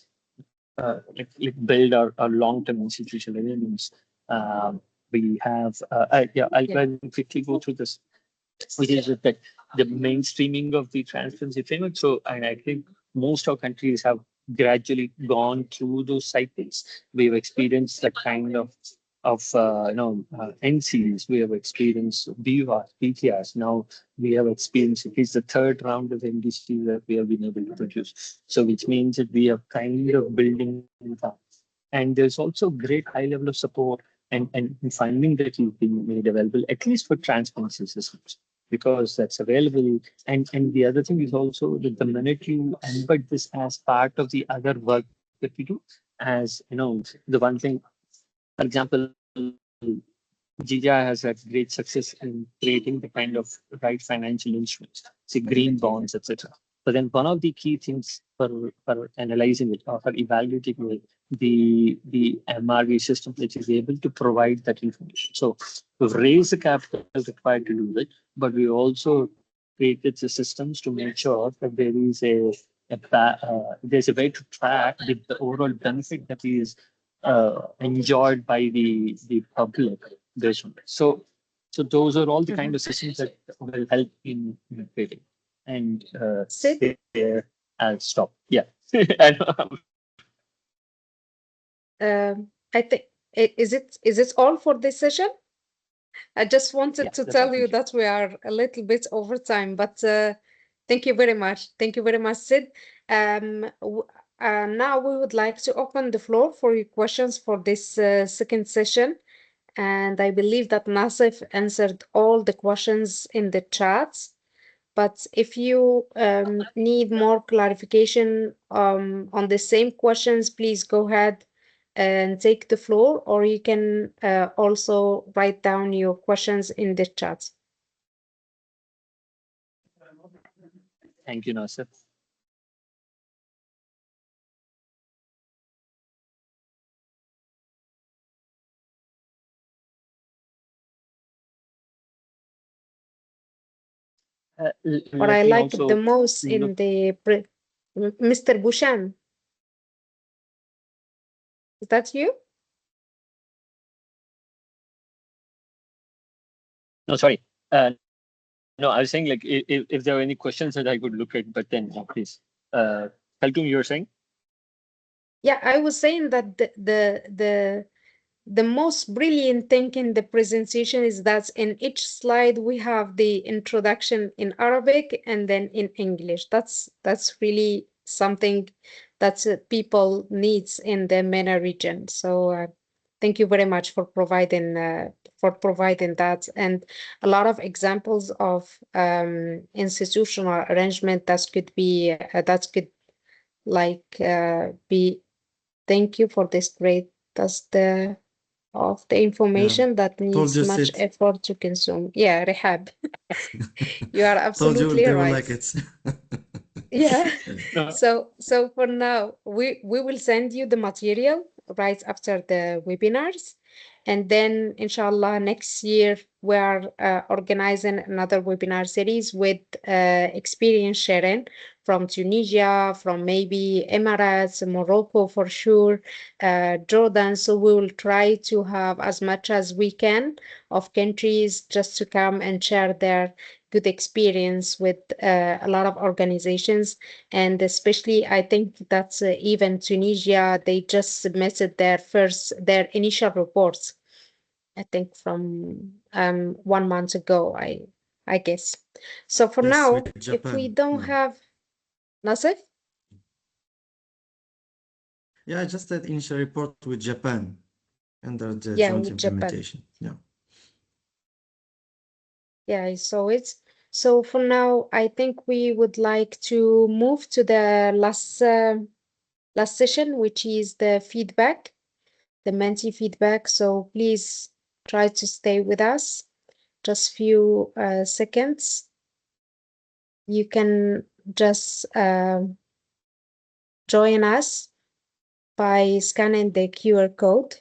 like build our long term institutional resilience. We have I'll quickly go through this, which is that the mainstreaming of the transparency framework. So, and I think most of countries have gradually gone through those cycles. We've experienced the kind of NCs. We have experienced BURs, BTRs. Now we have experienced at least the third round of NDC that we have been able to produce. So, which means that we are kind of building that. And there's also great high level of support and funding that is being made available, at least for transparency systems, because that's available. And the other thing is also that the minute you embed this as part of the other work that we do, as the one thing, for example, GJI has had great success in creating the kind of right financial instruments, say green bonds, etc. But then one of the key things for analyzing it or for evaluating it, the MRV system which is able to provide that information. So we've raised the capital required to do it, but we also created the systems to make sure that there is there's a way to track the overall benefit that is enjoyed by the public based on it. So those are all the kind of systems that will help in creating. And Sid? there I'll stop. Yeah. I know. I think is it all for this session? I just wanted Yeah, to that's tell all. you Thank you. that we are a little bit over time, but thank you very much. Thank you very much, Sid. Now we would like to open the floor for your questions for this second session. And I believe that Nasif answered all the questions in the chats. But if you need more clarification on the same questions, please go ahead and take the floor, or you can also write down your questions in the chat. Thank you, Nasser. What I Let me like also the most look. in the Mr. Bushan, is that you? No, sorry. No, I was saying like if there are any questions that I could look at, but then please. Kaltum, you were saying? Yeah, I was saying that the most brilliant thing in the presentation is that in each slide we have the introduction in Arabic and then in English. That's really something that people needs in the MENA region. So thank you very much for providing that, and a lot of examples of institutional arrangement that could be be. Thank you for this great. That's the of the information that Told needs you, much Sid. effort to consume. Yeah, Rehab, you are Told you absolutely they will right. like it. Yeah. No. So for now, we will send you the material right after the webinars, and then inshallah next year we are organizing another webinar series with experience sharing from Tunisia, from maybe Emirates, Morocco for sure, Jordan. So we will try to have as much as we can of countries just to come and share their good experience with a lot of organizations. And especially I think that even Tunisia, they just submitted their initial reports, I think from 1 month ago, I guess. So for Yes, now, with if we Japan. don't have Nasif, Yeah, I just did initial report with Japan under the yeah, joint with Japan. implementation. Yeah. Yeah, I saw it. So for now, I think we would like to move to the last session, which is the feedback, the Menti feedback. So please try to stay with us. Just few seconds. You can just join us by scanning the QR code.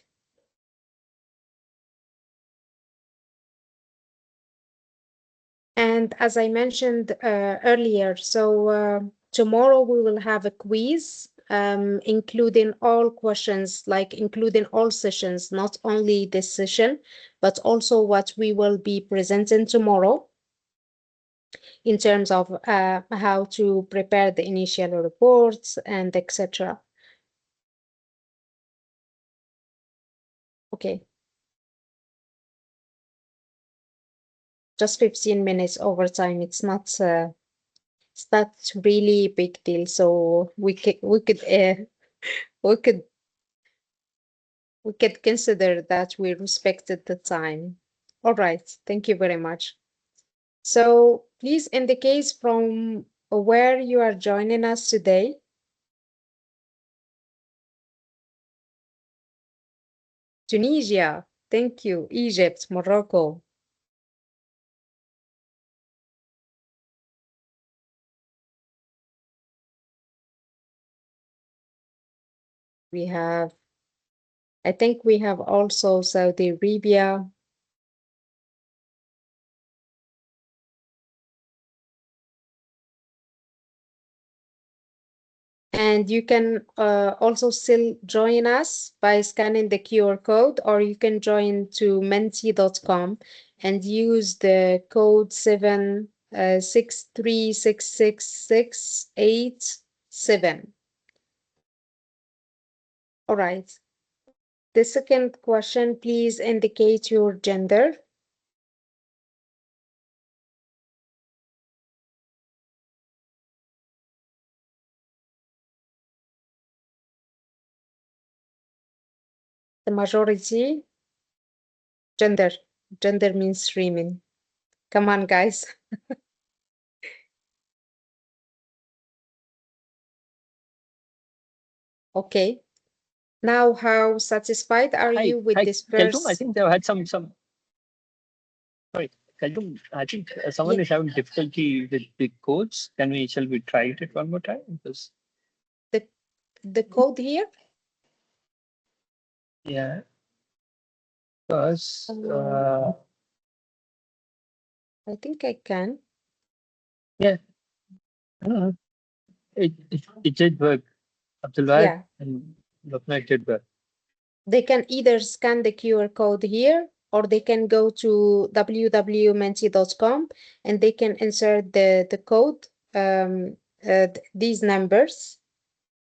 And as I mentioned earlier, so tomorrow we will have a quiz, including all questions, like including all sessions, not only this session, but also what we will be presenting tomorrow in terms of how to prepare the initial reports and etc. Okay. Just 15 minutes overtime. It's not really big deal. So we could we could consider that we respected the time. All right. Thank you very much. So please indicate from where you are joining us today. Tunisia. Thank you. Egypt, Morocco. We have, I think we have also Saudi Arabia. And you can also still join us by scanning the QR code, or you can join to menti.com and use the code 763668687. All right. The second question, please indicate your gender. The majority, gender. Gender means streaming. Come on, guys. Okay. Now, how satisfied are you with this Kaltum, I first? think they've had some. Sorry, Kaltum, I think someone Yeah. is having difficulty with the codes. Shall we try it one more time? Because The code here? yeah, because I think I can. yeah, it did work. Abdullah Yeah. and Lopna did work. They can either scan the QR code here, or they can go to www.menti.com and they can insert the code, these numbers,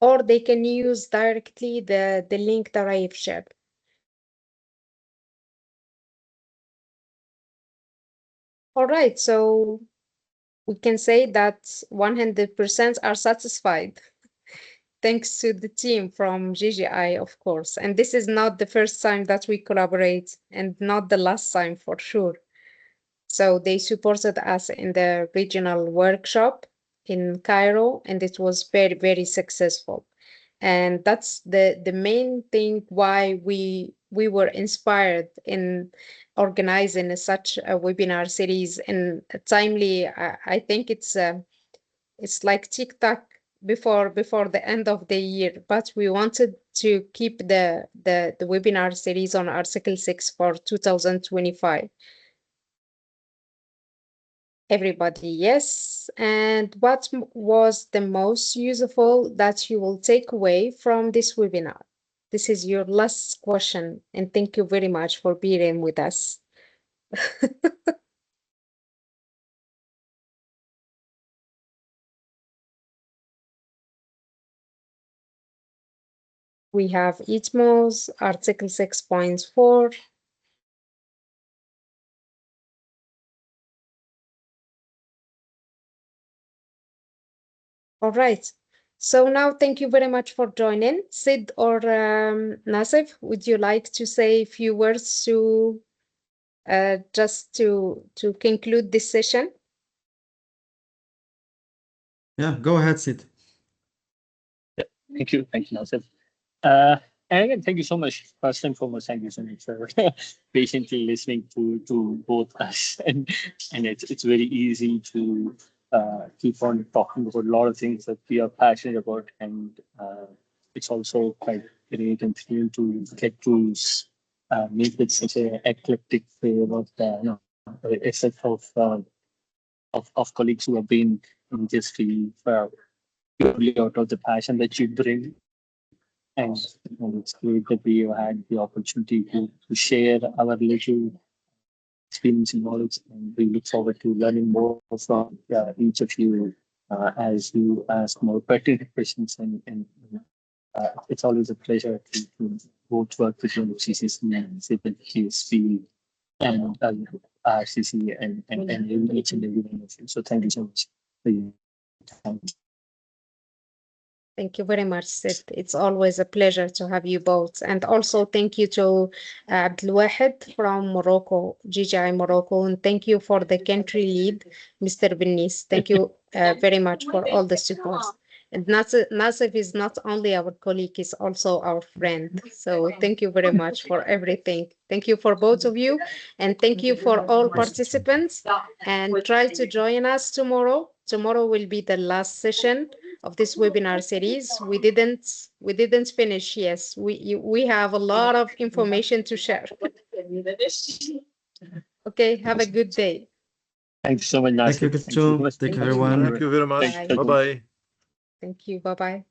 or they can use directly the link that I have shared. All right, so we can say that 100% are satisfied. Thanks to the team from GGI, of course. And this is not the first time that we collaborate, and not the last time for sure. So they supported us in the regional workshop in Cairo, and it was very, very successful. And that's the main thing why we were inspired in organizing such a webinar series in a timely. I think it's like TikTok before the end of the year, but we wanted to keep the webinar series on Article 6 for 2025. Everybody, yes. And what was the most useful that you will take away from this webinar? This is your last question, and thank you very much for being with us. We have ITMOs, Article 6.4. All right. So now, thank you very much for joining. Sid or Nasif, would you like to say a few words to just to conclude this session? Yeah, go ahead, Sid. Thank you, Nasir. And again, thank you so much. First and foremost, thank you so much for patiently listening to both us. And it's very easy to keep on talking about a lot of things that we are passionate about, and it's also quite great and thrilling to get to make it such an eclectic flavor of a set of colleagues who have been in this field purely out of the passion that you bring. And it's great that we had the opportunity to share our little experience and knowledge. And we look forward to learning more from each of you as you ask more pertinent questions. And it's always a pleasure to both work with you on CCC and civil PSP and RCC and each and every one of you. So thank you so much for your time. Thank you very much, Sid. It's always a pleasure to have you both. And also thank you to Abdelwahed from Morocco, GGI Morocco. And thank you for the country lead, Mr. Benis. Thank you very much for all the support. And Nasif is not only our colleague, he's also our friend. So thank you very much for everything. Thank you for both of you. And thank you for all participants. And try to join us tomorrow. Tomorrow will be the last session of this webinar series. We didn't finish. Yes, we have a lot of information to share. Okay, have a good day. Thanks so much, Nasir. Thank you, Kaltum. Thank you, everyone. Thank you very much. Bye. Bye-bye. Thank you. Bye-bye.